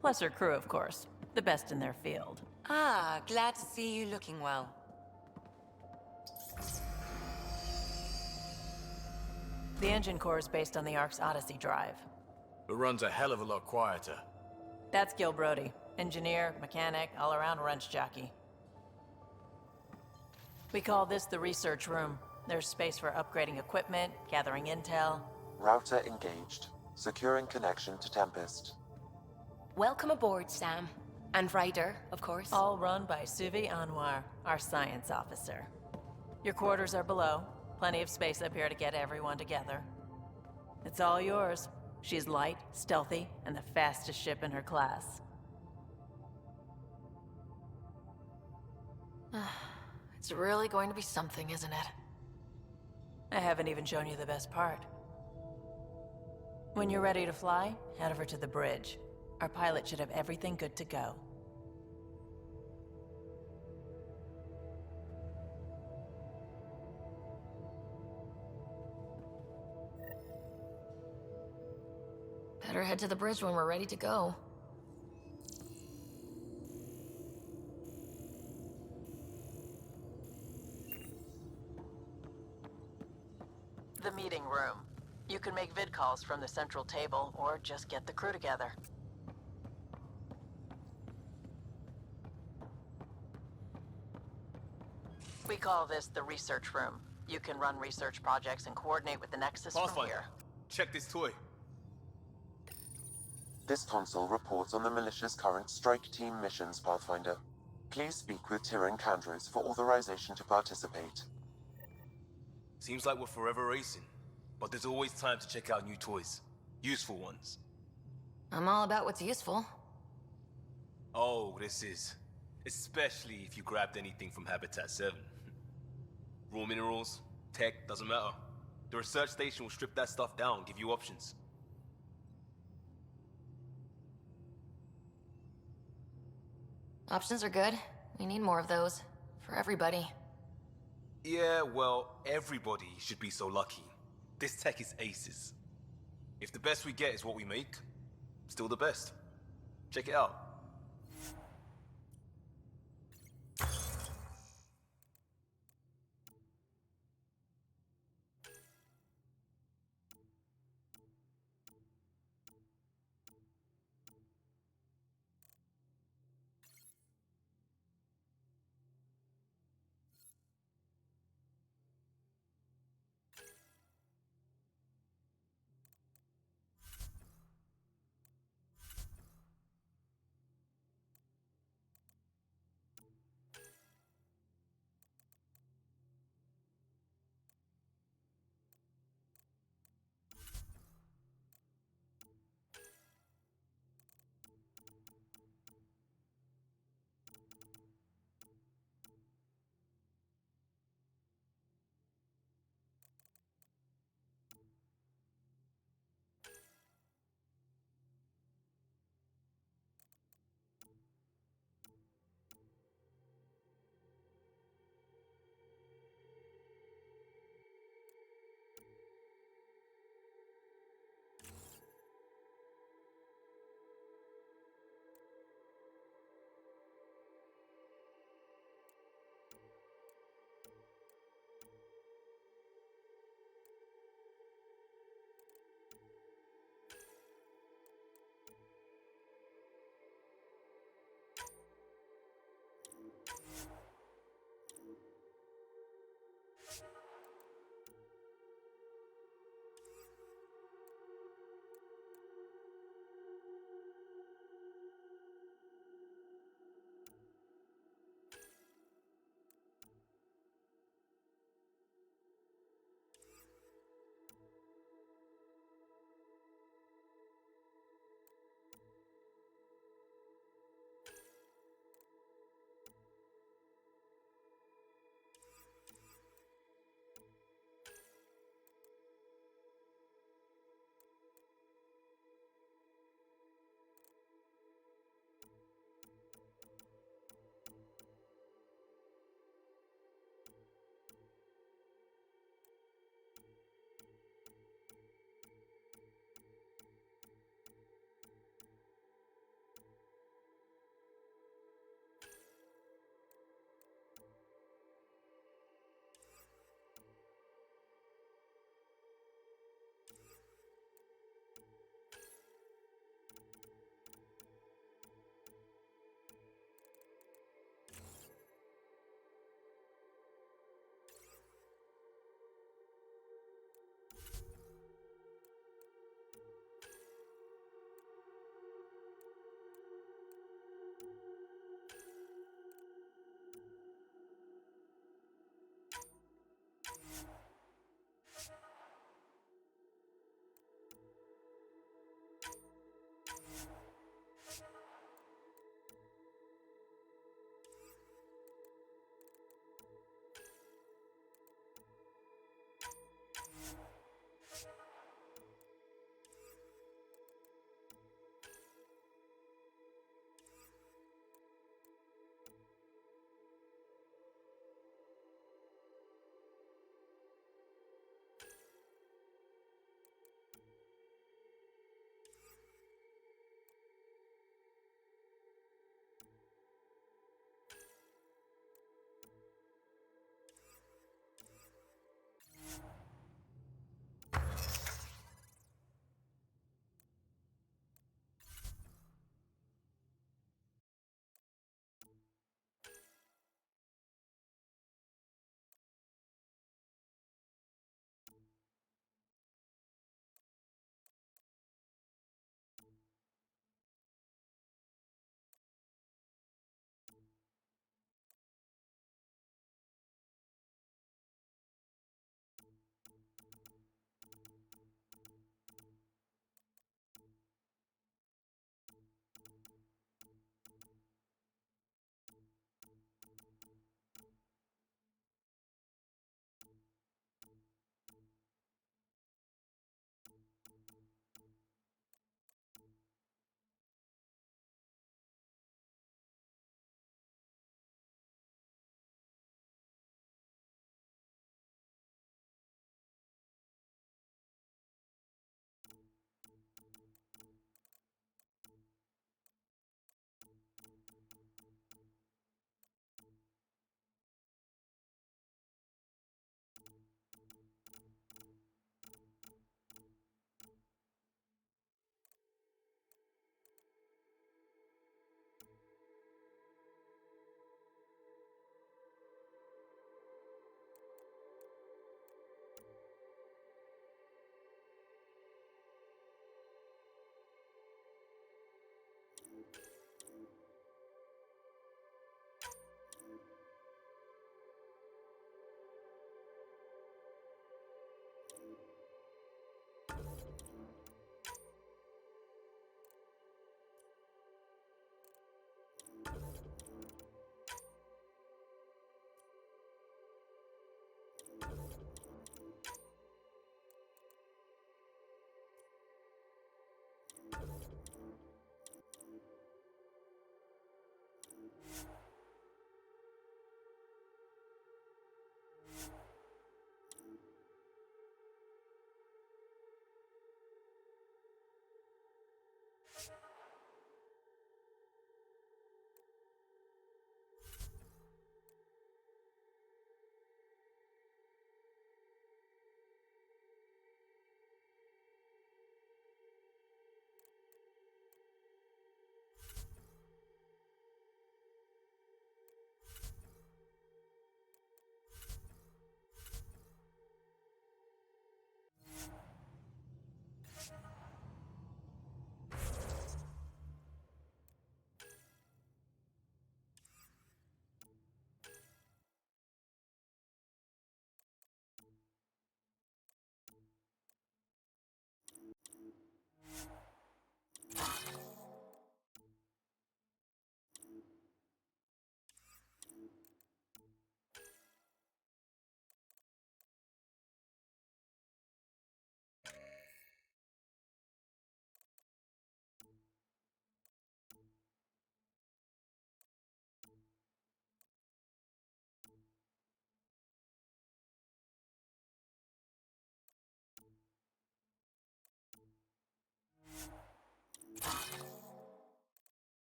Plus her crew, of course. The best in their field. Ah, glad to see you looking well. The engine core is based on the Ark's Odyssey drive. It runs a hell of a lot quieter. That's Gil Brody. Engineer, mechanic, all-around wrench jockey. We call this the research room. There's space for upgrading equipment, gathering intel. Router engaged. Securing connection to Tempest. Welcome aboard, Sam. And Ryder, of course. All run by Suvi Anwar, our science officer. Your quarters are below. Plenty of space up here to get everyone together. It's all yours. She's light, stealthy, and the fastest ship in her class. It's really going to be something, isn't it? I haven't even shown you the best part. When you're ready to fly, head over to the bridge. Our pilot should have everything good to go. Better head to the bridge when we're ready to go. The meeting room. You can make vid calls from the central table, or just get the crew together. We call this the research room. You can run research projects and coordinate with the Nexus from Pathfinder, here. check this toy. This console reports on the militia's current strike team missions, Pathfinder. Please speak with Tyrion Candros for authorization to participate. Seems like we're forever racing, but there's always time to check out new toys. Useful ones. I'm all about what's useful. Oh, this is. Especially if you grabbed anything from Habitat 7. Raw minerals, tech, doesn't matter. The research station will strip that stuff down, give you options. Options are good. We need more of those. For everybody. Yeah, well, everybody should be so lucky. This tech is aces. If the best we get is what we make, still the best. Check it out.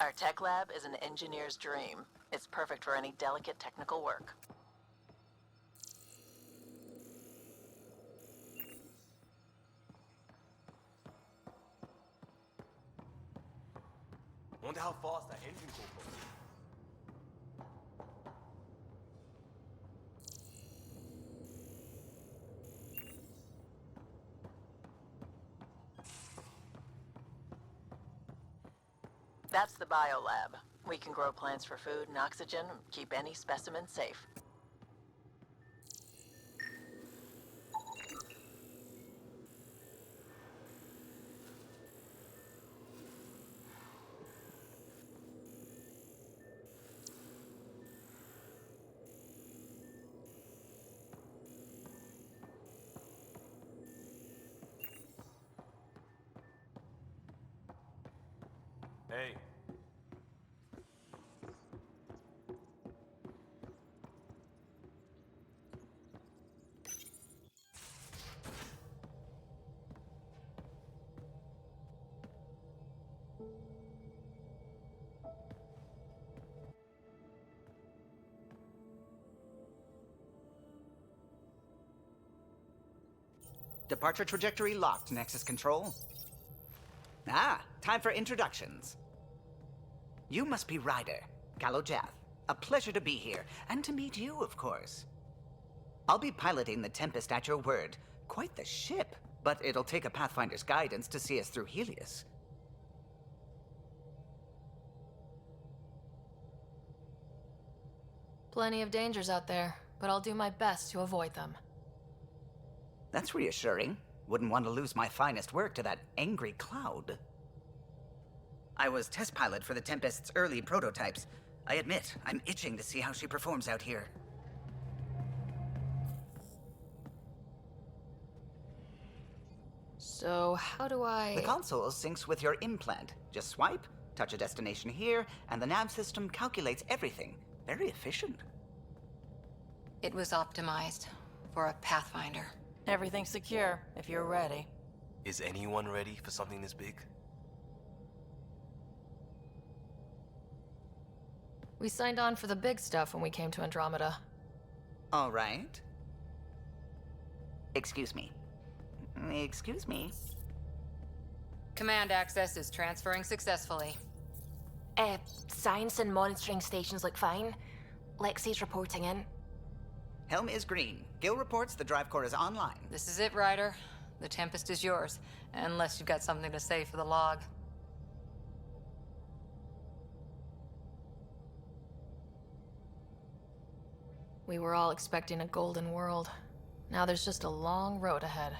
Our tech lab is an engineer's dream. It's perfect for any delicate technical work. Wonder how fast that engine will go. That's the biolab. We can grow plants for food and oxygen, keep any specimen safe. Hey. Departure trajectory locked, Nexus Control. Ah, time for introductions. You must be Ryder, Galojath. A pleasure to be here, and to meet you, of course. I'll be piloting the Tempest at your word. Quite the ship, but it'll take a Pathfinder's guidance to see us through Helios. Plenty of dangers out there, but I'll do my best to avoid them. That's reassuring. Wouldn't want to lose my finest work to that angry cloud. I was test pilot for the Tempest's early prototypes. I admit, I'm itching to see how she performs out here. So, how do I... The console syncs with your implant. Just swipe, touch a destination here, and the nav system calculates everything. Very efficient. It was optimized for a Pathfinder. Everything's secure, if you're ready. Is anyone ready for something this big? We signed on for the big stuff when we came to Andromeda. All right. Excuse me. Excuse me. Command access is transferring successfully. Science and monitoring stations look fine. Lexi's reporting in. Helm is green. Gil reports the drive core is online. This is it, Ryder. The Tempest is yours, unless you've got something to say for the log. We were all expecting a golden world. Now there's just a long road ahead.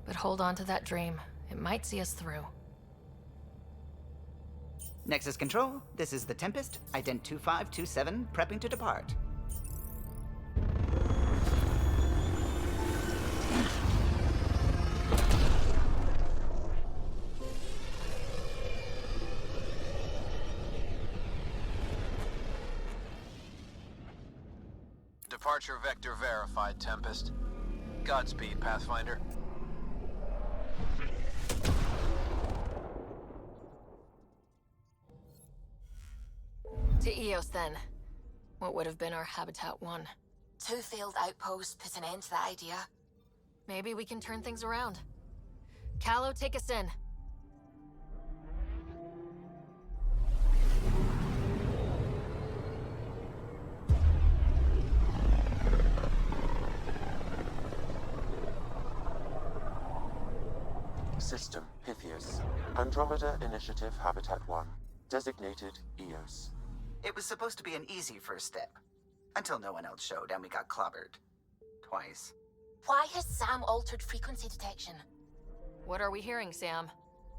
But hold on to that dream. It might see us through. Nexus Control, this is the Tempest, Ident 2527, prepping to depart. Departure vector verified, Tempest. Godspeed, Pathfinder. To Eos, then. What would have been our Habitat 1? 2 failed outposts put an end to that idea. Maybe we can turn things around. Callow, take us in. System, Pythias. Andromeda Initiative Habitat 1. Designated Eos. It was supposed to be an easy first step. Until no one else showed and we got clobbered. Twice. Why has Sam altered frequency detection? What are we hearing, Sam?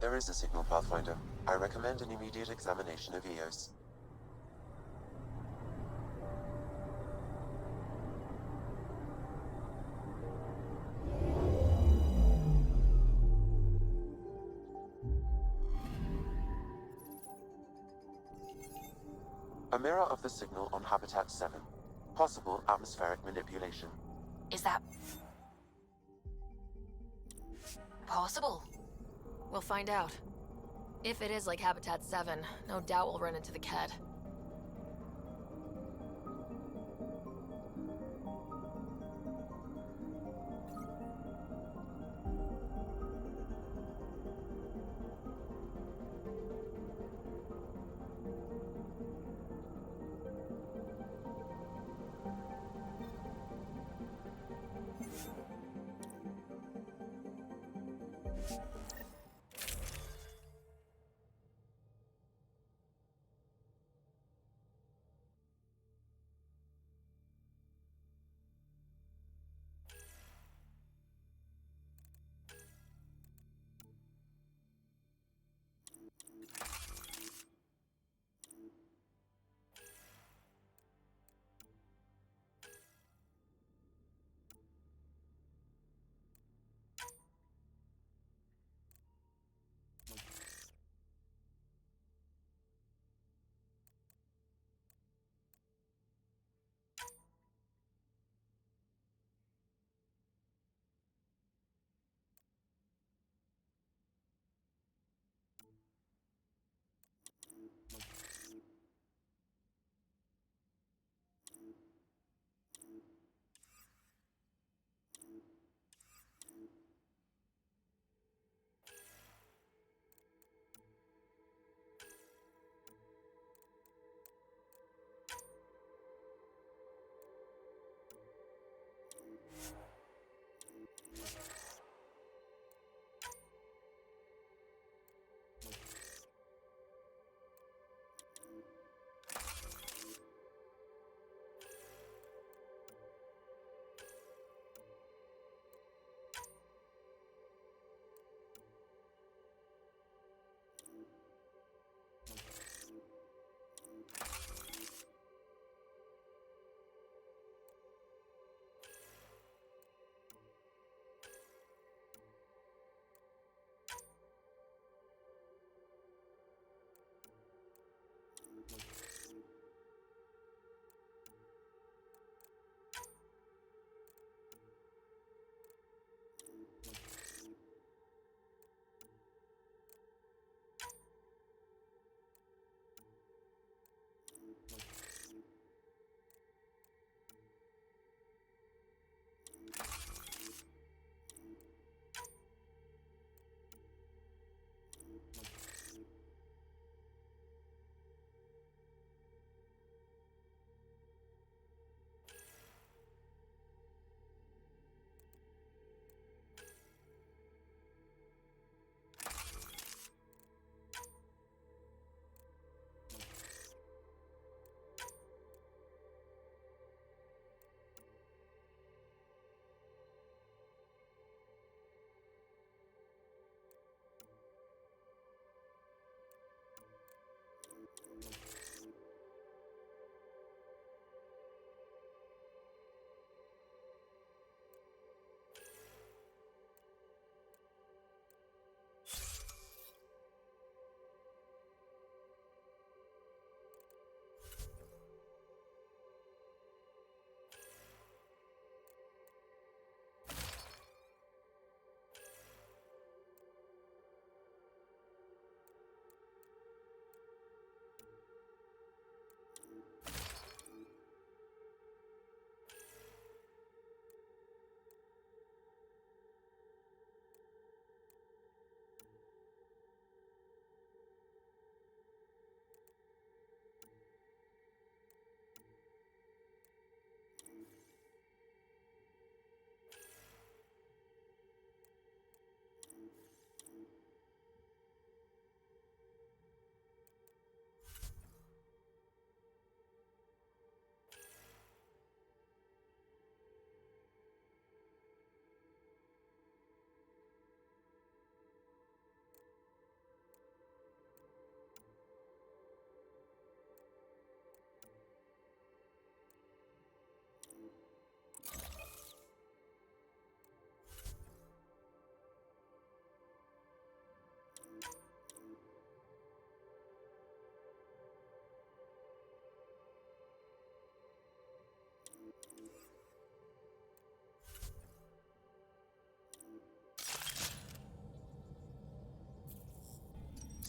There is a signal, Pathfinder. I recommend an immediate examination of Eos. A mirror of the signal on Habitat 7. Possible atmospheric manipulation. Is that... possible? We'll find out. If it is like Habitat 7, no doubt we'll run into the Ked.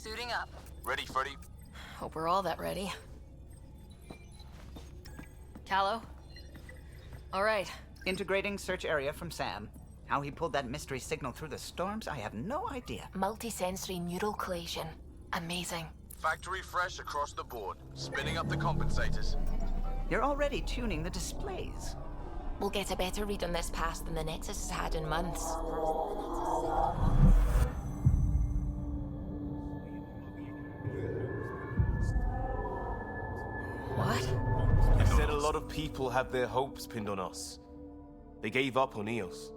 Suiting up. Ready, Freddy? Hope we're all that ready. Callow? All right. Integrating search area from Sam. How he pulled that mystery signal through the storms, I have no idea. Multisensory neural collation. Amazing. Factory fresh across the board. Spinning up the compensators. You're already tuning the displays. We'll get a better read on this pass than the Nexus has had in months. What? You said a lot of people have their hopes pinned on us. They gave up on Eos.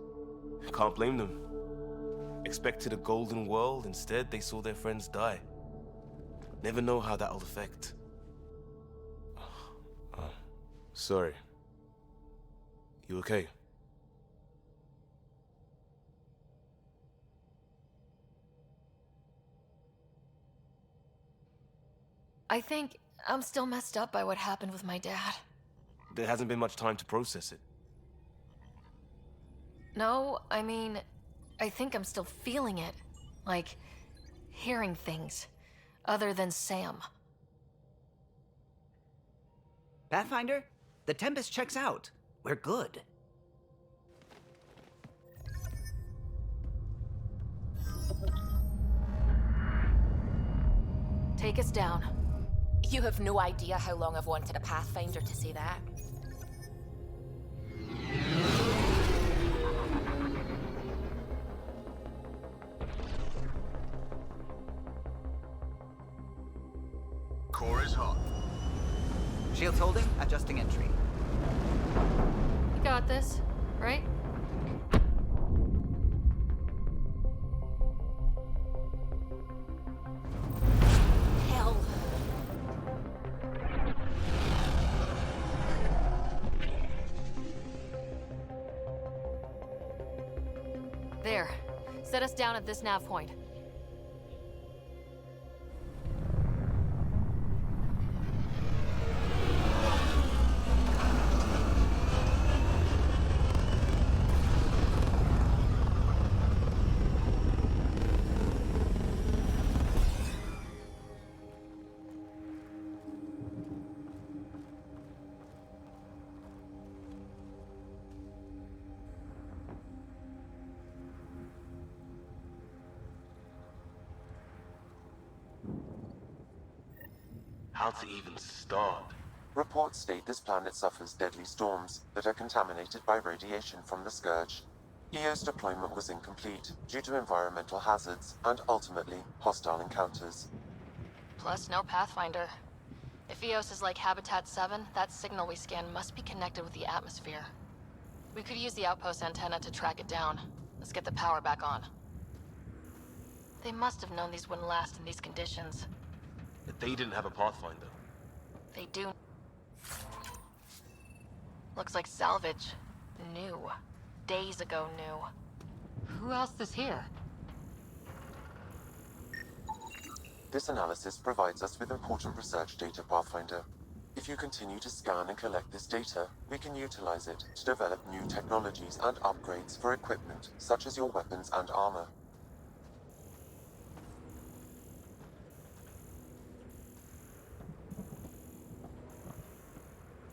Can't blame them. Expected a golden world, instead they saw their friends die. Never know how that'll affect. Sorry. You okay? I think I'm still messed up by what happened with my dad. There hasn't been much time to process it. No, I mean, I think I'm still feeling it. Like, hearing things. Other than Sam. Pathfinder, the Tempest checks out. We're good. Take us down. You have no idea how long I've wanted a Pathfinder to say that. Core is hot. Shields holding, adjusting entry. You got this, right? Hell. There. Set us down at this nav point. How to even start? Reports state this planet suffers deadly storms that are contaminated by radiation from the Scourge. EO's deployment was incomplete due to environmental hazards and ultimately hostile encounters. Plus, no Pathfinder. If Eos is like Habitat 7, that signal we scan must be connected with the atmosphere. We could use the outpost antenna to track it down. Let's get the power back on. They must have known these wouldn't last in these conditions. That they didn't have a Pathfinder. They do. Looks like salvage. New. Days ago new. Who else is here? This analysis provides us with important research data, Pathfinder. If you continue to scan and collect this data, we can utilize it to develop new technologies and upgrades for equipment, such as your weapons and armor.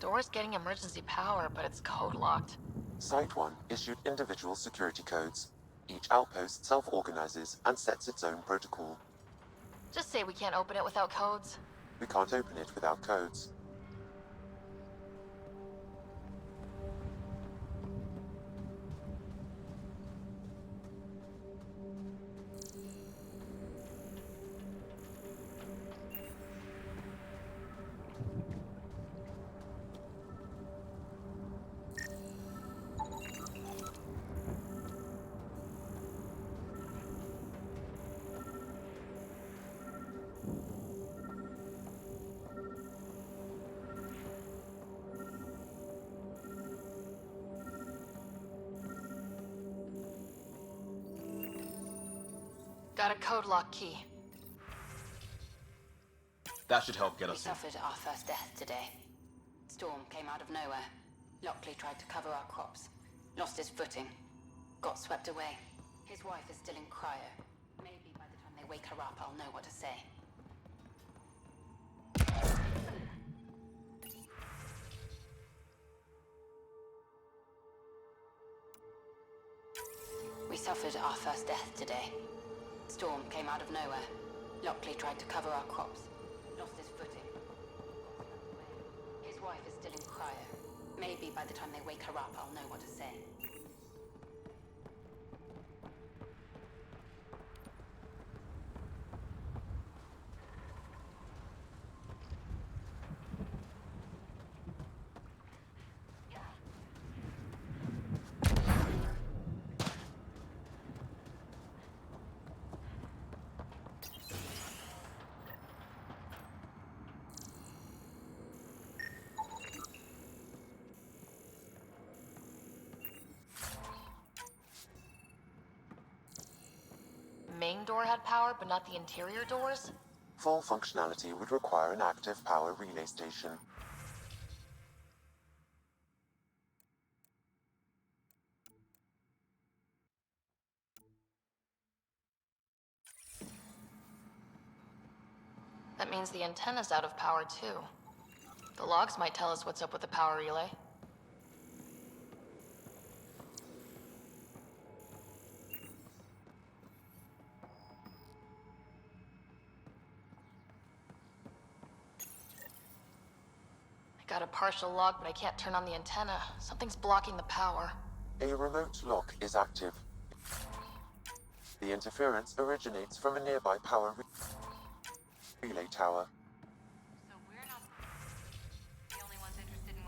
Door's getting emergency power, but it's code locked. Site 1 issued individual security codes. Each outpost self-organizes and sets its own protocol. Just say we can't open it without codes. We can't open it without codes. Got a code lock key. That should help get We us in. suffered our first death today. Storm came out of nowhere. Lockley tried to cover our crops. Lost his footing. Got swept away. His wife is still in cryo. Maybe by the time they wake her up, I'll know what to say. We suffered our first death today. Storm came out of nowhere. Lockley tried to cover our crops. Lost his footing. His wife is still in cryo. Maybe by the time they wake her up, I'll know what to say. Main door had power, but not the interior doors? Full functionality would require an active power relay station. That means the antenna's out of power, too. The logs might tell us what's up with the power relay. I got a partial log, but I can't turn on the antenna. Something's blocking the power. A remote lock is active. The interference originates from a nearby power relay tower.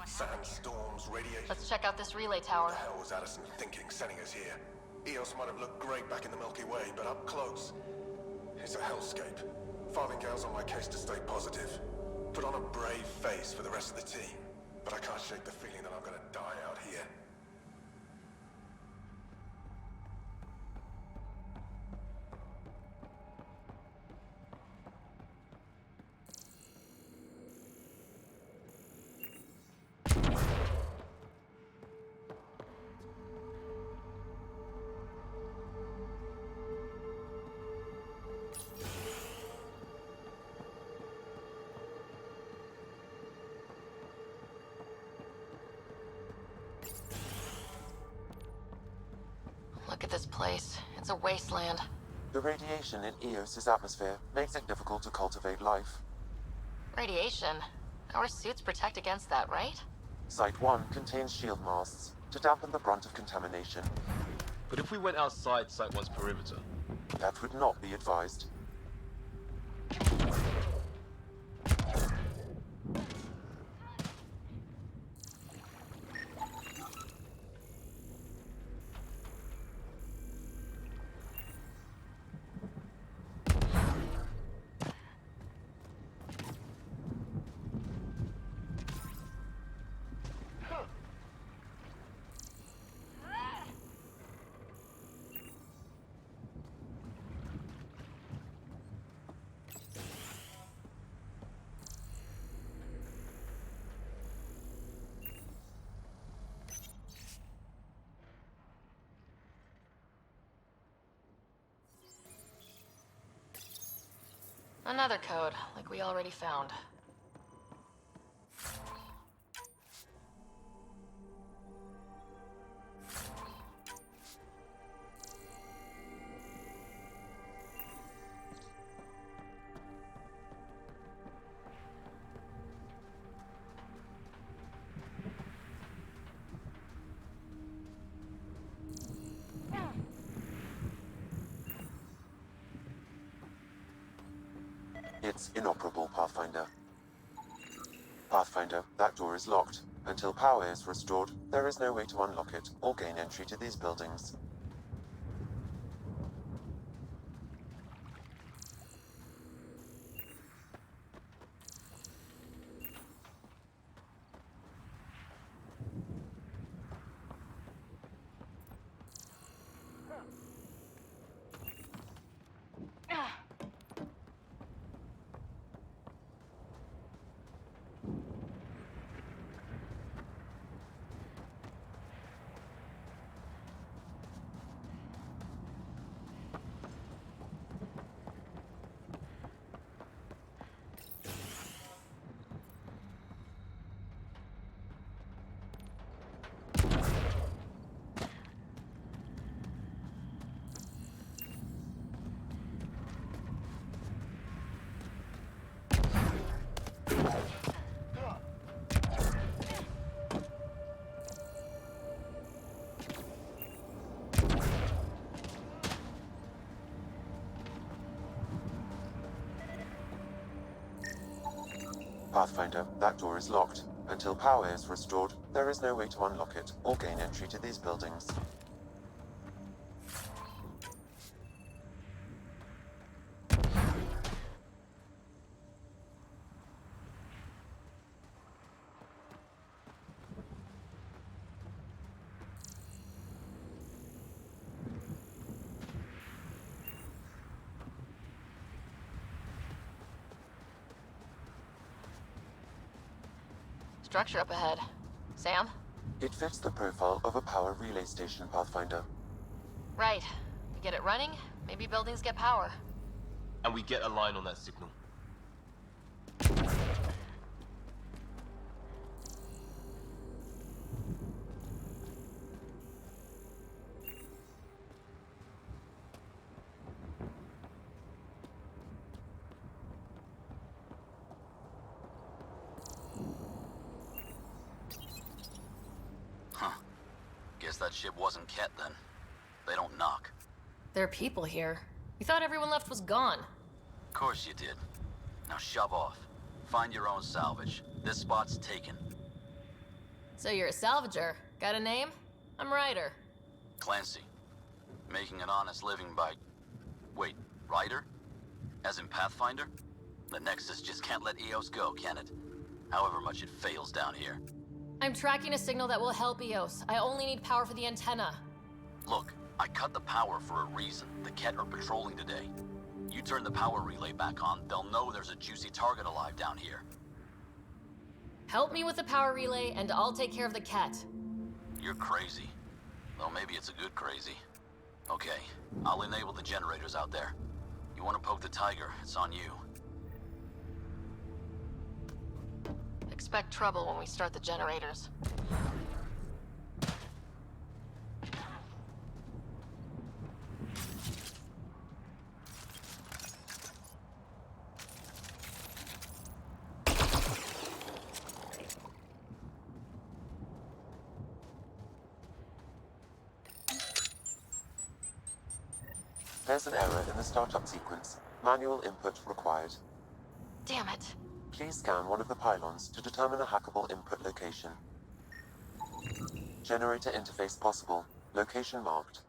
Sandstorms, radiation. Let's check out this relay tower. What the hell was Addison thinking sending us here? Eos might have looked great back in the Milky Way, but up close, it's a hellscape. Farthingale's on my case to stay positive. Put on a brave face for the rest of the team, but I can't shake the feeling that I'm gonna die out here. Look at this place. It's a wasteland. The radiation in Eos's atmosphere makes it difficult to cultivate life. Radiation? Our suits protect against that, right? Site 1 contains shield masts to dampen the brunt of contamination. But if we went outside Site 1's perimeter? That would not be advised. Another code, like we already found. It's inoperable, Pathfinder. Pathfinder, that door is locked. Until power is restored, there is no way to unlock it or gain entry to these buildings. Pathfinder, that door is locked. Until power is restored, there is no way to unlock it or gain entry to these buildings. Structure up ahead. Sam? It fits the profile of a power relay station, Pathfinder. Right. We get it running, maybe buildings get power. And we get a line on that signal. Guess that ship wasn't Ket then. They don't knock. There are people here. We thought everyone left was gone. Of course you did. Now shove off. Find your own salvage. This spot's taken. So you're a salvager. Got a name? I'm Ryder. Clancy. Making an honest living by... Wait, Ryder? As in Pathfinder? The Nexus just can't let EOS go, can it? However much it fails down here. I'm tracking a signal that will help EOS. I only need power for the antenna. Look, I cut the power for a reason. The Ket are patrolling today. You turn the power relay back on, they'll know there's a juicy target alive down here. Help me with the power relay, and I'll take care of the Ket. You're crazy. Though maybe it's a good crazy. Okay, I'll enable the generators out there. You want to poke the tiger, it's on you. Expect trouble when we start the generators. There's an error in the startup sequence. Manual input required. Damn it. Please scan one of the pylons to determine a hackable input location. Generator interface possible. Location marked.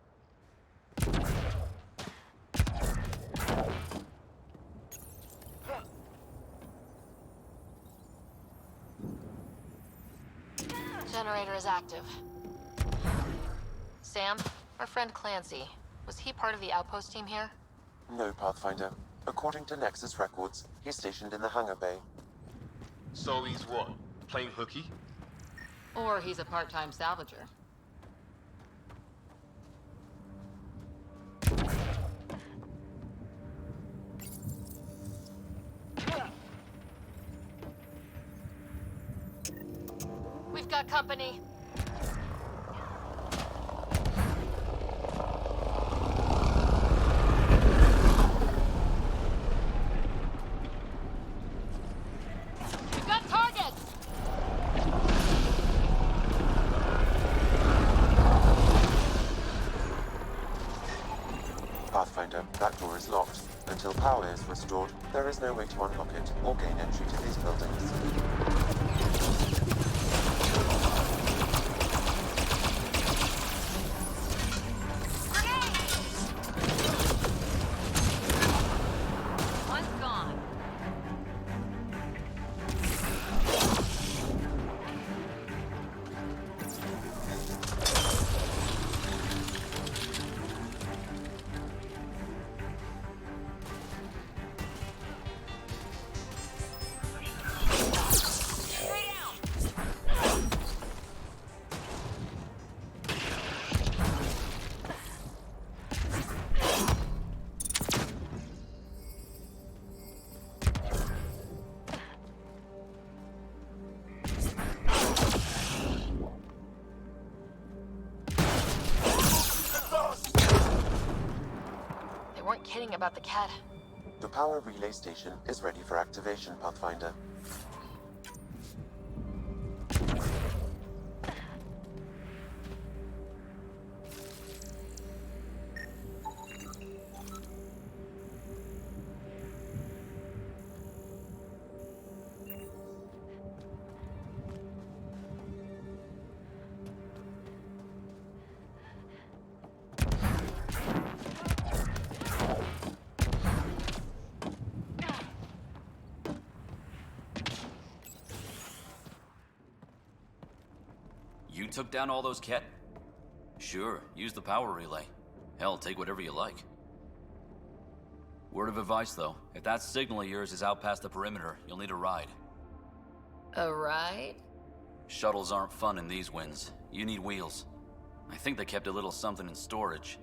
Generator is active. Sam, our friend Clancy, was he part of the outpost team here? No, Pathfinder. According to Nexus records, he's stationed in the hangar bay. So he's what? Playing hooky? Or he's a part-time salvager. We've got company. We've got targets! Pathfinder, that door is locked. Until power is restored, there is no way to unlock it or gain entry to these buildings. One's gone. They weren't kidding about the Ket. The power relay station is ready for activation, Pathfinder. took down all those Ket? Sure, use the power relay. Hell, take whatever you like. Word of advice, though. If that signal of yours is out past the perimeter, you'll need a ride. A ride? Shuttles aren't fun in these winds. You need wheels. I think they kept a little something in storage.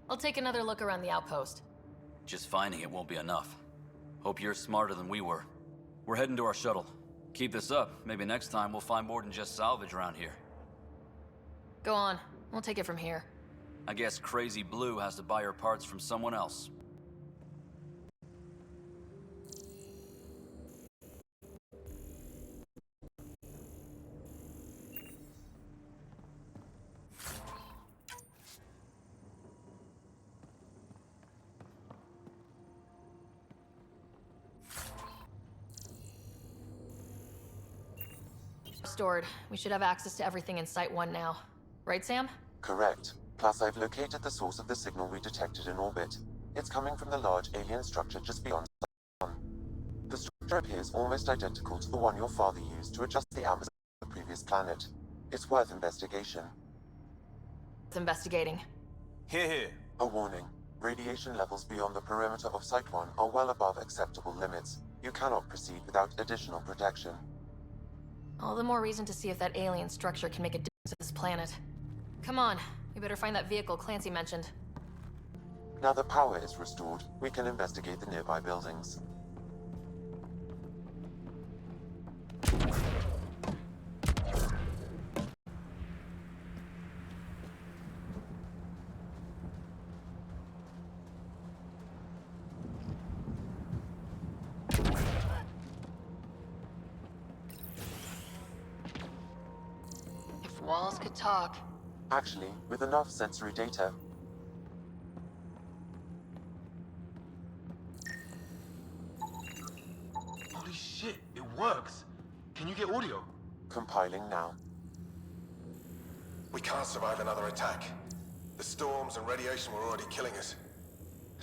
I'll take another look around the outpost. Just finding it won't be enough. Hope you're smarter than we were. We're heading to our shuttle. Keep this up. Maybe next time we'll find more than just salvage around here. Go on. We'll take it from here. I guess Crazy Blue has to buy her parts from someone else. Stored. We should have access to everything in Site 1 now. Right, Sam? Correct. Plus, I've located the source of the signal we detected in orbit. It's coming from the large alien structure just beyond the sun. The structure appears almost identical to the one your father used to adjust the atmosphere of the previous planet. It's worth investigation. It's investigating. Here. A warning. Radiation levels beyond the perimeter of Site 1 are well above acceptable limits. You cannot proceed without additional protection. All the more reason to see if that alien structure can make a difference to this planet. Come on, we better find that vehicle Clancy mentioned. Now the power is restored, we can investigate the nearby buildings. If walls could talk. Actually, with enough sensory data. Holy shit, it works. Can you get audio? Compiling now. We can't survive another attack. The storms and radiation were already killing us.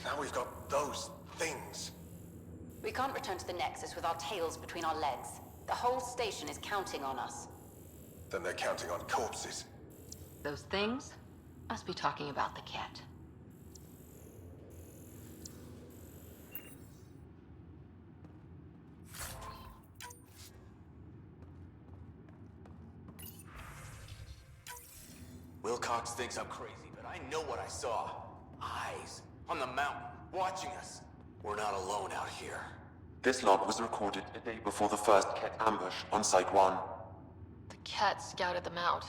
Now we've got those things. We can't return to the Nexus with our tails between our legs. The whole station is counting on us. Then they're counting on corpses. Those things must be talking about the cat. Wilcox thinks I'm crazy, but I know what I saw. Eyes on the mountain, watching us. We're not alone out here. This log was recorded a day before the first Ket ambush on Site 1. The cat scouted them out.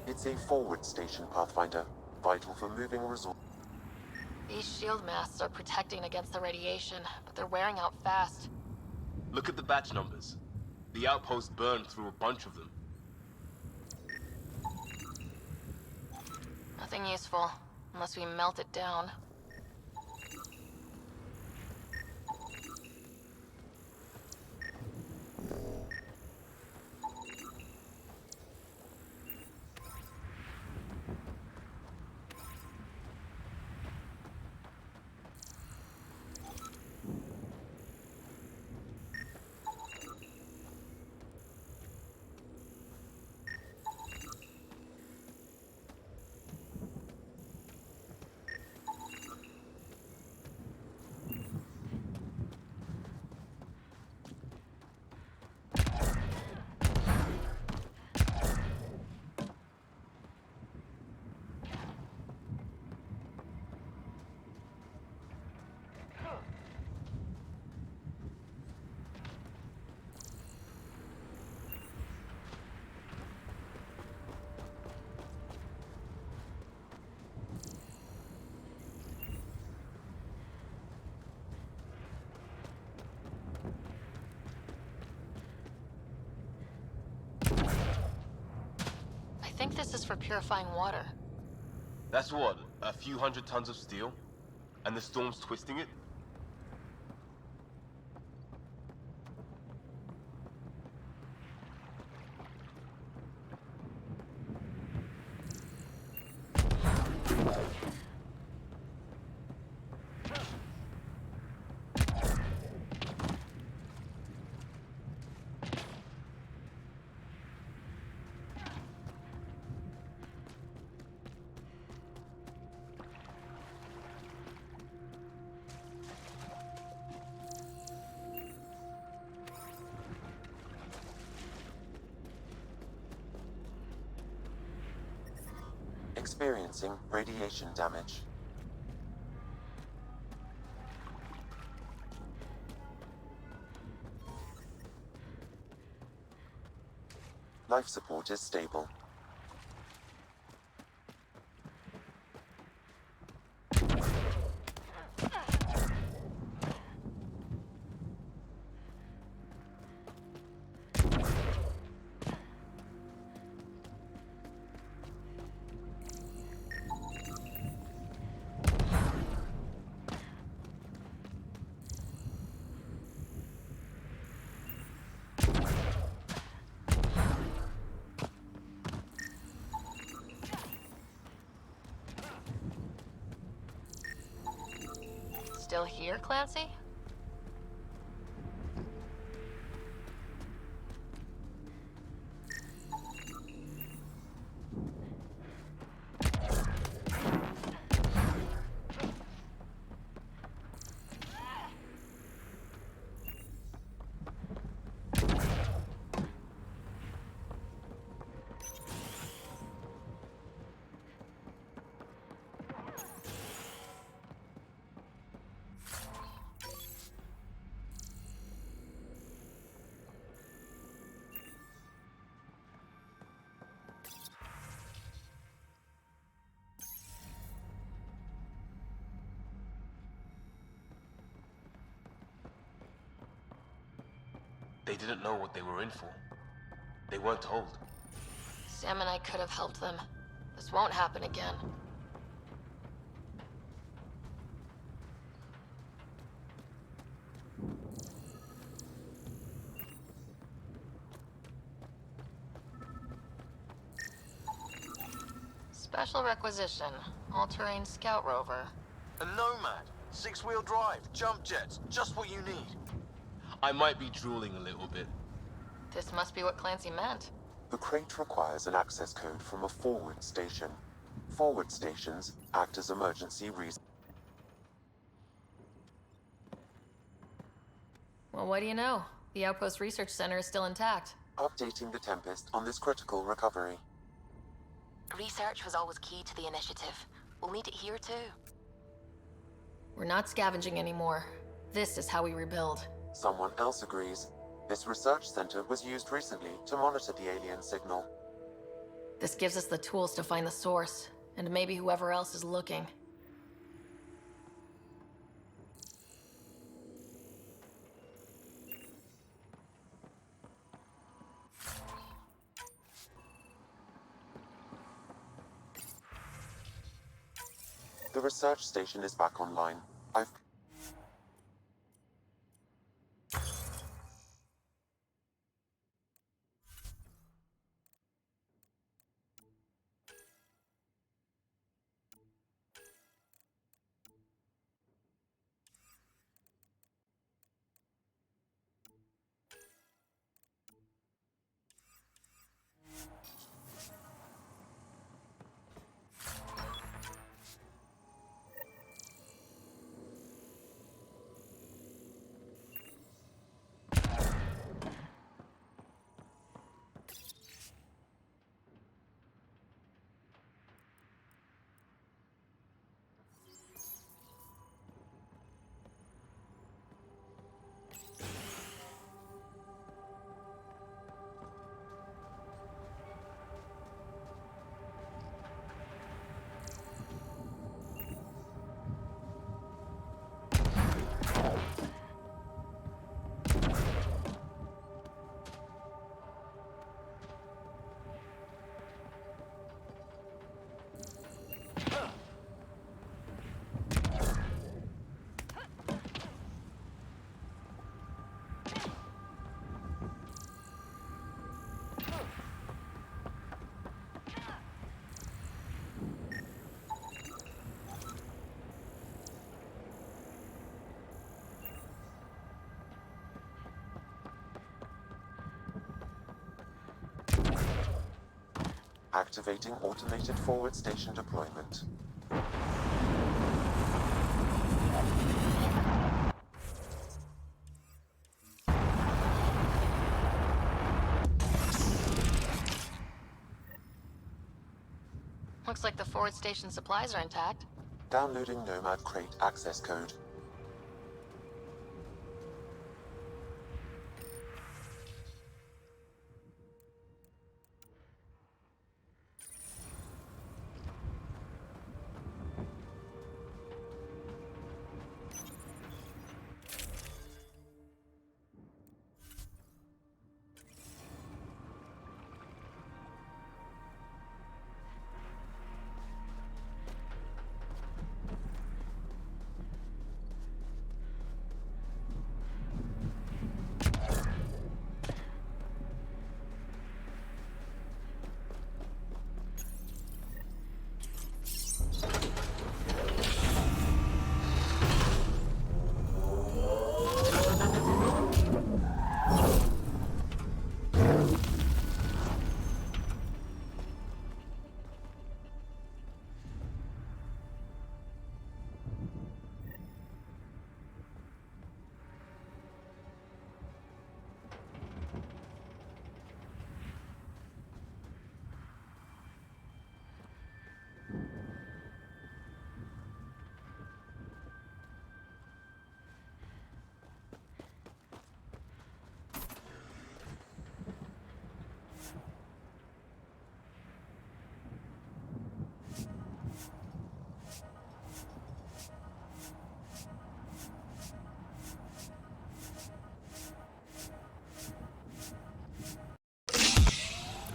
It's a forward station, Pathfinder. Vital for moving resources. These shield masts are protecting against the radiation, but they're wearing out fast. Look at the batch numbers. The outpost burned through a bunch of them. Nothing useful, unless we melt it down. this is for purifying water. That's what, a few hundred tons of steel? And the storm's twisting it? Experiencing radiation damage. Life support is stable. Still here, Clancy? They didn't know what they were in for. They weren't told. Sam and I could have helped them. This won't happen again. Special requisition. All-terrain scout rover. A Nomad. 6-wheel drive, jump jets, just what you need. I might be drooling a little bit. This must be what Clancy meant. The crate requires an access code from a forward station. Forward stations act as emergency Well, what do you know? The Outpost Research Center is still intact. updating the Tempest on this critical recovery. Research was always key to the initiative. We'll need it here too. We're not scavenging anymore. This is how we rebuild. Someone else agrees. This research center was used recently to monitor the alien signal. This gives us the tools to find the source, and maybe whoever else is looking. The research station is back online. I've... Activating automated forward station deployment. Looks like the forward station supplies are intact. Downloading Nomad Crate access code.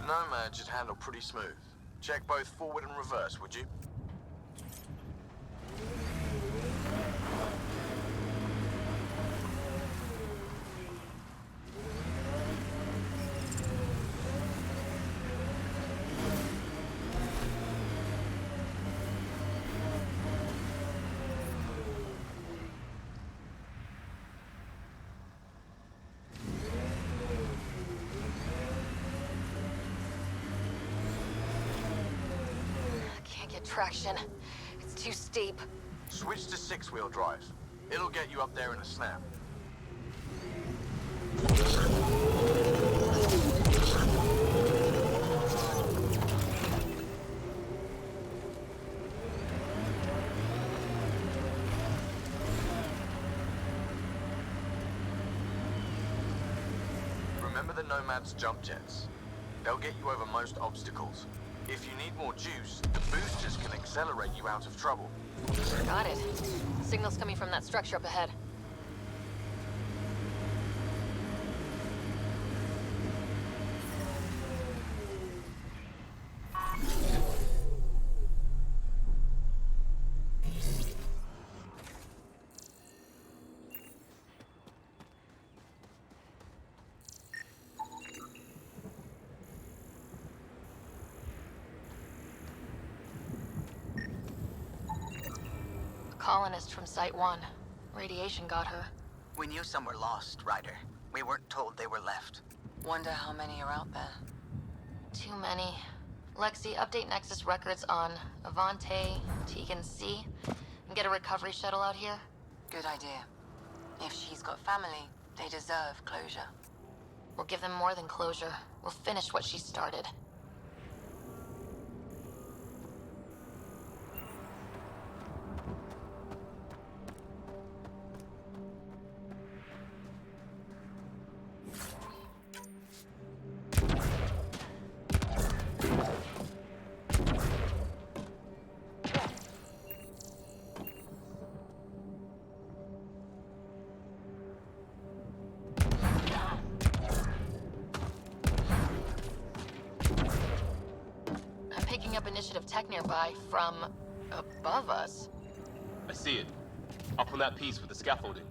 Nomad should handle pretty smooth. Check both forward and reverse, would you? Can't get traction. It's too steep. Switch to six-wheel drive. It'll get you up there in a snap. Remember the Nomad's jump jets. They'll get you over most obstacles. If you need more juice, the boosters can accelerate you out of trouble. Got it. Signal's coming from that structure up ahead. Colonist from Site 1. Radiation got her. We knew some were lost, Ryder. We weren't told they were left. Wonder how many are out there. Too many. Lexi, update Nexus records on Avante, Tegan C, and get a recovery shuttle out here. Good idea. If she's got family, they deserve closure. We'll give them more than closure. We'll finish what she started. Up initiative tech nearby from above us. I see it. Up on that piece with the scaffolding.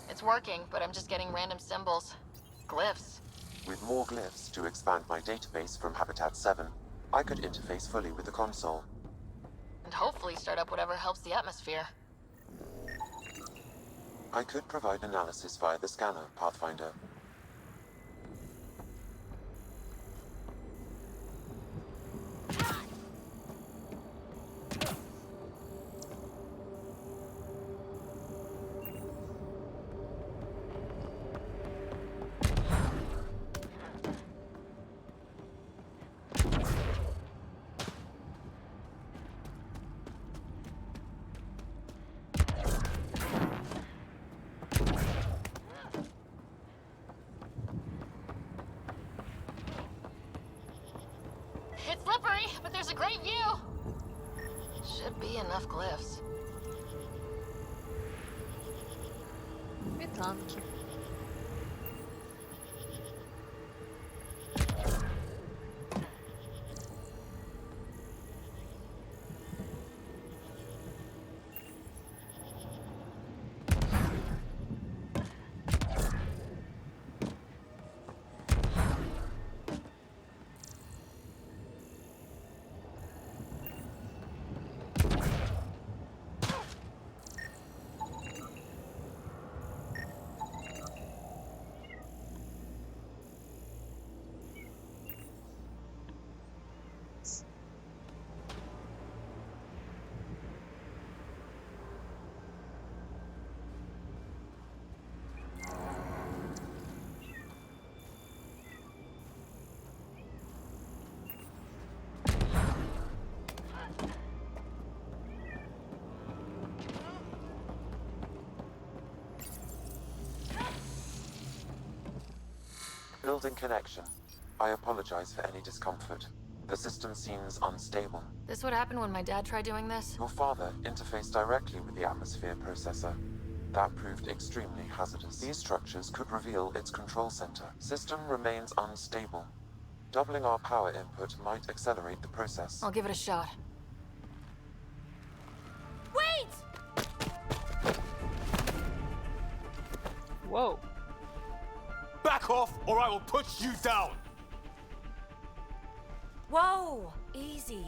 It's working, but I'm just getting random symbols. Glyphs. With more glyphs to expand my database from Habitat 7, I could interface fully with the console. And hopefully start up whatever helps the atmosphere. I could provide analysis via the scanner, Pathfinder. It's slippery, but there's a great view. Should be enough glyphs. Metánki. Building connection. I apologize for any discomfort. The system seems unstable. This would happen when my dad tried doing this? Your father interfaced directly with the atmosphere processor. That proved extremely hazardous. These structures could reveal its control center. System remains unstable. Doubling our power input might accelerate the process. I'll give it a shot. Wait! Whoa. Back off, or I will put you down! Whoa! Easy.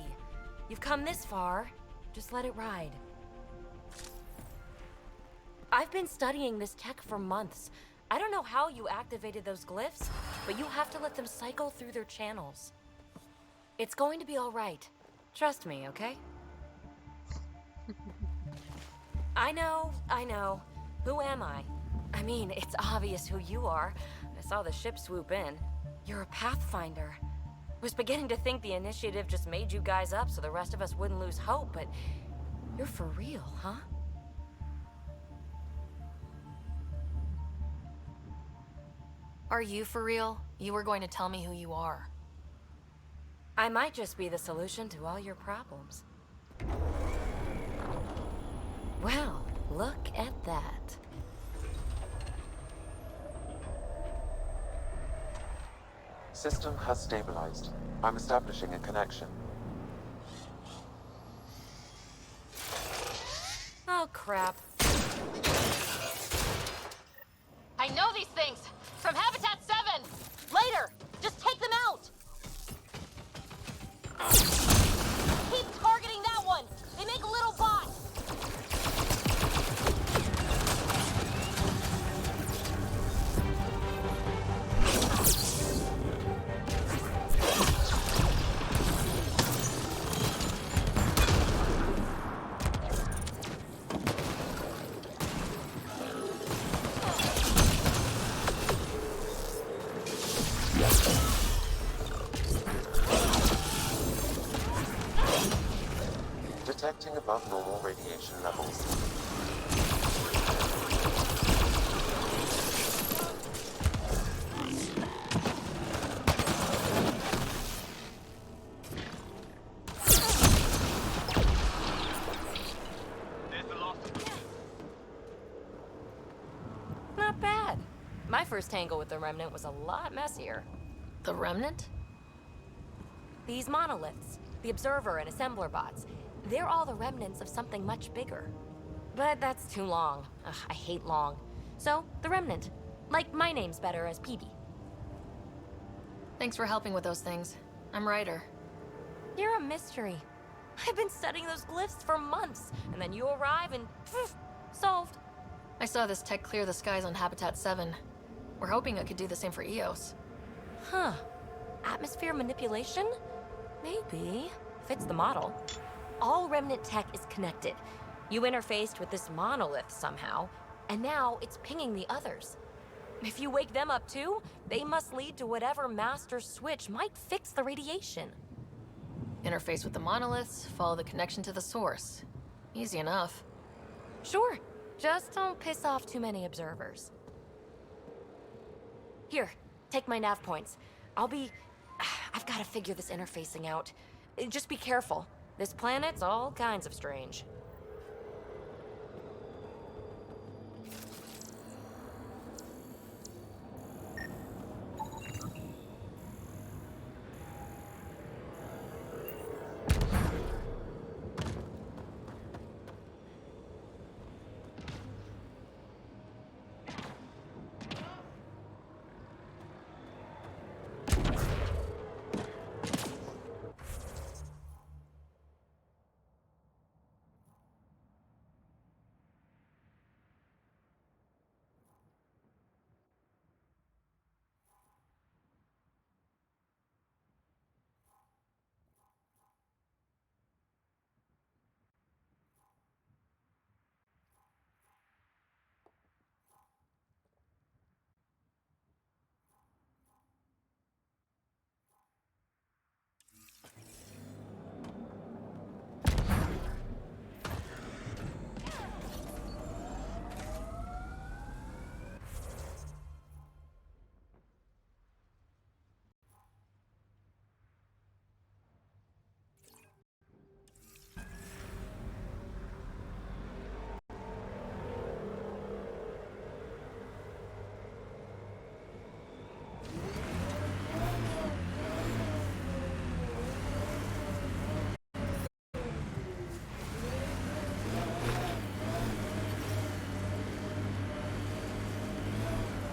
You've come this far. Just let it ride. I've been studying this tech for months. I don't know how you activated those glyphs, but you have to let them cycle through their channels. It's going to be all right. Trust me, okay? I know. Who am I? I mean, it's obvious who you are. I saw the ship swoop in. You're a Pathfinder. Was beginning to think the initiative just made you guys up so the rest of us wouldn't lose hope, but you're for real, huh? Are you for real? You were going to tell me who you are. I might just be the solution to all your problems. Well, look at that. System has stabilized. I'm establishing a connection. Oh, crap. I know these things! From Habitat 7! Later! Just take them out! Keep targeting that one! They make little bots! Detecting above normal radiation levels. Not bad. My first tangle with the Remnant was a lot messier. The Remnant? These monoliths, the Observer and Assembler bots, they're all the remnants of something much bigger. But that's too long. Ugh, I hate long. So, the Remnant. Like, my name's better as PB. Thanks for helping with those things. I'm Ryder. You're a mystery. I've been studying those glyphs for months, and then you arrive and poof, solved. I saw this tech clear the skies on Habitat 7. We're hoping it could do the same for EOS. Huh. Atmosphere manipulation? Maybe. Fits the model. All Remnant tech is connected. You interfaced with this monolith somehow, and now it's pinging the others. If you wake them up too, they must lead to whatever master switch might fix the radiation. Interface with the monoliths, follow the connection to the source. Easy enough. Sure. Just don't piss off too many observers. Here, take my nav points. I've got to figure this interfacing out. Just be careful. This planet's all kinds of strange.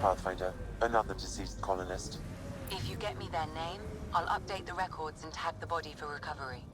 Pathfinder, another deceased colonist. If you get me their name, I'll update the records and tag the body for recovery.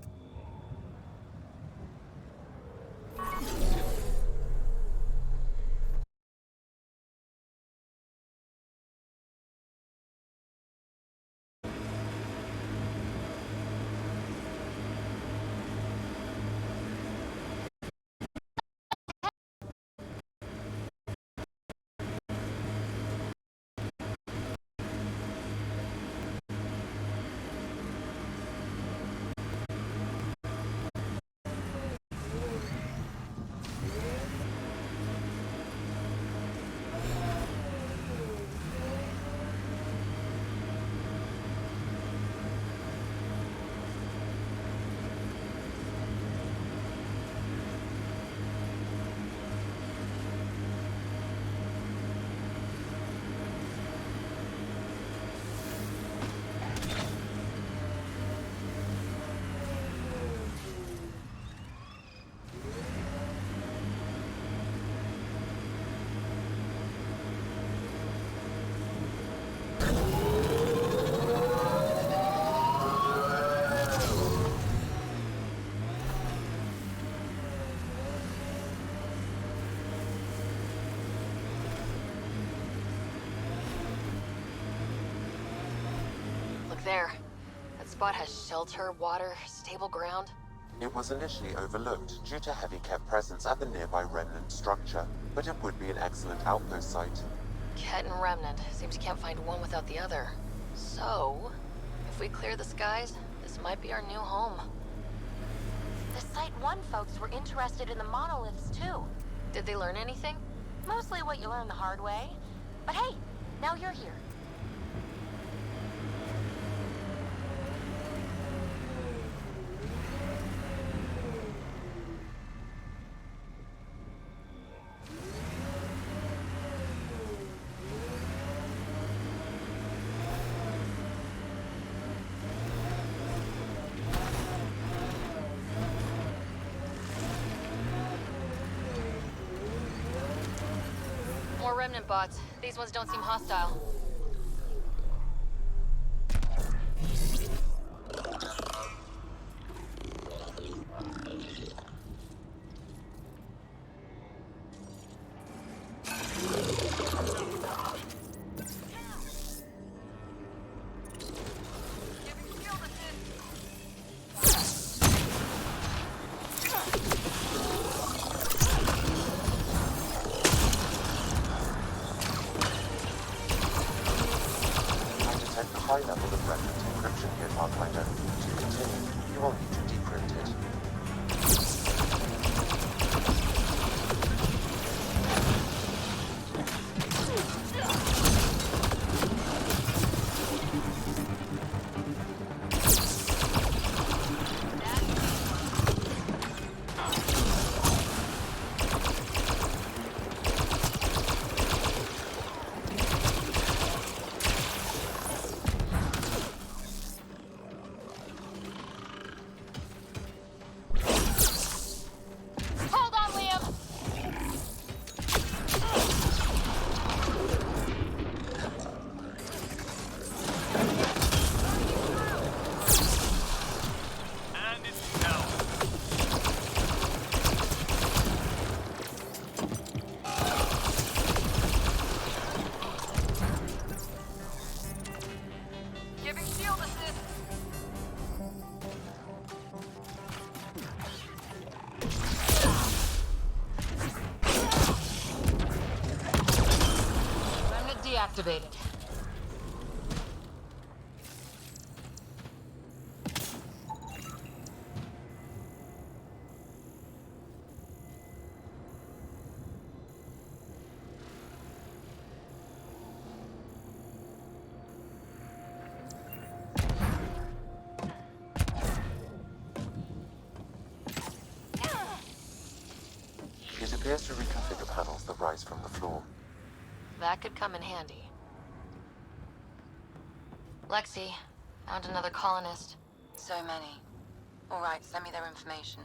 There. That spot has shelter, water, stable ground. It was initially overlooked due to heavy kept presence at the nearby remnant structure, but it would be an excellent outpost site. Ket and Remnant. Seems you can't find one without the other. So, if we clear the skies, this might be our new home. The Site 1 folks were interested in the monoliths too. Did they learn anything? Mostly what you learn the hard way. But hey, now you're here. More Remnant bots. These ones don't seem hostile. high level of remnant encryption here, Pathfinder. To continue, you will need to decrypt it. Deactivated. It appears to reconfigure panels that rise from the floor. That could come in handy. Lexi, found another colonist. So many. All right, send me their information.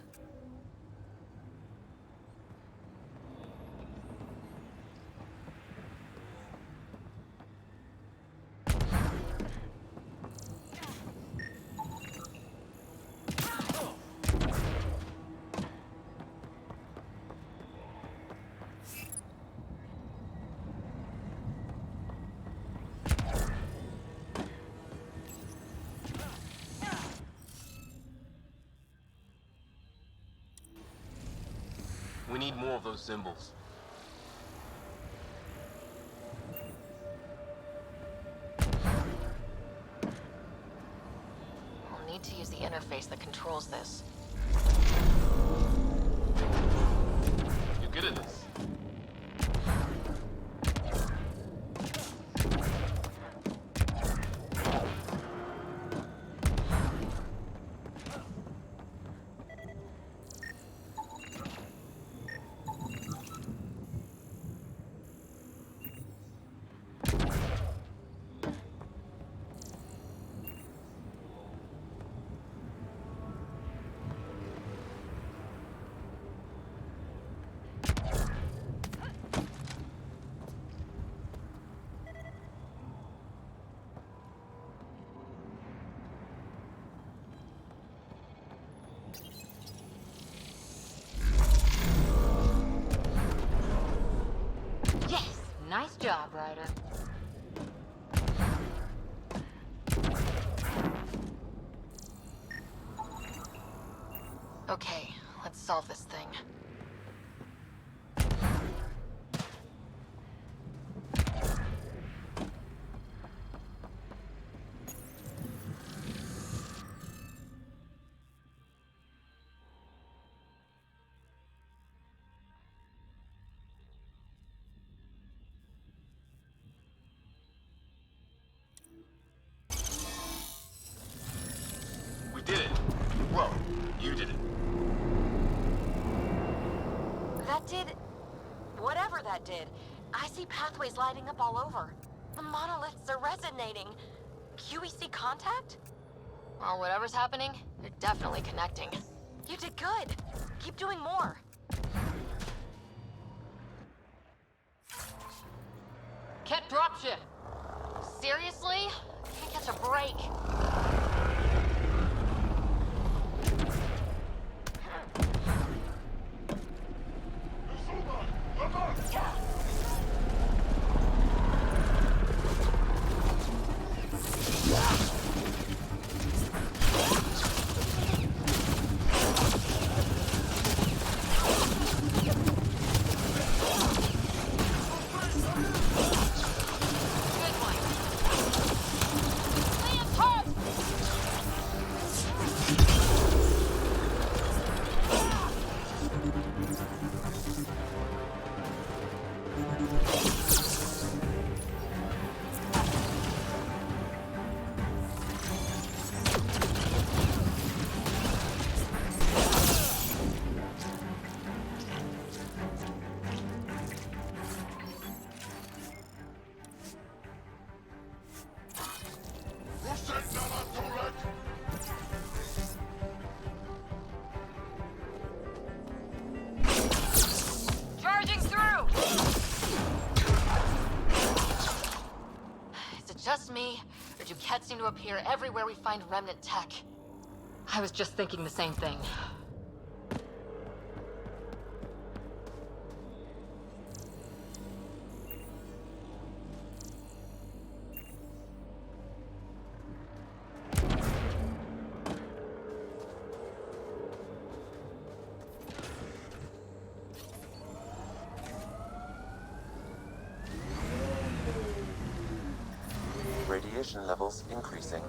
We need more of those symbols. We'll need to use the interface that controls this. You're good at this. Nice job, Ryder. Okay, let's solve this thing. We did it. Well, you did it. That did... whatever that did. I see pathways lighting up all over. The monoliths are resonating. QEC contact? Well, whatever's happening, they're definitely connecting. You did good. Keep doing more. Ket dropship! Seriously? Can't catch a break. Good one. threats seem to appear everywhere we find remnant tech. I was just thinking the same thing. Radiation levels increasing.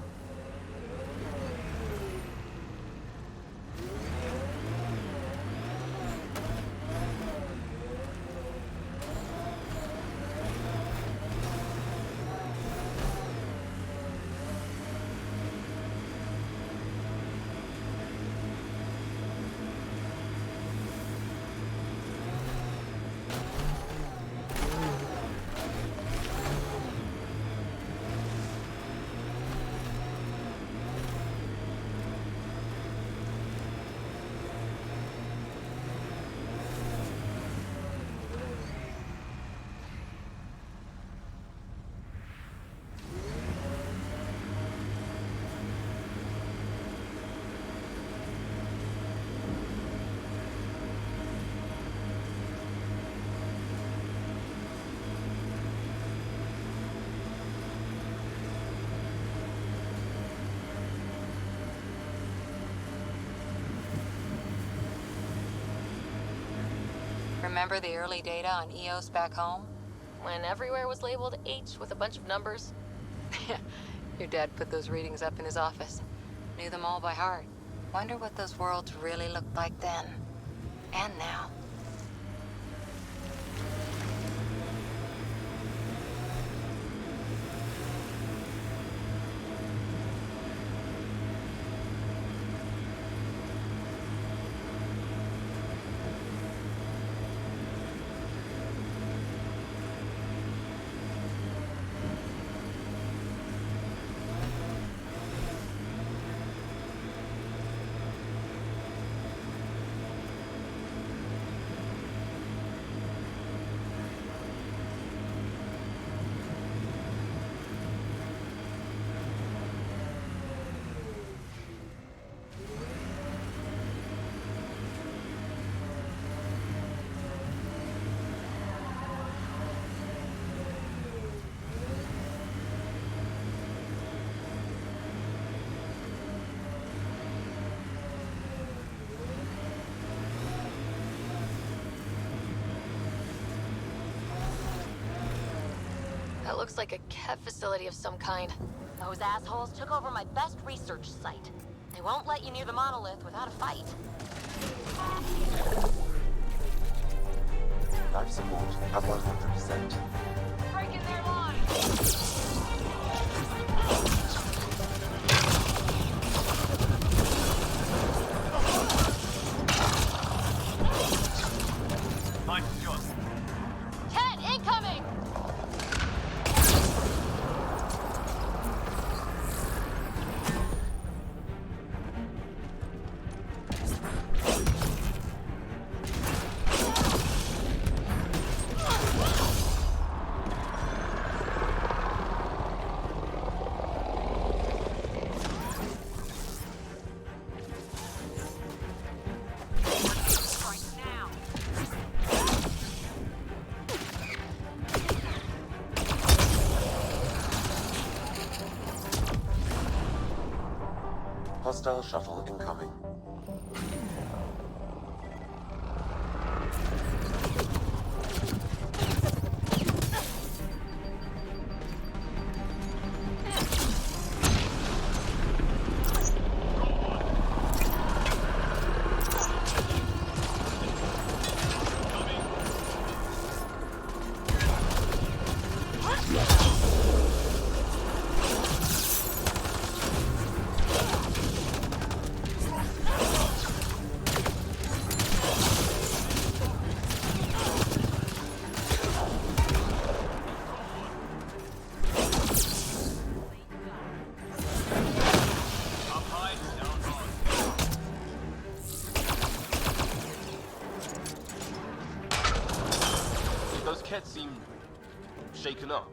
Remember the early data on EOS back home? When everywhere was labeled H with a bunch of numbers. Your dad put those readings up in his office. Knew them all by heart. Wonder what those worlds really looked like then. And now. That looks like a Kev facility of some kind. Those assholes took over my best research site. They won't let you near the monolith without a fight. Life support at 100%. Breaking their line! Nice shot. 10 incoming! Hostile shuttle incoming. Kett seemed shaken up.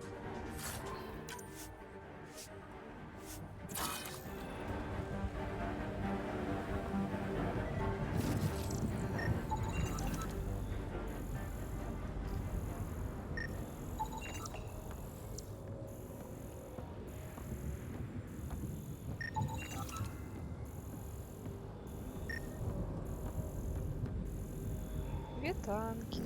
Две танки.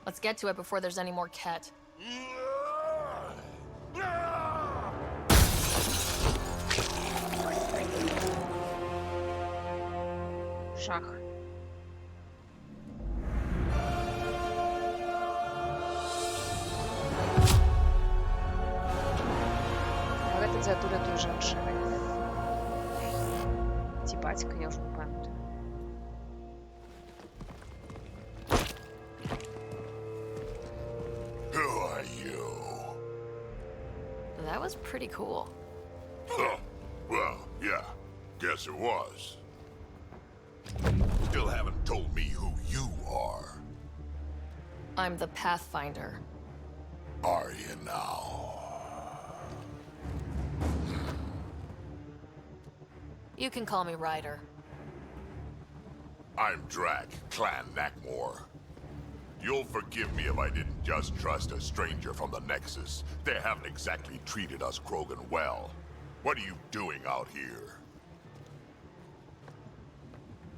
Let's get to it before there's any more Ket. Шах. Давайте за турę той женщины. Типатика, я уже не памятаю. Who are you? That was pretty cool. Huh. Well, yeah. Guess it was. Still haven't told me who you are. I'm the Pathfinder. Are you now? You can call me Ryder. I'm Drac, Clan Nakmor. You'll forgive me if I didn't just trust a stranger from the Nexus. They haven't exactly treated us Krogan well. What are you doing out here?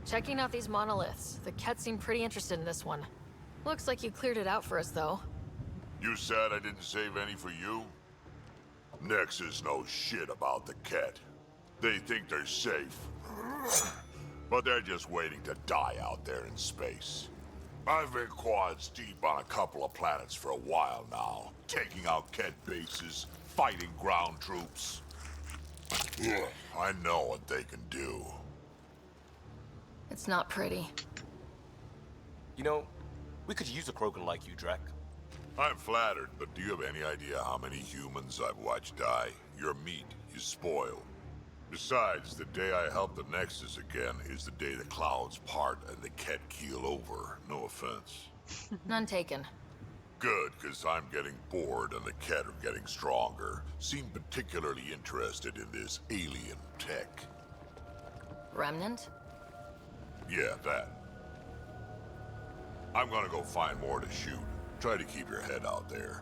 Checking out these monoliths. The Ket seem pretty interested in this one. Looks like you cleared it out for us, though. You said I didn't save any for you? Nexus knows shit about the Ket. They think they're safe. But they're just waiting to die out there in space. I've been quads deep on a couple of planets for a while now, taking out Ket bases, fighting ground troops. Ugh, I know what they can do. It's not pretty. You know, we could use a Krogan like you, Drac. I'm flattered, but do you have any idea how many humans I've watched die? Your meat is spoiled. Besides, the day I help the Nexus again is the day the clouds part and the Ket keel over. No offense. None taken. Good, because I'm getting bored and the Ket are getting stronger. Seem particularly interested in this alien tech. Remnant? Yeah, that. I'm gonna go find more to shoot. Try to keep your head out there.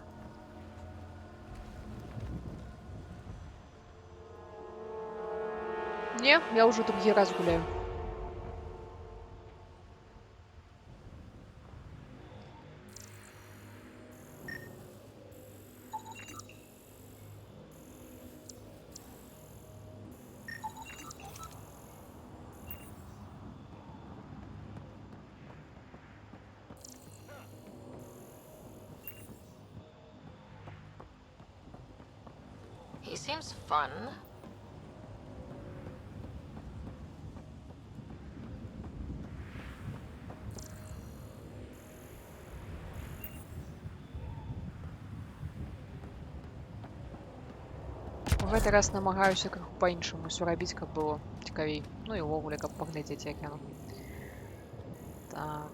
Не, я уже другие раз гуляю. He seems fun. У гэты раз намагаюся крыху па-іншаму ўсё рабіць, каб было цікавей. Ну і ўвогуле, каб паглядзець, як яно. Так.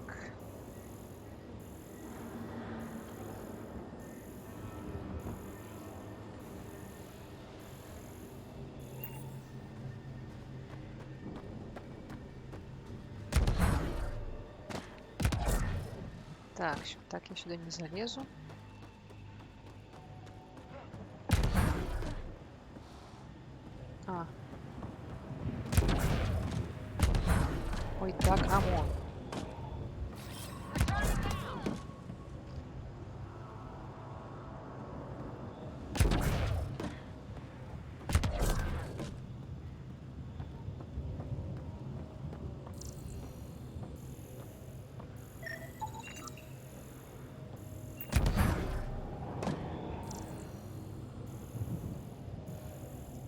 Так, так я сюда не залезу. А. Ой, да, камон.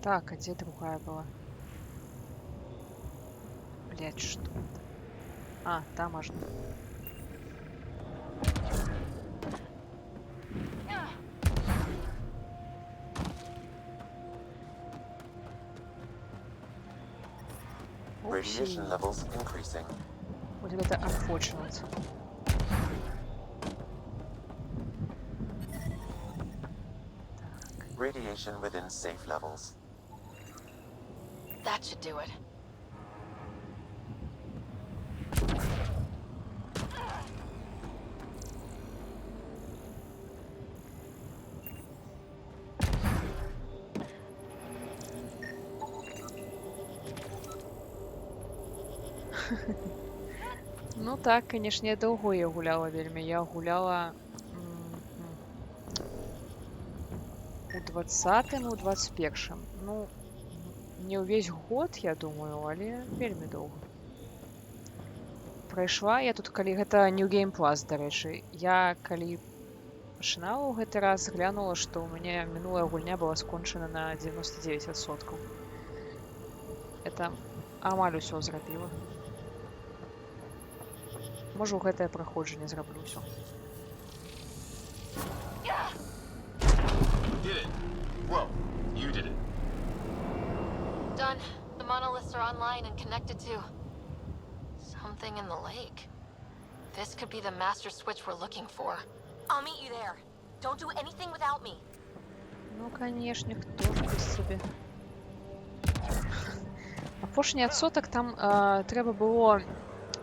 Так, а где другая была? Блять, что это? А, там аж. Radiation levels increasing. Вот это unfortunate. Radiation within safe levels. That should do it. Ну так, канешне, доўго я гуляла вельмі. Я гуляла у 20-м і у 21-м. Ну, не ўвесь год, я думаю, але вельмі доўга. Прайшла я тут, калі гэта New Game Plus, дарэчы. Я, калі пачынала ў гэты раз, глянула, што ў мяне мінулая гульня была скончана на 99%. Это амаль усё зрабіла. Можа, у гэтае праходжанне зраблю ўсё. Did it. Whoa, you did it. Done. The monoliths are online and connected to something in the lake. This could be the master switch we're looking for. I'll meet you there. Don't do anything without me. Ну, канешне, хто ж без цябе. Апошні адсотак там трэба было...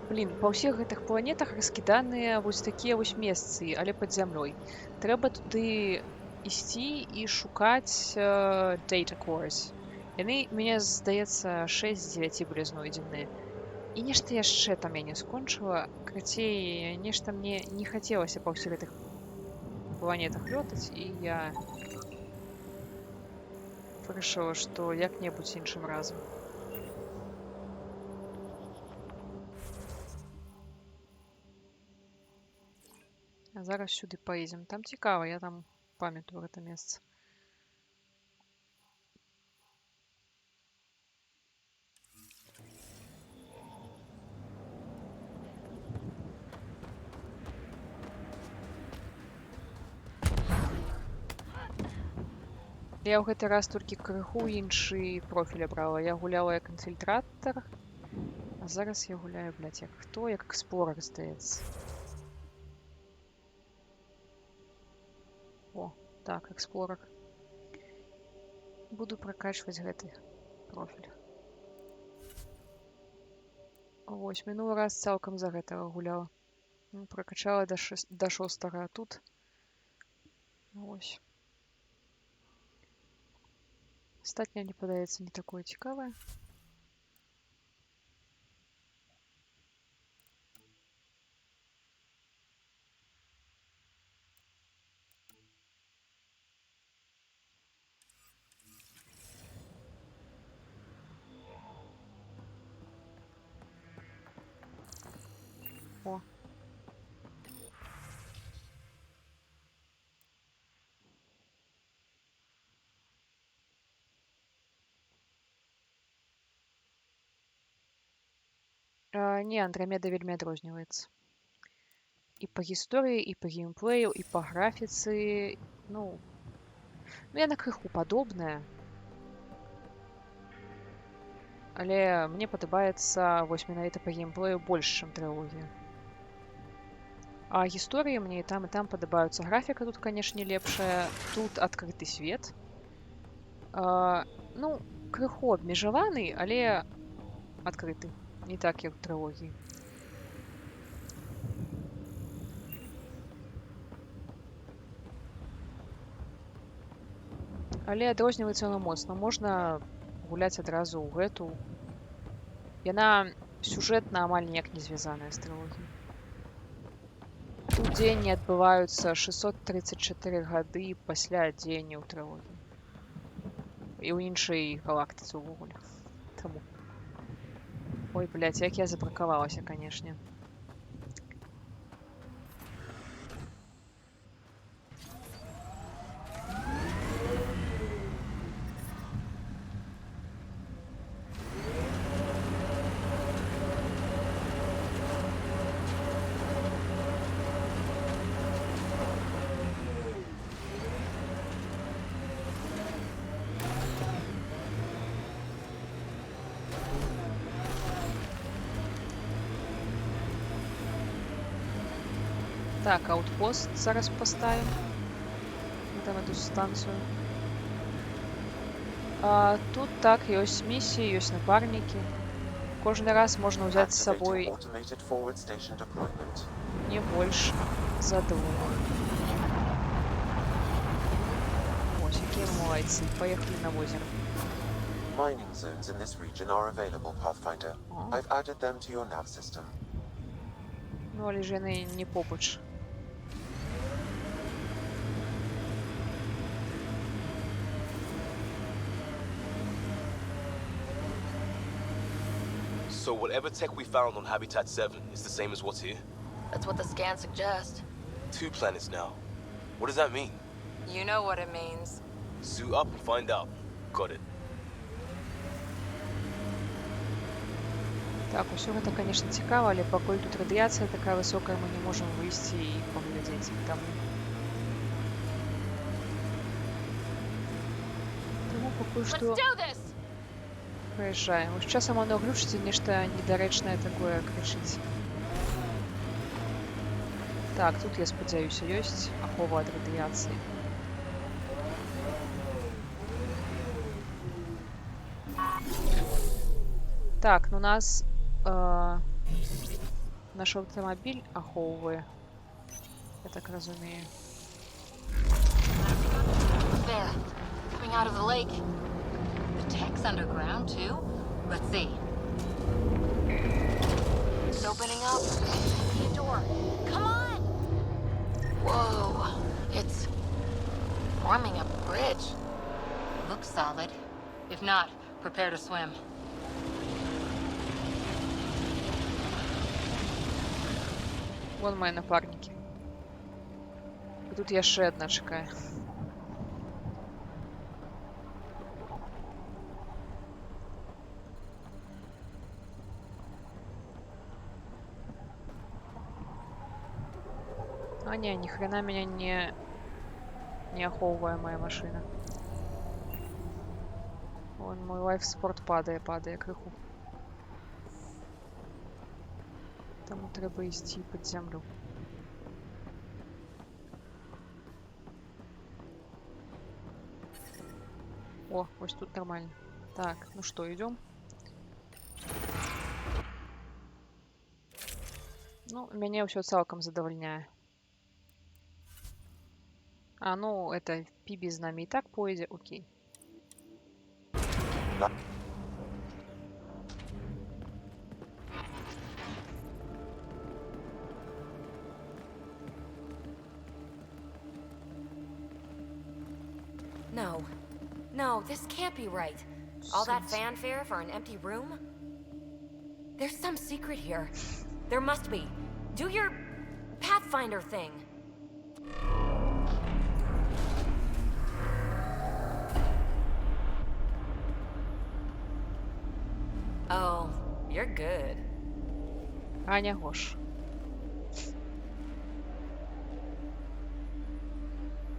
Блин, па ўсіх гэтых планетах раскіданыя вось такія вось месцы, але пад зямлёй. Трэба туды ісці і шукаць data cores. Яны, мне здаецца, 6 з 9 былі знойдзеныя. І нешта яшчэ там я не скончыла. Карацей, нешта мне не хацелася па ўсіх гэтых планетах лётаць, і я вырашыла, што як-небудзь іншым разам. А зараз сюды паедзем. Там цікава, я там памятаю гэта месца. Я ў гэты раз толькі крыху іншы профіль абрала. Я гуляла як інфільтратар, а зараз я гуляю, блядь, як хто? Як эксплорер, здаецца. О, так, эксплорер. Буду прокачваць гэты профіль. Вось, мінулы раз цалкам за гэтага гуляла. Ну, прокачала да 6-го, а тут... Вось. Астатняе, мне падаецца, не такое цікавае. О. Не, Андромеда вельмі адрозніваецца. І па гісторыі, і па геймплею, і па графіцы. Ну, яна крыху падобная. Але мне падабаецца вось менавіта па геймплею больш, чым трылогія. А гісторыі мне і там падабаюцца. Графіка тут, канешне, лепшая. Тут адкрыты свет. Ну, крыху абмежаваны, але адкрыты. Не так, як у трылогіі. Але адрозніваецца яно моцна. Можна гуляць адразу ў гэту. Яна сюжэтна амаль ніяк не звязаная з трылогіяй. Тут дзеянні адбываюцца 634 гады пасля дзеянняў трылогіі. І ў іншай галактыцы ўвогуле. Таму. Ой, блядь, як я забракавалася, канешне. Так, аутпост зараз поставим. Там эту станцию. Тут так, ёсць миссии, ёсць напарники. Кожны раз можно взять с собой не больше за 2. Ось, якія молодцы. Поехали на озеро. Mining zones in this region are available, Pathfinder. I've added them to your nav system. Ну, але ж яны не побач. So whatever tech we found on Habitat 7 is the same as what's here? That's what the scans suggest. 2 planets now. What does that mean? You know what it means. Suit up and find out. Got it. Так, усё гэта, конечно, цікава, але пакуль тут радыяцыя такая высокая, мы не можам выйсці і паглядзець там. Таму пакуль што прыязджаем. Вось часам оно глючыць і нешта недарэчнае такое крычыць. Так, тут, я спадзяюся, ёсць ахова ад радыяцыі. Так, ну нас наш автомобиль ахоўвае. Я так разумею. There, coming out of the lake. The tech's underground too. Let's see. It's opening up. The door. Come on! Whoa, it's forming a bridge. Looks solid. If not, prepare to swim. Вон мои напарники. И тут яшчэ одна чакае. А не, ни хрена меня не ахоўвае моя машина. Вон мой лайфспорт падае крыху. Таму трэба ісці пад зямлю. О, вось тут нормально. Так, ну что, идем? Ну, мяне ўсё цалкам задавальняе. А, ну, это Пиби з нами и так поедзе, окей. No, this can't be right. All that fanfare for an empty room? There's some secret here. There must be. Do your Pathfinder thing. Oh, you're good. Аня Гош.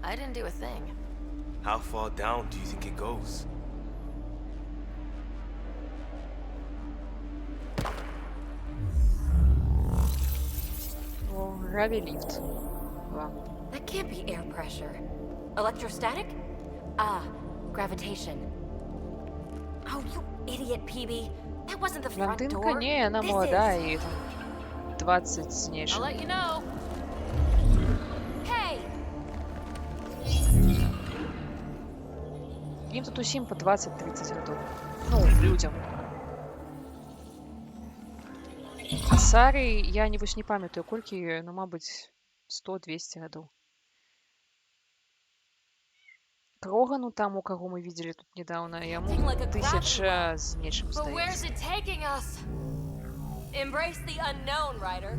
I didn't do a thing. How far down do you think it goes? О, гравилифт. Ва. That can't be air pressure. Electrostatic? Ah, gravitation. Oh, you idiot, PB. That wasn't the front Блондинка? door. Не, она This молодая is... и там 20 с I'll нечем. let you know. Hey! Им тут усім по 20-30 годов. Ну, людям. А Сарі, я не пам'ятаю, колькі, ну, мабуть, 100-200 годов. Крогану там, у кого мы видели тут недавно, ему 1000 с нечем But where's здається. it taking us? Embrace the unknown, Ryder.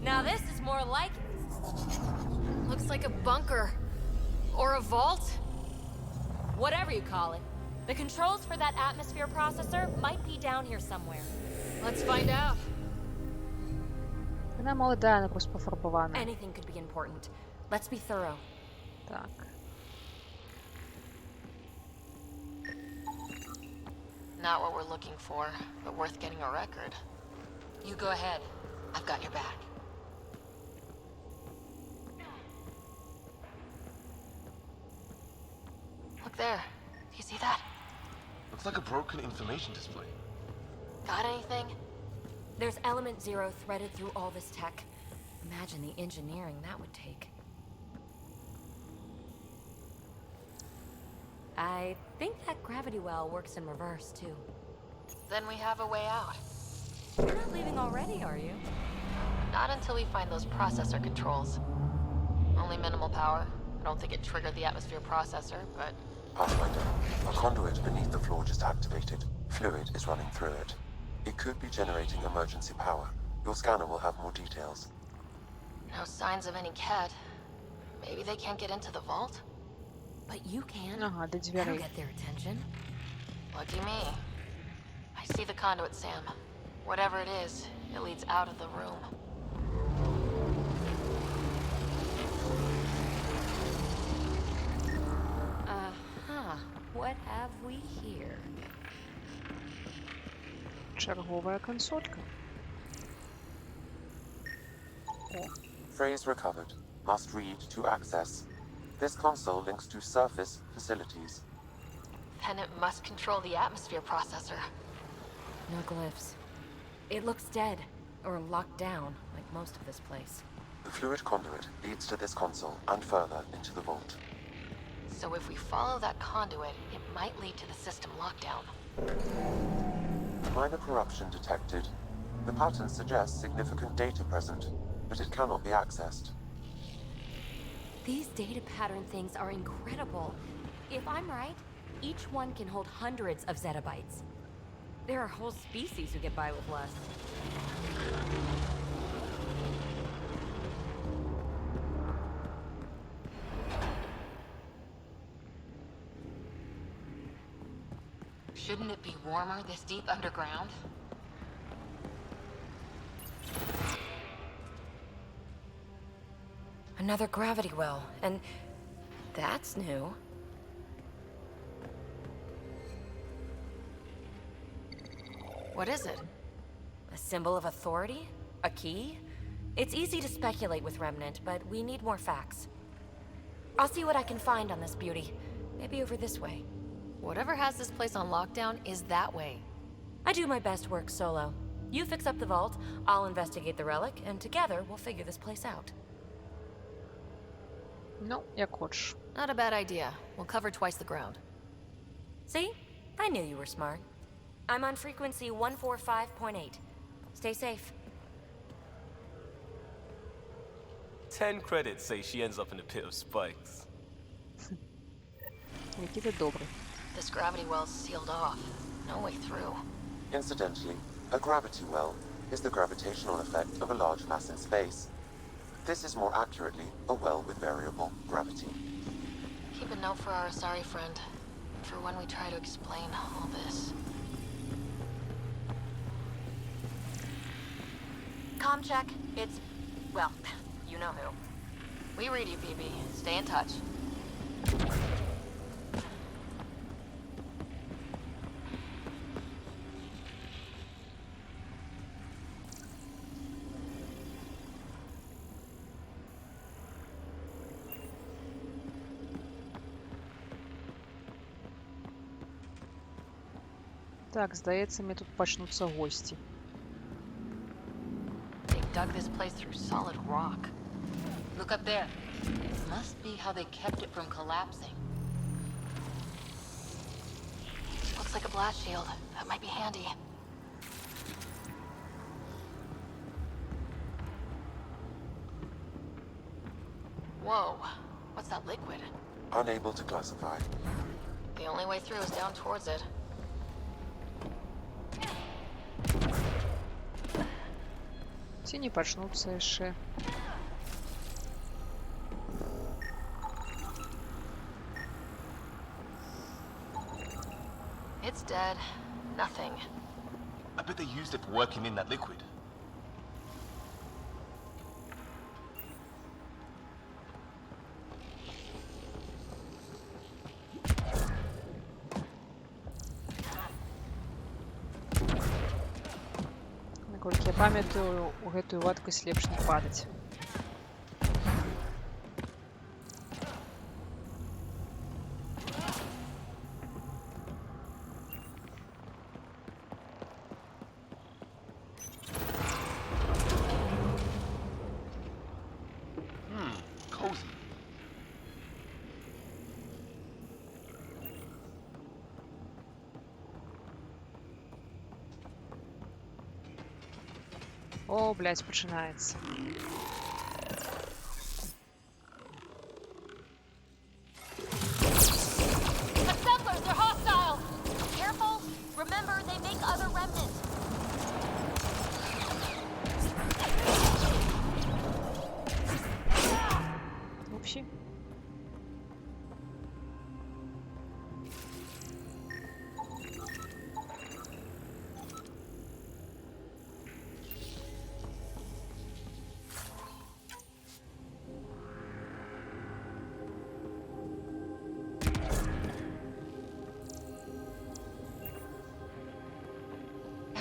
Now this is more like it. Looks like a bunker. Or a vault? Whatever you call it. The controls for that atmosphere processor might be down here somewhere. Let's find out. Вона молода, вона просто пофарбована. Anything could be important. Let's be thorough. Так. Not what we're looking for, but worth getting a record. You go ahead. I've got your back. Look there. Do you see that? Looks like a broken information display. Got anything? There's element 0 threaded through all this tech. Imagine the engineering that would take. I think that gravity well works in reverse, too. Then we have a way out. You're not leaving already, are you? Not until we find those processor controls. Only minimal power. I don't think it triggered the atmosphere processor, but... Pathfinder, a conduit beneath the floor just activated. Fluid is running through it. It could be generating emergency power. Your scanner will have more details. No signs of any cat. Maybe they can't get into the vault? But you can. Ага, до That'll дверей. get their attention. Lucky me. I see the conduit, Sam. Whatever it is, it leads out of the room. Uh-huh. What have we here? Черговая консолька. О, Phrase recovered. Must read to access. This console links to surface facilities. Then it must control the atmosphere processor. No glyphs. It looks dead, or locked down, like most of this place. The fluid conduit leads to this console and further into the vault. So if we follow that conduit, it might lead to the system lockdown. Minor corruption detected. The pattern suggests significant data present, but it cannot be accessed. These data pattern things are incredible. If I'm right, each one can hold hundreds of zettabytes. There are whole species who get by with less. Shouldn't it be warmer this deep underground? Another gravity well, and that's new. What is it? A symbol of authority? A key? It's easy to speculate with Remnant, but we need more facts. I'll see what I can find on this beauty. Maybe over this way. Whatever has this place on lockdown is that way. I do my best work solo. You fix up the vault, I'll investigate the relic, and together we'll figure this place out. ну, як хочеш. Not a bad idea. We'll cover twice the ground. See? I knew you were smart. I'm on frequency 145.8. Stay safe. 10 credits say she ends up in a pit of spikes. Який ти добрий. This gravity well's sealed off. No way through. Incidentally, a gravity well is the gravitational effect of a large mass in space. This is more accurately a well with variable gravity. Keep a note for our Asari friend. For when we try to explain all this. comm check. It's... well, you know who. We read you, BB. Stay in touch. Так, здається, мені тут почнуться гості. They dug this place through solid rock. Look up there. Must be how they kept it from collapsing. Looks like a blast shield. That might be handy. Whoa. What's that liquid? Unable to classify. The only way through is down towards it. Ці не почнуться ще. It's dead. Nothing. I bet they used it for working in that liquid. Наколькі я пам'ятаю, у гэтую вадкасць лепш не падаць. Cozy. О, блядь, починається. Assemblers, they're hostile! Careful! Remember, they make other remnants. Упсі.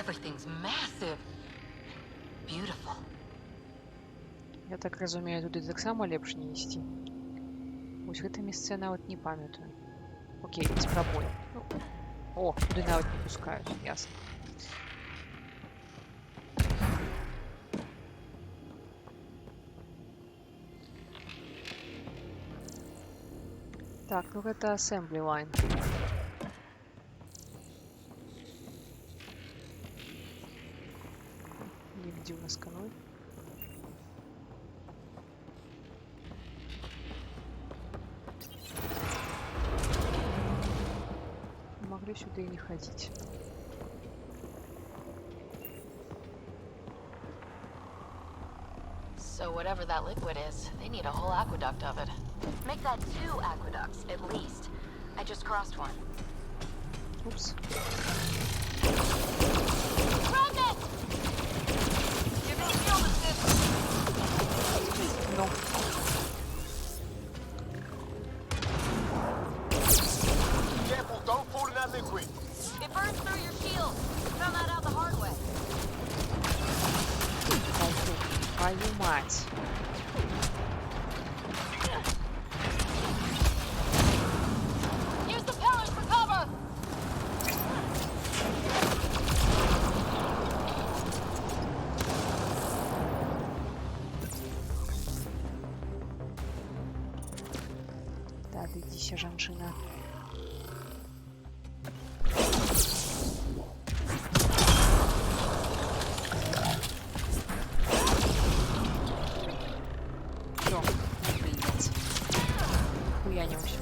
Everything's massive. Beautiful. Я так разумею, туди так само лепш не ісці. Вось гэта месца я нават не памятаю. Окей, спрабуем. Ну, о, туди нават не пускаюць, ясно. Так, ну гэта assembly line. Нигде у нас каной. Могли сюда и не ходить. So whatever that liquid is, they need a whole aqueduct of it. Make that 2 aqueducts, at least. I just crossed one. Oops. Remnant! Give me field assist! No. Careful, don't fall in that liquid. It burns through your shield. Found that out the hard way. Твою мать. Use the pillars for cover! Так, идите, женщина. Всё, блядь. Хуя не всё.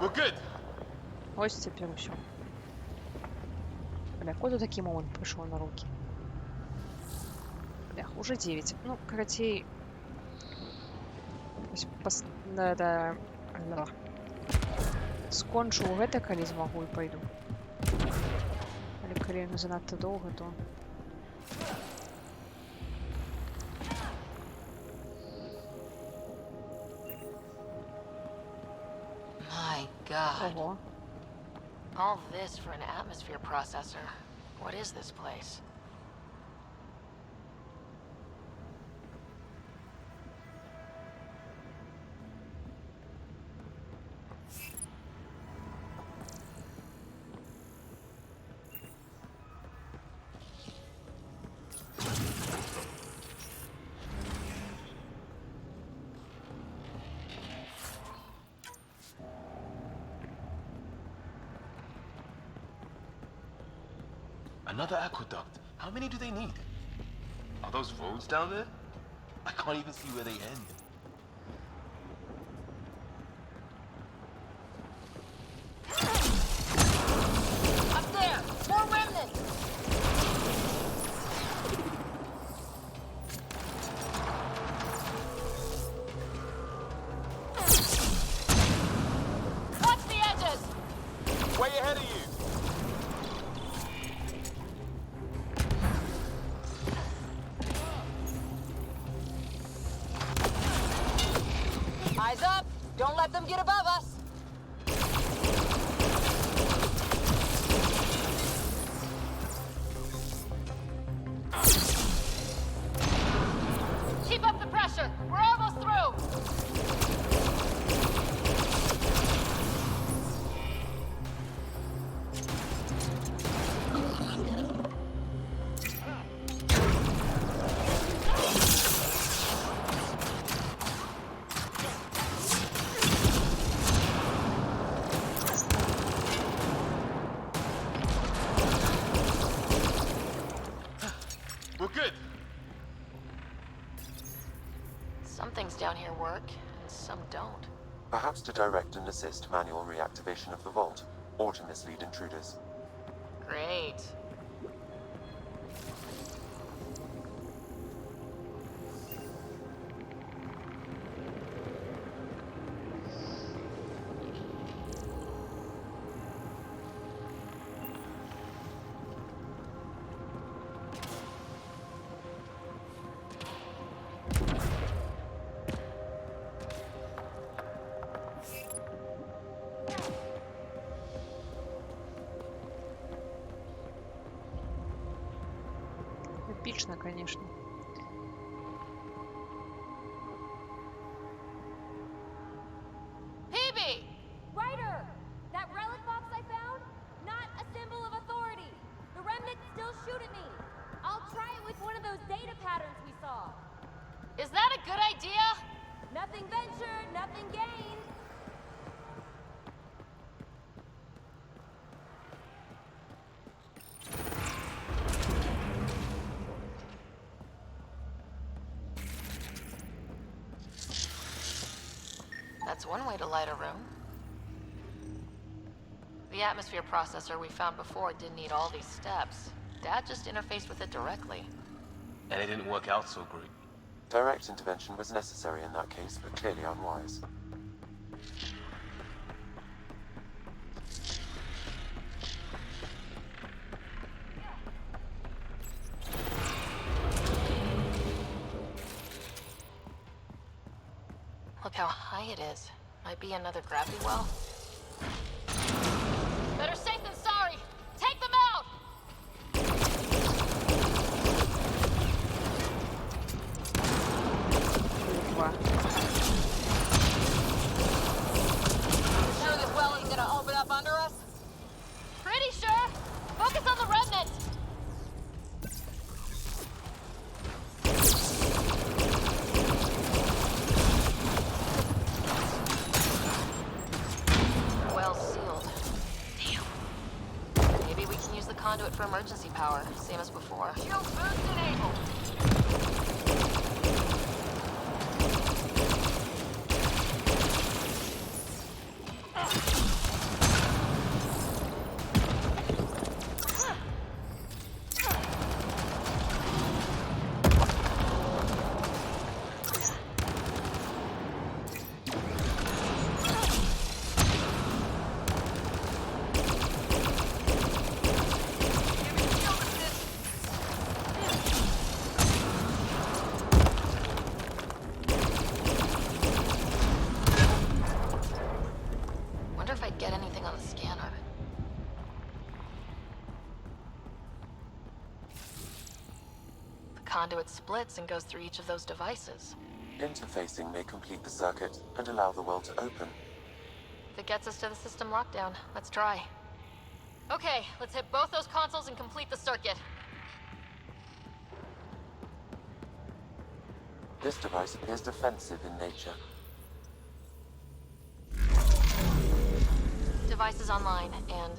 We're good. Ось теперь все. Бля, куда такий момент пришел на руки? Блях, уже 9. Ну, короче... Да. скончу гэта, калі змагу, і пайду. Але калі яно занадта доўга, то... My God. Ого. All this for an atmosphere processor. What is this place? Another aqueduct. How many do they need? Are those roads down there? I can't even see where they end. Up there! More remnants! Watch the edges! Way ahead of you! Eyes up! Don't let them get above us! Keep up the pressure! We're almost through! We're good. Some things down here work, and some don't. Perhaps to direct and assist manual reactivation of the vault, or to mislead intruders. Great. Эпично, конечно. Peebee! Ryder! That relic box I found? Not a symbol of authority. The remnants still shoot at me. I'll try it with one of those data patterns we saw. Is that a good idea? Nothing ventured, nothing gained. That's one way to light a room. The atmosphere processor we found before didn't need all these steps. Dad just interfaced with it directly. And it didn't work out so great. Direct intervention was necessary in that case, but clearly unwise. Look how high it is. Might be another gravity well. Better safe than sorry! Take them out! Sure this well isn't gonna open up under us? Pretty sure! Focus on the remnant! Well sealed. Damn. Maybe we can use the conduit for emergency power, same as before. Shield boost enabled! conduit splits and goes through each of those devices. Interfacing may complete the circuit and allow the well to open. If it gets us to the system lockdown, let's try. Okay, let's hit both those consoles and complete the circuit. This device appears defensive in nature. Device is online, and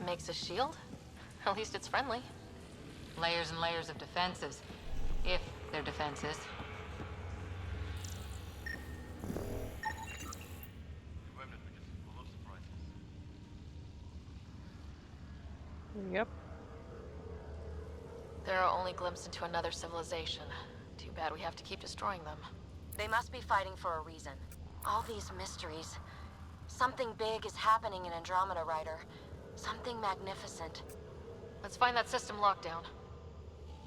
makes a shield? At least it's friendly. Layers and layers of defenses. If they're defenses. Yep. They're our only glimpse into another civilization. Too bad we have to keep destroying them. They must be fighting for a reason. All these mysteries. Something big is happening in Andromeda, Ryder. Something magnificent. Let's find that system lockdown.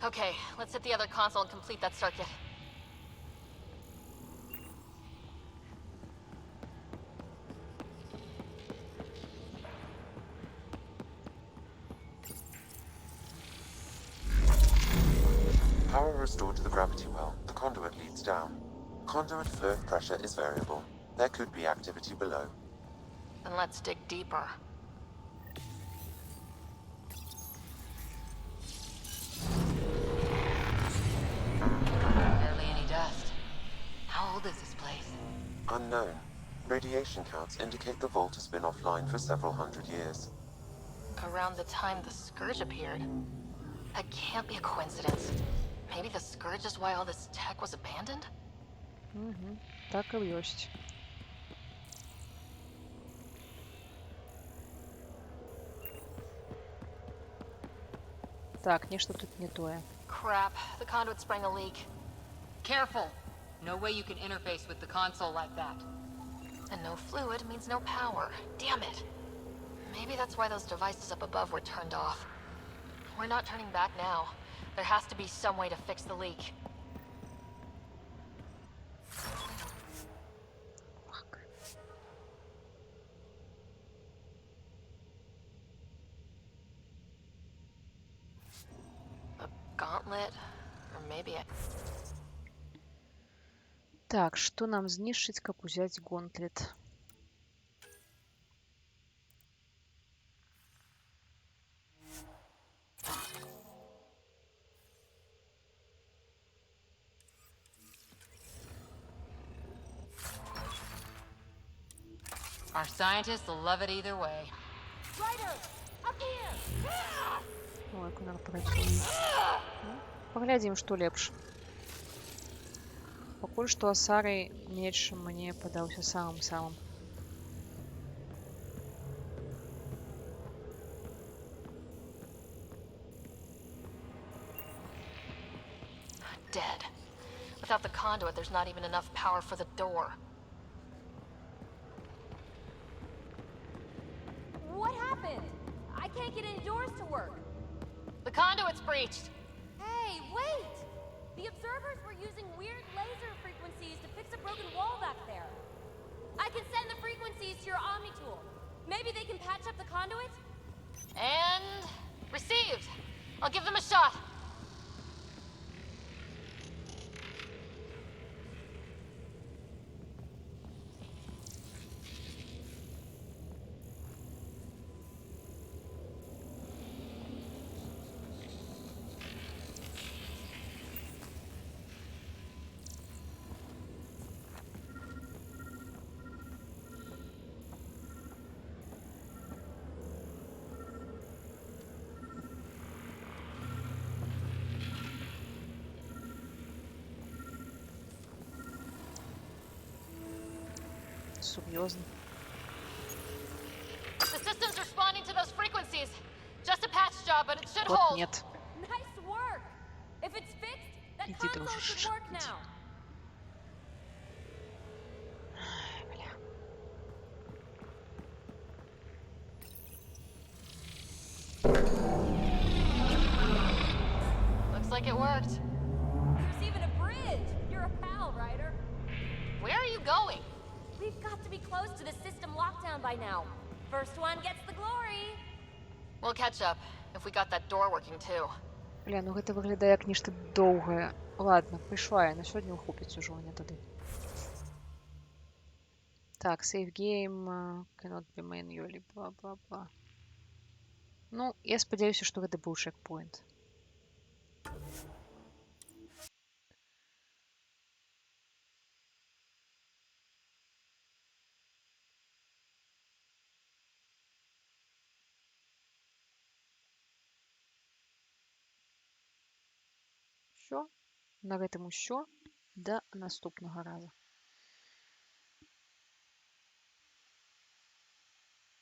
Okay, let's hit the other console and complete that circuit. Power restored to the gravity well. The conduit leads down. Conduit flow pressure is variable. There could be activity below. Then let's dig deeper. Barely any dust. How old is this place? Unknown. Radiation counts indicate the vault has been offline for several hundred years. Around the time the Scourge appeared. That can't be a coincidence. Maybe the Scourge is why all this tech was abandoned? Так и есть. Так, нечто тут не тое. Crap, the conduit sprang a leak. Careful! No way you can interface with the console like that. And no fluid means no power. Damn it. Maybe that's why those devices up above were turned off. We're not turning back now. There has to be some way to fix the leak. A gauntlet? Or maybe a... Так, что нам знищить, как взять гонтлет? Our scientists will love it either way. Ryder, up here! Ой, куда пройти? Поглядим, што лепш. Пакуль што Асарый меч мне падаўся самым-самым. Dead. Without the conduit, there's not even enough power for the door. What happened? I can't get indoors to work. The conduit's breached. Hey, wait! The observers were using weird laser frequencies to fix a broken wall back there. I can send the frequencies to your Omni tool. Maybe they can patch up the conduit? And... received. I'll give them a shot. Серьезно. The system's responding to those frequencies. Just a patch job, but it should Вот hold. нет. Nice work! If it's fixed, that Иди ты console уже, should work иди. now. Looks like it worked. There's even a bridge! You're a pal, Ryder. Where are you going? We've got to be close to the system lockdown by now. First one gets the glory. We'll catch up, if we got that door working too. Бля, ну гэта выглядае як нешта доўгае. Ладно, прыйшла я, на сёння хопіць ужо мне тады. Так, save game, cannot be manually, бла-бла-бла. Ну, я спадзяюся, што гэта быў чекпоинт. Всё, на гэтым усё. Да наступнага раза.